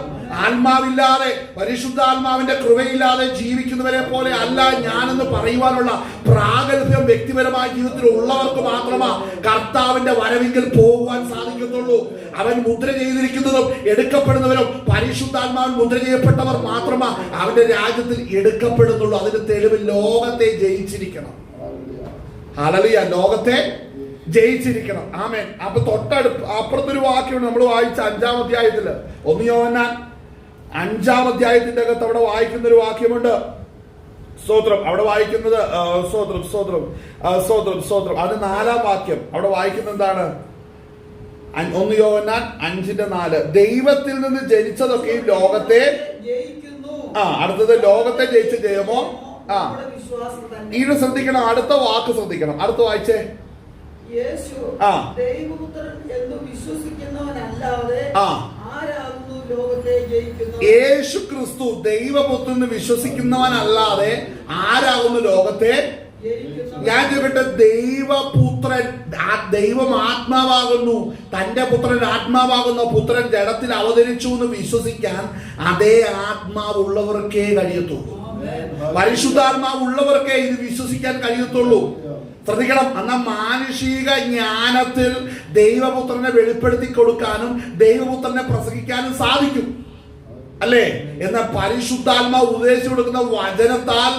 ആത്മാവില്ലാതെ, പരിശുദ്ധാത്മാവിന്റെ കൃപയില്ലാതെ ജീവിക്കുന്നവരെ പോലെ അല്ല ഞാനെന്ന് പറയുവാനുള്ള പ്രാഗൽഭ്യം വ്യക്തിപരമായ ജീവിതത്തിൽ ഉള്ളവർക്ക് മാത്രമാ കർത്താവിന്റെ വരവിങ്കിൽ പോകുവാൻ സാധിക്കത്തുള്ളൂ. അവൻ മുദ്ര ചെയ്തിരിക്കുന്നതും എടുക്കപ്പെടുന്നവരും പരിശുദ്ധാത്മാവിൽ മുദ്ര ചെയ്യപ്പെട്ടവർ മാത്രമാ അവന്റെ രാജ്യത്തിൽ എടുക്കപ്പെടുന്നുള്ളൂ. അതിന്റെ തെളിവ് ലോകത്തെ ജയിച്ചിരിക്കണം. ഹല്ലേലൂയ. ലോകത്തെ ജയിച്ചിരിക്കണം. ആമേൻ. അപ്പൊ അപ്പുറത്തൊരു വാക്യമുണ്ട് നമ്മൾ വായിച്ച 5-ാം അധ്യായത്തില്, 1 യോഹന്നാൻ 5-ാം അധ്യായത്തിന്റെ അകത്ത് അവിടെ വായിക്കുന്ന ഒരു വാക്യമുണ്ട്. സ്തോത്രം. അവിടെ വായിക്കുന്നത് സ്തോത്രം സ്തോത്രം സ്തോത്രം സ്തോത്രം അത് 4-ാം വാക്യം. അവിടെ വായിക്കുന്നത് എന്താണ്? 1 യോഹന്നാൻ 5:4 ദൈവത്തിൽ നിന്ന് ജനിച്ചതൊക്കെ ഈ ലോകത്തെ അടുത്തത് ലോകത്തെ ജയിച്ച ജയമോ. ഇത് ശ്രദ്ധിക്കണം, അടുത്ത വാക്ക് ശ്രദ്ധിക്കണം. അടുത്ത വായിച്ചേ. യേശു ദൈവപുത്രൻ എന്ന് വിശ്വസിക്കുന്നവനല്ലാതെ ആരാകുന്നു ലോകത്തെ ജയിക്കുന്നത്? യേശു ക്രിസ്തു ദൈവപുത്രൻ എന്ന് വിശ്വസിക്കുന്നവനല്ലാതെ ആരാകുന്നു ലോകത്തെ? ഞാൻ ചോദിക്കട്ടെ, ദൈവപുത്രൻ, ദൈവം ആത്മാവാകുന്നു, തന്റെ പുത്രൻ ആത്മാവാകുന്ന പുത്രൻ ജഡത്തിൽ അവതരിച്ചു എന്ന് വിശ്വസിക്കാൻ അതേ ആത്മാവുള്ളവർക്കേ കഴിയത്തുള്ളൂ. പരിശുദ്ധാത്മാവ് ഉള്ളവർക്കേ ഇത് വിശ്വസിക്കാൻ കഴിയത്തുള്ളൂ. ശ്രദ്ധിക്കണം. എന്നാൽ മാനുഷിക ജ്ഞാനത്തിൽ ദൈവപുത്രനെ വെളിപ്പെടുത്തി കൊടുക്കാനും ദൈവപുത്രനെ പ്രസംഗിക്കാനും സാധിക്കും, അല്ലേ? എന്നാൽ പരിശുദ്ധാത്മാവ് ഉപദേശിച്ചു കൊടുക്കുന്ന വചനത്താൽ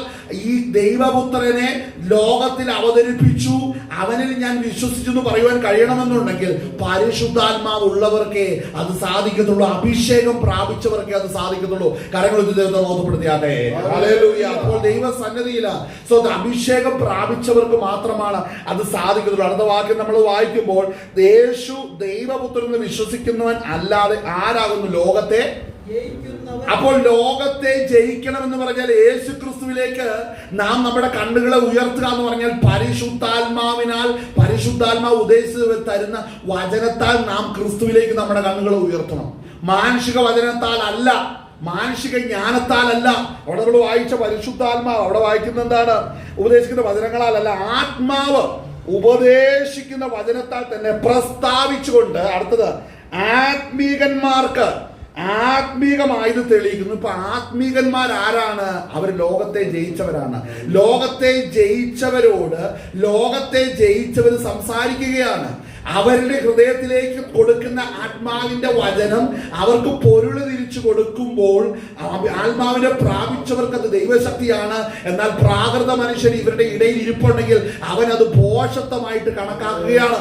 ഈ ദൈവപുത്രനെ ലോകത്തിൽ അവതരിപ്പിച്ചു, അവനിൽ ഞാൻ വിശ്വസിച്ചു എന്ന് പറയുവാൻ കഴിയണമെന്നുണ്ടെങ്കിൽ പരിശുദ്ധാത്മാവ് ഉള്ളവർക്കേ അത് സാധിക്കത്തുള്ളൂ. അഭിഷേകം പ്രാപിച്ചവർക്കേ അത് സാധിക്കത്തുള്ളൂ. കരങ്ങൾ ദൈവത്തെ ബോധപ്പെടുത്തിയാട്ടെ. ഹല്ലേലൂയ. അപ്പോൾ ദൈവസന്നിധിയില അഭിഷേകം പ്രാപിച്ചവർക്ക് മാത്രമാണ് അത് സാധിക്കത്തുള്ളൂ. അടുത്ത വാക്യം നമ്മൾ വായിക്കുമ്പോൾ, യേശു ദൈവപുത്രൻ എന്ന് വിശ്വസിക്കുന്നവൻ അല്ലാതെ ആരാകുന്നു ലോകത്തെ? അപ്പോൾ ലോകത്തെ ജയിക്കണം എന്ന് പറഞ്ഞാൽ യേശു ക്രിസ്തുവിലേക്ക് നാം നമ്മുടെ കണ്ണുകളെ ഉയർത്തുക എന്ന് പറഞ്ഞാൽ പരിശുദ്ധാത്മാവിനാൽ, പരിശുദ്ധാത്മാവ് ഉദ്ദേശിച്ച് തരുന്ന വചനത്താൽ നാം ക്രിസ്തുവിലേക്ക് നമ്മുടെ കണ്ണുകളെ ഉയർത്തണം. മാനുഷിക വചനത്താൽ അല്ല, മാനുഷിക ജ്ഞാനത്താലല്ല. അവിടെ നമ്മൾ വായിച്ച പരിശുദ്ധാത്മാവ് അവിടെ വായിക്കുന്ന എന്താണ്? ഉപദേശിക്കുന്ന വചനങ്ങളാലല്ല, ആത്മാവ് ഉപദേശിക്കുന്ന വചനത്താൽ തന്നെ പ്രസ്താവിച്ചുകൊണ്ട് അടുത്തത് ആത്മീകന്മാർക്ക് ആത്മീകമായത് തെളിയിക്കുന്നു. ഇപ്പൊ ആത്മീകന്മാർ ആരാണ്? അവർ ലോകത്തെ ജയിച്ചവരാണ്. ലോകത്തെ ജയിച്ചവർ സംസാരിക്കുകയാണ്. അവരുടെ ഹൃദയത്തിലേക്ക് കൊടുക്കുന്ന ആത്മാവിന്റെ വചനം അവർക്ക് പൊരുള് തിരിച്ചു കൊടുക്കുമ്പോൾ ആത്മാവിനെ പ്രാപിച്ചവർക്ക് അത് ദൈവശക്തിയാണ്. എന്നാൽ പ്രാകൃത മനുഷ്യൻ ഇവരുടെ ഇടയിൽ ഇരിപ്പുണ്ടെങ്കിൽ അവൻ അത് ഭോഷത്വമായിട്ട് കണക്കാക്കുകയാണ്.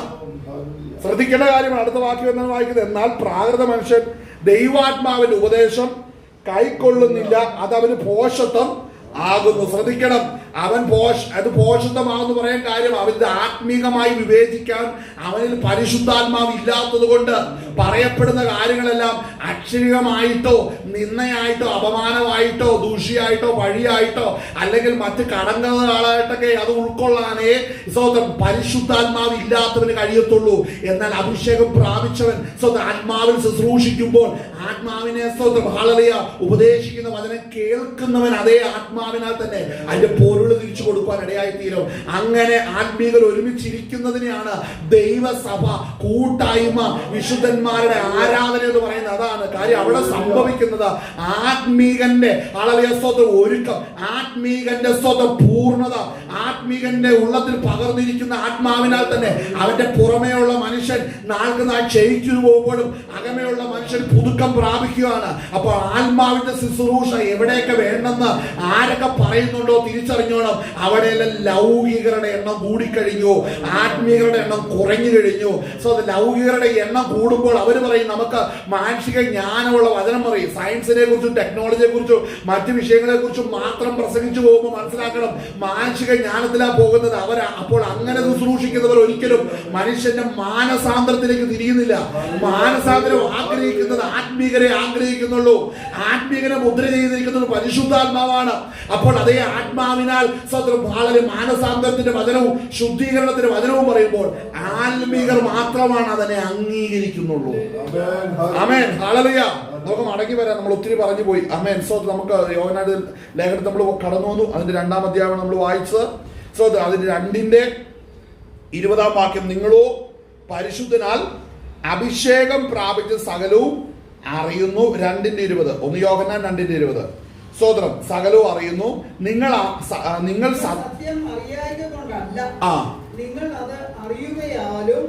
ശ്രദ്ധിക്കേണ്ട കാര്യമാണ്. അടുത്ത വാക്യം എന്നാണ് വായിക്കുന്നത്, എന്നാൽ പ്രാകൃത മനുഷ്യൻ ദൈവാത്മാവിന്റെ ഉപദേശം കൈക്കൊള്ളുന്നില്ല, അത് അവന് ഭോഷത്വം ആകുന്നു. ശ്രദ്ധിക്കണം, അത് ഭോഷത്വമാകുന്നു പറയാൻ കാര്യം അവന് ആത്മീകമായി വിവേചിക്കാൻ അവനിൽ പരിശുദ്ധാത്മാവ് ഇല്ലാത്തത് കൊണ്ട് പറയപ്പെടുന്ന കാര്യങ്ങളെല്ലാം അക്ഷരികമായിട്ടോ നിന്ദയായിട്ടോ അപമാനമായിട്ടോ ദൂഷിയായിട്ടോ വഴിയായിട്ടോ അല്ലെങ്കിൽ മറ്റ് കടങ്കകളായിട്ടൊക്കെ അത് ഉൾക്കൊള്ളാനേ പരിശുദ്ധാത്മാവ് ഇല്ലാത്തവന് കഴിയത്തുള്ളൂ. എന്നാൽ അഭിഷേകം പ്രാപിച്ചവൻ ആത്മാവിൽ ശുശ്രൂഷിക്കുമ്പോൾ ആത്മാവിനെ ഉപദേശിക്കുന്ന വചനം കേൾക്കുന്നവൻ അതേ ആത്മാവിനാൽ തന്നെ അതിന്റെ പൊരുൾ തിരിച്ചു കൊടുക്കാൻ ഇടയായി തീരും. അങ്ങനെ ആത്മീകർ ഒരുമിച്ചിരിക്കുന്നതിനെയാണ് ദൈവസഭ, കൂട്ടായ്മ, വിശുദ്ധന്മാരുടെ ആരാധന എന്ന് പറയുന്നത്. അതാണ് കാര്യം. അവിടെ സംഭവിക്കുന്നത് ആത്മീകന്റെ ഒരുക്കം, ആത്മീകന്റെ പൂർണ്ണത, ആത്മീകന്റെ ഉള്ളത്തിൽ പകർന്നിരിക്കുന്ന ആത്മാവിനാൽ തന്നെ അവന്റെ പുറമേയുള്ള മനുഷ്യൻ നാൾക്ക് നാൾ ക്ഷയിച്ചു പോകുമ്പോഴും അകമേയുള്ള മനുഷ്യൻ പുതുക്കം പ്രാപിക്കുകയാണ്. അപ്പോൾ ആത്മാവിന്റെ ശുശ്രൂഷ എവിടെയൊക്കെ വേണ്ടെന്ന് ആരൊക്കെ പറയുന്നുണ്ടോ തിരിച്ചറിഞ്ഞോണം. അവിടെയെല്ലാം ലൗകികരുടെ എണ്ണം കൂടിക്കഴിഞ്ഞു, ആത്മീയരുടെ എണ്ണം കുറഞ്ഞു കഴിഞ്ഞു. ലൗകികരുടെ എണ്ണം കൂടുമ്പോൾ അവർ പറയും നമുക്ക് മാനസിക ജ്ഞാനമുള്ള വചനം പറയും. സയൻസിനെ കുറിച്ചും ടെക്നോളജിയെ കുറിച്ചും മറ്റു വിഷയങ്ങളെ കുറിച്ചും മാത്രം പ്രസംഗിച്ചു പോകുമ്പോൾ മനസ്സിലാക്കണം മാനസിക ജ്ഞാനത്തിലാ പോകുന്നത്. അപ്പോൾ അങ്ങനെ ശുശ്രൂഷിക്കുന്നവർ ഒരിക്കലും മനുഷ്യന്റെ മാനസാന്തരത്തിലേക്ക് തിരിയുന്നില്ല. മാനസാന്തരം ആഗ്രഹിക്കുന്നത് ആത്മീകരെ ആഗ്രഹിക്കുന്നുള്ളൂ. ആത്മീകരെ മുദ്ര ചെയ്തിരിക്കുന്നത് പരിശുദ്ധാത്മാവാണ്. അപ്പോൾ അതേ ആത്മാവിനാൽ വളരെ മാനസാന്തരത്തിന്റെ വചനവും ശുദ്ധീകരണത്തിന്റെ വചനവും പറയുമ്പോൾ ആത്മീകർ മാത്രമാണ് അതിനെ അംഗീകരിക്കുന്നുള്ളൂ. ആമേൻ, ഹല്ലേലൂയ. നമുക്ക് മടങ്ങി വരാം, നമ്മൾ ഒത്തിരി പറഞ്ഞു പോയി. ആമേൻ. നമുക്ക് യോഹന്നാന്റെ ലേഖനം നമ്മൾ കടന്നു വന്നു. അതിന്റെ 2-ാം അധ്യായം നമ്മൾ വായിച്ചത്. അതിന്റെ 2-ന്റെ-20 വാക്യം, നിങ്ങളോ പരിശുദ്ധനാൽ അഭിഷേകം പ്രാപിച്ച സകലവും അറിയുന്നു. 2-ന്റെ-20, 1 യോഹന്നാൻ 2-ന്റെ-20. സ്തോത്രം. സകലവും അറിയുന്നു. നിങ്ങൾ സത്യം അറിയായ്ക കൊണ്ടല്ല, നിങ്ങൾ അത് അറിയുകയാലും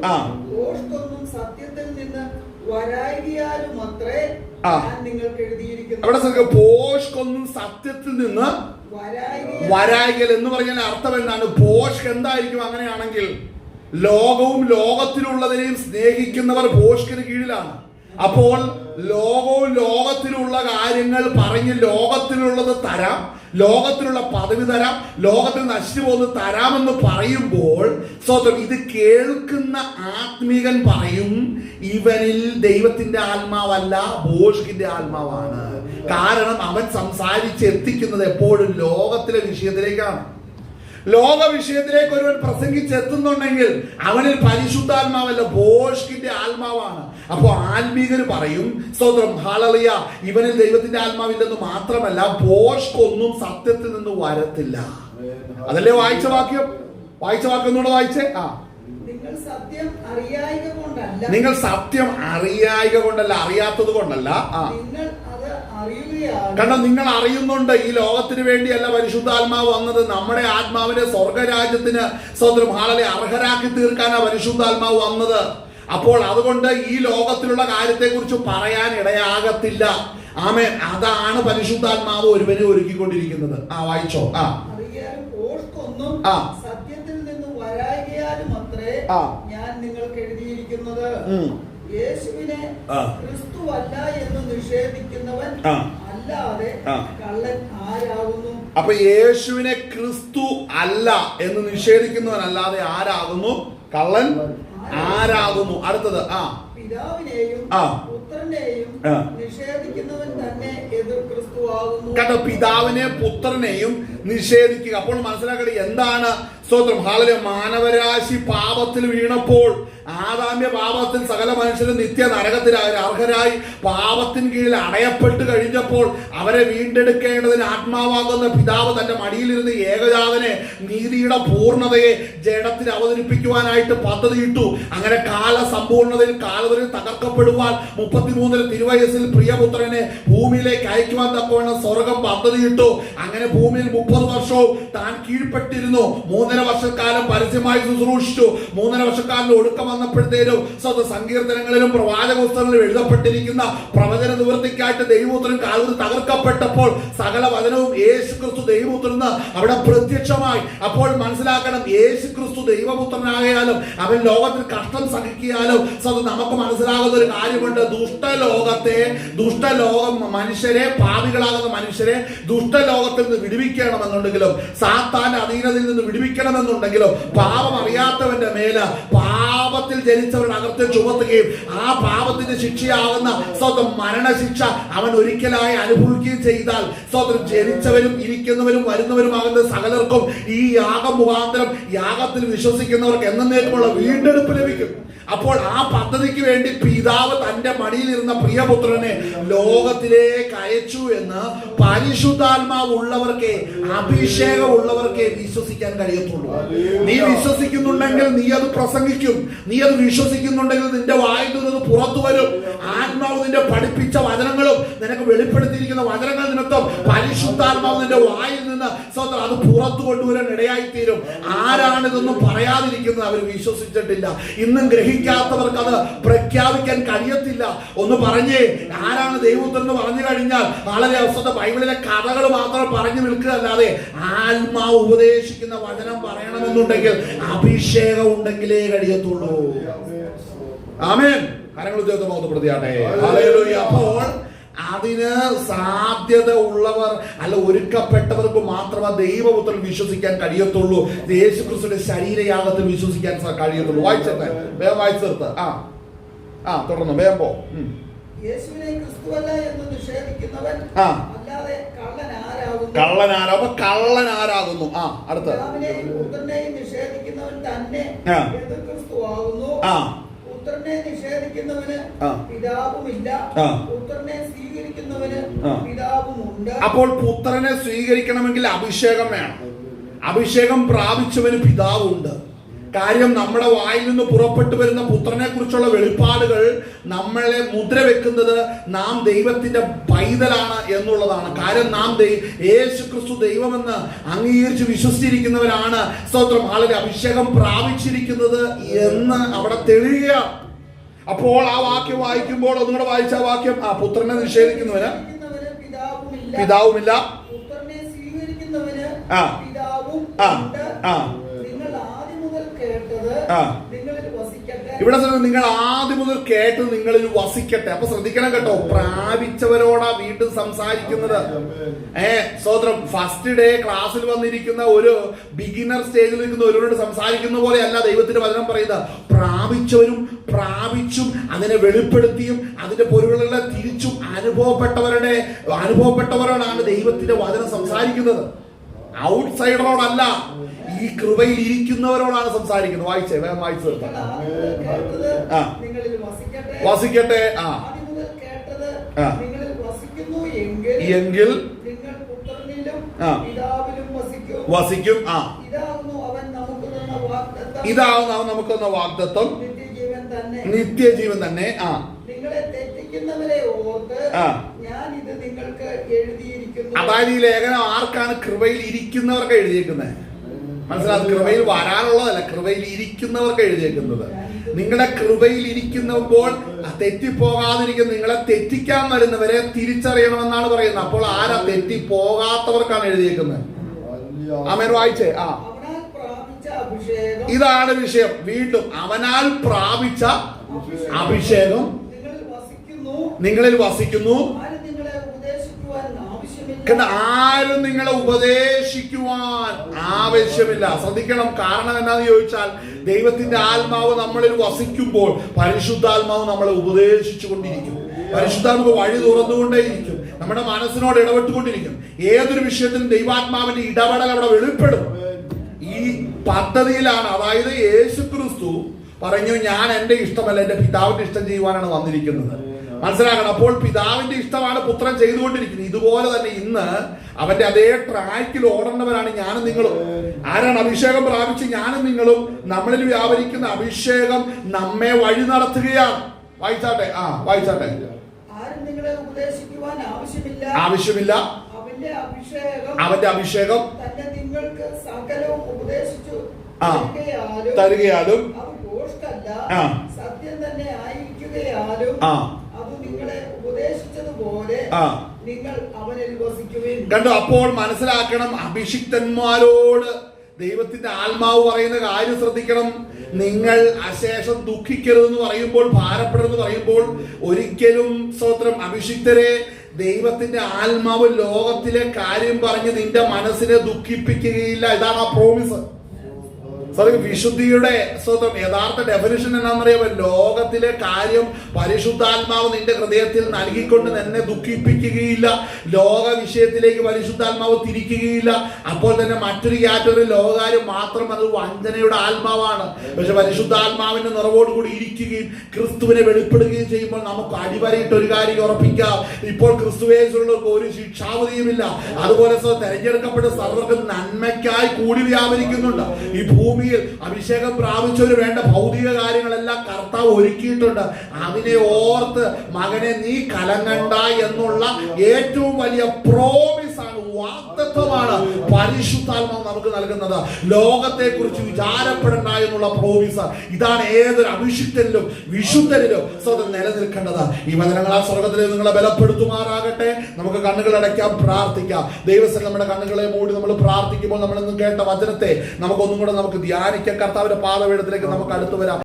ദോഷത്തൊന്നും സത്യത്തിൽ നിന്ന് വരായികയാലും അത്രേ ഞാൻ നിങ്ങൾക്ക് എഴുതിയിരിക്കുന്നു. അവിടെ പോഷ്കൊന്നും സത്യത്തിൽ നിന്ന് വരായികൽ എന്ന് പറഞ്ഞാൽ അർത്ഥം എന്താണ്? പോഷ് എന്തായിരിക്കും? അങ്ങനെയാണെങ്കിൽ ലോകവും ലോകത്തിലുള്ളതിനെയും സ്നേഹിക്കുന്നവർ പോഷ്കിന് കീഴിലാണ്. അപ്പോൾ ലോകവും ലോകത്തിലുള്ള കാര്യങ്ങൾ പറഞ്ഞ് ലോകത്തിലുള്ളത് തരാം, ലോകത്തിലുള്ള പദവി തരാം, ലോകത്തിൽ നശിച്ചു പോകുന്നത് തരാമെന്ന് പറയുമ്പോൾ ഇത് കേൾക്കുന്ന ആത്മീകൻ പറയും ഇവനിൽ ദൈവത്തിന്റെ ആത്മാവല്ല ഭോഷ്കിന്റെ ആത്മാവാണ്. കാരണം അവൻ സംസാരിച്ചെത്തിക്കുന്നത് എപ്പോഴും ലോകത്തിലെ വിഷയത്തിലേക്കാണ്. ലോക വിഷയത്തിലേക്ക് ഒരുവൻ പ്രസംഗിച്ചെത്തുന്നുണ്ടെങ്കിൽ അവനിൽ പരിശുദ്ധാത്മാവല്ല ഭോഷ്കിന്റെ ആത്മാവാണ്. അപ്പോൾ ആത്മീകർ പറയും സ്തോത്രം ഹല്ലേലൂയ, ഇവനിൽ ദൈവത്തിന്റെ ആത്മാവില്ലെന്ന് മാത്രമല്ല ഭോഷ്കൊന്നും സത്യത്തിൽ നിന്ന് വരത്തില്ല. അതല്ലേ വായിച്ച വാക്യം ഒന്നുകൂടെ വായിച്ചേ. നിങ്ങൾ സത്യം അറിയായിക കൊണ്ടല്ല, അറിയാത്തത് കൊണ്ടല്ല. കാരണം നിങ്ങൾ അറിയുന്നുണ്ട് ഈ ലോകത്തിന് വേണ്ടിയല്ല പരിശുദ്ധാത്മാവ് വന്നത്. നമ്മുടെ ആത്മാവിനെ സ്വർഗരാജ്യത്തിന് സ്വന്തം ആളെ അർഹരാക്കി തീർക്കാനാണ് പരിശുദ്ധാത്മാവ് വന്നത്. അപ്പോൾ അതുകൊണ്ട് ഈ ലോകത്തിലുള്ള കാര്യത്തെ കുറിച്ച് പറയാൻ ഇടയാകത്തില്ല. ആമേൻ. അതാണ് പരിശുദ്ധാത്മാവ് ഒരുവനെ ഒരുക്കിക്കൊണ്ടിരിക്കുന്നത്. വായിച്ചോ. സത്യത്തിൽ നിന്ന് വരായികയാലും അത്രേ ഞാൻ നിങ്ങൾക്ക് എഴുതിയിരിക്കുന്നത്. യേശുവിനെ ക്രിസ്തുവല്ല എന്ന് നിഷേധിക്കുന്നവൻ അല്ലാതെ കള്ളൻ ആരാകുന്നു? അപ്പൊ യേശുവിനെ ക്രിസ്തു അല്ല എന്ന് നിഷേധിക്കുന്നവൻ അല്ലാതെ ആരാകുന്നു? കള്ളൻ ആരാകുന്നു? അടുത്തത് പിതാവിനെയും പുത്രനെയും നിഷേധിക്കുന്നവൻ തന്നെ എതിർ ക്രിസ്തു ആകുന്നു. കണ്ടോ, പിതാവിനെ പുത്രനെയും നിഷേധിക്കുക. അപ്പോൾ മനസ്സിലാക്കട്ടെ എന്താണ് സ്തോത്രം. ഹാലലൂയ. മാനവരാശി പാപത്തിൽ വീണപ്പോൾ, ആദാമ്യ പാപത്തിൽ സകല മനുഷ്യരും നിത്യ നരകത്തിലായി അർഹരായി പാപത്തിന് കീഴിൽ അടയപ്പെട്ട് കഴിഞ്ഞപ്പോൾ അവരെ വീണ്ടെടുക്കേണ്ടതിന് ആത്മാവാകുന്ന പിതാവ് തന്റെ മടിയിലിരുന്ന് ഏകജാതനെ നീതിയുടെ പൂർണ്ണതയെ ജഡത്തിൽ അവതരിപ്പിക്കുവാനായിട്ട് പദ്ധതിയിട്ടു. അങ്ങനെ കാലസമ്പൂർണതയിൽ കാലവരിൽ തകർക്കപ്പെടുവാൻ 33 തിരുവയസ്സിൽ പ്രിയപുത്രനെ ഭൂമിയിലേക്ക് അയക്കുവാൻ തക്കവണ്ണം സ്വർഗം പദ്ധതിയിട്ടു. അങ്ങനെ ഭൂമിയിൽ 30 വർഷവും താൻ കീഴ്പ്പെട്ടിരുന്നു. 3.5 വർഷക്കാലം പരസ്യമായി ശുശ്രൂഷിച്ചു. 3.5 വർഷക്കാലം ഒടുക്കം വന്നപ്പോഴത്തേനും സങ്കീർത്തനങ്ങളിലും പ്രവാചക പുസ്തകങ്ങളിലും എഴുതപ്പെട്ടിരിക്കുന്ന പ്രവചന നിവൃത്തിക്കായിട്ട് ദൈവപുത്രൻ കാൽവരിയിൽ തകർക്കപ്പെട്ടപ്പോൾ സകല വചനവും യേശു ക്രിസ്തു ദൈവപുത്രന് അവിടെ പ്രത്യക്ഷമായി. അപ്പോൾ മനസ്സിലാക്കണം, യേശു ക്രിസ്തു ദൈവപുത്രനായാലും അവൻ ലോകത്തിൽ കഷ്ടം സഹിക്കിയാലും നമുക്ക് മനസ്സിലാകുന്ന ഒരു കാര്യമുണ്ട്. ദുഷ്ടലോകം മനുഷ്യരെ, പാപികളാകുന്ന മനുഷ്യരെ ദുഷ്ടലോകത്തിൽ നിന്ന് വിടുവിക്കണമെന്നുണ്ടെങ്കിലും, സാത്താന്റെ അധീനതയിൽ നിന്ന് വിടുവിക്കണമെന്നുണ്ടെങ്കിലും, പാപം അറിയാത്തവന്റെ മേല് പാപത്തിൽ ജനിച്ചവരുടെ അകത്തെ ചുമത്തുകയും ആ പാപത്തിന്റെ ശിക്ഷയാകുന്ന മരണശിക്ഷ അവൻ ഒരിക്കലായി അനുഭവിക്കുകയും ചെയ്താൽ ജനിച്ചവരും ഇരിക്കുന്നവരും വരുന്നവരുമാകുന്ന സകലർക്കും ഈ യാഗം മുഖാന്തരം യാഗത്തിൽ വിശ്വസിക്കുന്നവർക്ക് എന്നേക്കുമുള്ള വീണ്ടെടുപ്പ് ലഭിക്കും. അപ്പോൾ ആ പദ്ധതിക്ക് വേണ്ടി പിതാവ് തന്റെ മടിയിലിരുന്ന പ്രിയപുത്രനെ ലോകത്തിലേക്ക് അയച്ചു എന്ന് പരിശുദ്ധാത്മാവ് ഉള്ളവർക്കേ, അഭിഷേകം ഉള്ളവർക്കേ വിശ്വസിക്കാൻ കഴിയത്തുള്ളൂ. നീ വിശ്വസിക്കുന്നുണ്ടെങ്കിൽ നീ അത് പ്രസംഗിക്കും. നീ അത് വിശ്വസിക്കുന്നുണ്ടെങ്കിൽ നിന്റെ വായിൽ നിന്ന് പുറത്തു വരും. ആത്മാവ് നിന്റെ പഠിപ്പിച്ച വചനങ്ങളും നിനക്ക് വെളിപ്പെടുത്തിയിരിക്കുന്ന വചനങ്ങൾ നിമിത്തം പരിശുദ്ധാത്മാവ് നിന്റെ വായിൽ നിന്ന് അത് പുറത്തു കൊണ്ടുവരാൻ ഇടയായിത്തീരും. ആരാണിതൊന്നും പറയാതിരിക്കുന്നത്? അവർ വിശ്വസിച്ചിട്ടില്ല. ഇന്നും ഗ്രഹിക്കാത്തവർക്ക് അത് പ്രഖ്യാപിക്കാൻ കഴിയത്തില്ല. ഒന്ന് പറഞ്ഞേ, ആരാണ് ദൈവപുത്രൻ എന്ന് പറഞ്ഞു കഴിഞ്ഞാൽ വളരെ അവസ്ഥ ബൈബിളിലെ കഥകൾ മാത്രം പറഞ്ഞു നിൽക്കുക അല്ലാതെ ആത്മാവ് ഉപദേശിക്കുന്ന വചനം പറയണമെന്നുണ്ടെങ്കിൽ അഭിഷേകം ഉണ്ടെങ്കിലേ കഴിയത്തുള്ളൂ. ആമേൻ. കരങ്ങൾ ഉദ്യോഗത്തെ ബോധപ്പെടുത്തിയാട്ടെ. ഹല്ലേലൂയ. അപ്പോൾ അതിന് സാധ്യത ഉള്ളവർ അല്ല, ഒരുക്കപ്പെട്ടവർക്ക് മാത്രമേ ദൈവപുത്രൻ വിശ്വസിക്കാൻ കഴിയത്തുള്ളൂ. യേശുക്രിസ്തുവിന്റെ ശരീരയാഗത്തിൽ വിശ്വസിക്കാൻ കഴിയത്തുള്ളൂ. വായിച്ചേ, വേഗം വായിച്ചു തീർത്ത്. തുടർന്ന് വേഗം പോ. യേശുവിനെ ക്രിസ്തുവല്ല എന്ന് നിഷേധിക്കുന്നവൻ അല്ലാതെ കള്ളനാരാകുന്നു. അടുത്ത പുത്രനെയും നിഷേധിക്കുന്നവൻ തന്നെ ക്രിസ്തുവാകുന്നു. പുത്രനെ നിഷേധിക്കുന്നവന് പിതാവുമില്ല, പുത്രനെ സ്വീകരിക്കുന്നവന് പിതാവുമുണ്ട്. അപ്പോൾ പുത്രനെ സ്വീകരിക്കണമെങ്കിൽ അഭിഷേകം വേണം. അഭിഷേകം പ്രാപിച്ചവന് പിതാവുണ്ട്. കാര്യം, നമ്മുടെ വായിൽ നിന്ന് പുറപ്പെട്ടു വരുന്ന പുത്രനെ കുറിച്ചുള്ള വെളിപ്പാടുകൾ നമ്മളെ മുദ്ര വെക്കുന്നത് നാം ദൈവത്തിന്റെ പൈതലാണ് എന്നുള്ളതാണ്. കാര്യം, നാം യേശു ക്രിസ്തു ദൈവമെന്ന് അംഗീകരിച്ച് വിശ്വസിച്ചിരിക്കുന്നവരാണ്. സ്തോത്രം. ആളുടെ അഭിഷേകം പ്രാപിച്ചിരിക്കുന്നത് എന്ന് അവിടെ തെളിയുക. അപ്പോൾ ആ വാക്യം വായിക്കുമ്പോൾ ഒന്നുകൂടെ വായിച്ച വാക്യം, പുത്രനെ നിഷേധിക്കുന്നവന് പിതാവുമില്ല, പുത്രനെ സ്വീകരിക്കുന്നവന് പിതാവും ഇവിടെ നിങ്ങൾ ആദ്യം മുതൽ കേട്ട് നിങ്ങളിൽ വസിക്കട്ടെ. അപ്പൊ ശ്രദ്ധിക്കണം കേട്ടോ, പ്രാപിച്ചവരോടാ വീണ്ടും സംസാരിക്കുന്നത്. സ്വതന്ത്രം ഫസ്റ്റ് ഡേ ക്ലാസ്സിൽ വന്നിരിക്കുന്ന ഒരു ബിഗിനർ സ്റ്റേജിൽ നിൽക്കുന്ന ഒരുവരോട് സംസാരിക്കുന്ന പോലെയല്ല ദൈവത്തിന്റെ വചനം പറയുന്നത്. പ്രാപിച്ചവരും പ്രാപിച്ചും അതിനെ വെളിപ്പെടുത്തിയും അതിന്റെ പൊരുളുകളെ തിരിച്ചും അനുഭവപ്പെട്ടവരോടാണ് ദൈവത്തിന്റെ വചനം സംസാരിക്കുന്നത്. ഔട്ട്സൈഡറോടല്ല, ഈ കൃപയിൽ ഇരിക്കുന്നവരോടാണ് സംസാരിക്കുന്നത്. വായിച്ചേ, വേഗം വായിച്ചു തീർക്കാം. വസിക്കട്ടെ. എങ്കിൽ വസിക്കും. ഇതാവുന്നു അവൻ നമുക്ക് തന്ന വാഗ്ദത്തം, നിത്യജീവൻ തന്നെ. അതായത് ഈ ലേഖനം ആർക്കാണ്? കൃപയിൽ ഇരിക്കുന്നവർക്ക് എഴുതിയേക്കുന്നത്. മനസ്സിലാവും? കൃപയിൽ വരാനുള്ളതല്ല, കൃപയിൽ ഇരിക്കുന്നവർക്ക് എഴുതിയേക്കുന്നത്. നിങ്ങളുടെ കൃപയിൽ ഇരിക്കുമ്പോൾ തെറ്റിപ്പോകാതിരിക്കും. നിങ്ങളെ തെറ്റിക്കാൻ വരുന്നവരെ തിരിച്ചറിയണമെന്നാണ് പറയുന്നത്. അപ്പോൾ ആരാ? തെറ്റിപ്പോകാത്തവർക്കാണ് എഴുതിയേക്കുന്നത്. ആമേൻ. വായിച്ചേ. ഇതാണ് വിഷയം. വീണ്ടും, അവനാൽ പ്രാപിച്ച അഭിഷേകം നിങ്ങളിൽ വസിക്കുന്നു. ആരും നിങ്ങളെ ഉപദേശിക്കുവാൻ ആവശ്യമില്ല. ശ്രദ്ധിക്കണം. കാരണം എന്താന്ന് ചോദിച്ചാൽ, ദൈവത്തിന്റെ ആത്മാവ് നമ്മളിൽ വസിക്കുമ്പോൾ പരിശുദ്ധാത്മാവ് നമ്മളെ ഉപദേശിച്ചു കൊണ്ടിരിക്കും. പരിശുദ്ധാത്മാവ് വഴി തുറന്നുകൊണ്ടേയിരിക്കും. നമ്മുടെ മനസ്സിനോട് ഇടപെട്ടുകൊണ്ടിരിക്കും. ഏതൊരു വിഷയത്തിലും ദൈവാത്മാവിന്റെ ഇടപെടൽ അവിടെ വെളിപ്പെടും. ഈ പദ്ധതിയിലാണ്. അതായത് യേശു ക്രിസ്തു പറഞ്ഞു, ഞാൻ എന്റെ ഇഷ്ടമല്ല, എന്റെ പിതാവിന്റെ ഇഷ്ടം ചെയ്യുവാനാണ് വന്നിരിക്കുന്നത്. മനസ്സിലാക്കണം. അപ്പോൾ പിതാവിന്റെ ഇഷ്ടമാണ് പുത്രൻ ചെയ്തുകൊണ്ടിരിക്കുന്നത്. ഇതുപോലെ തന്നെ ഇന്ന് അവന്റെ അതേ ട്രാക്കിൽ ഓടേണ്ടവരാണ് ഞാനും നിങ്ങളും. ആരാണ് അഭിഷേകം പ്രാപിച്ച് ഞാനും നിങ്ങളും? നമ്മളിൽ വ്യാപരിക്കുന്ന അഭിഷേകം നമ്മെ വഴി നടത്തുകയാണ്. വായിച്ചാട്ടെ, വായിച്ചാട്ടെ. ആരും നിങ്ങളെ ഉപദേശിക്കുവാൻ ആവശ്യമില്ല. അവന്റെ അഭിഷേകം തന്നെ നിങ്ങൾക്ക് സകലവും ഉപദേശിച്ചു തരികയാലും സത്യം തന്നെ ആയിരിക്കുകയാലും അത് നിങ്ങളെ ഉപദേശിച്ചതുപോലെ നിങ്ങൾ അവനിൽ വസിക്കുവിൻ. കണ്ടോ? അപ്പോൾ മനസ്സിലാക്കണം, അഭിഷിക്തന്മാരോട് ദൈവത്തിന്റെ ആത്മാവ് പറയുന്ന കാര്യം ശ്രദ്ധിക്കണം. നിങ്ങൾ അശേഷം ദുഃഖിക്കരുതെന്ന് പറയുമ്പോൾ, ഭാരപ്പെടരുതെന്ന് പറയുമ്പോൾ ഒരിക്കലും സ്തോത്രം അഭിഷിക്തരെ ദൈവത്തിന്റെ ആത്മാവ് ലോകത്തിലെ കാര്യം പറഞ്ഞ് നിന്റെ മനസ്സിനെ ദുഃഖിപ്പിക്കുകയില്ല. ഇതാണ് ആ പ്രോമിസ്. വിശുദ്ധിയുടെ സ്വന്തം യഥാർത്ഥ ഡെഫിനിഷൻ എന്നാണെന്നറിയാമോ? ലോകത്തിലെ കാര്യം പരിശുദ്ധാത്മാവ് നിന്റെ ഹൃദയത്തിൽ നൽകിക്കൊണ്ട് നിന്നെ ദുഃഖിപ്പിക്കുകയില്ല. ലോക വിഷയത്തിലേക്ക് പരിശുദ്ധാത്മാവ് തിരിക്കുകയില്ല. അപ്പോൾ തന്നെ മറ്റൊരു കാറ്റഗറി ലോകകാര്യം മാത്രം, അത് വഞ്ചനയുടെ ആത്മാവാണ്. പക്ഷെ പരിശുദ്ധാത്മാവിന്റെ നിറവോട് കൂടി ഇരിക്കുകയും ക്രിസ്തുവിനെ വെളിപ്പെടുകയും ചെയ്യുമ്പോൾ നമുക്ക് അടിവരയിട്ട് ഒരു കാര്യം ഉറപ്പിക്കാം, ഇപ്പോൾ ക്രിസ്തുവേശുള്ളവർക്ക് ഒരു ശിക്ഷാവധിയുമില്ല. അതുപോലെ തെരഞ്ഞെടുക്കപ്പെട്ട സർവ്വർക്ക് നന്മയ്ക്കായി കൂടി വ്യാപരിക്കുന്നുണ്ട്. ഈ ഭൂമി അഭിഷേകം പ്രാപിച്ചവര് വേണ്ട ഭൗതിക കാര്യങ്ങളെല്ലാം കർത്താവ് ഒരുക്കിയിട്ടുണ്ട്. അതിനെ ഓർത്ത് മകനെ നീ കലങ്ങണ്ട എന്നുള്ള ഏറ്റവും വലിയ പ്രോമിസാണ്, വാഗ്ദത്തമാണ് പരിശുദ്ധാത്മാവ് നമുക്ക് നൽകുന്നത്. ലോകത്തെ കുറിച്ച് വിചാരപ്പെടണ്ട എന്നുള്ള പ്രോമിസ്. ഇതാണ് ഏതൊരു അഭിഷിക്തനിലും വിശുദ്ധനിലും സ്വന്തം നിലനിൽക്കേണ്ടത്. ഈ വചനങ്ങളാൽ സ്വർഗത്തിലെ നിങ്ങളെ ബലപ്പെടുത്തുമാറാകട്ടെ. നമുക്ക് കണ്ണുകൾ അടയ്ക്കാം, പ്രാർത്ഥിക്കാം. ദൈവസ്ഥ നമ്മുടെ കണ്ണുകളെ മൂടി നമ്മൾ പ്രാർത്ഥിക്കുമ്പോൾ നമ്മൾ ഇന്ന് കേട്ട വചനത്തെ നമുക്കൊന്നും കൂടെ നമുക്ക് ധ്യാനിക്കാം. കർത്താവിന്റെ പാദപീഠത്തിലേക്ക് നമുക്ക് അടുത്തു വരാം.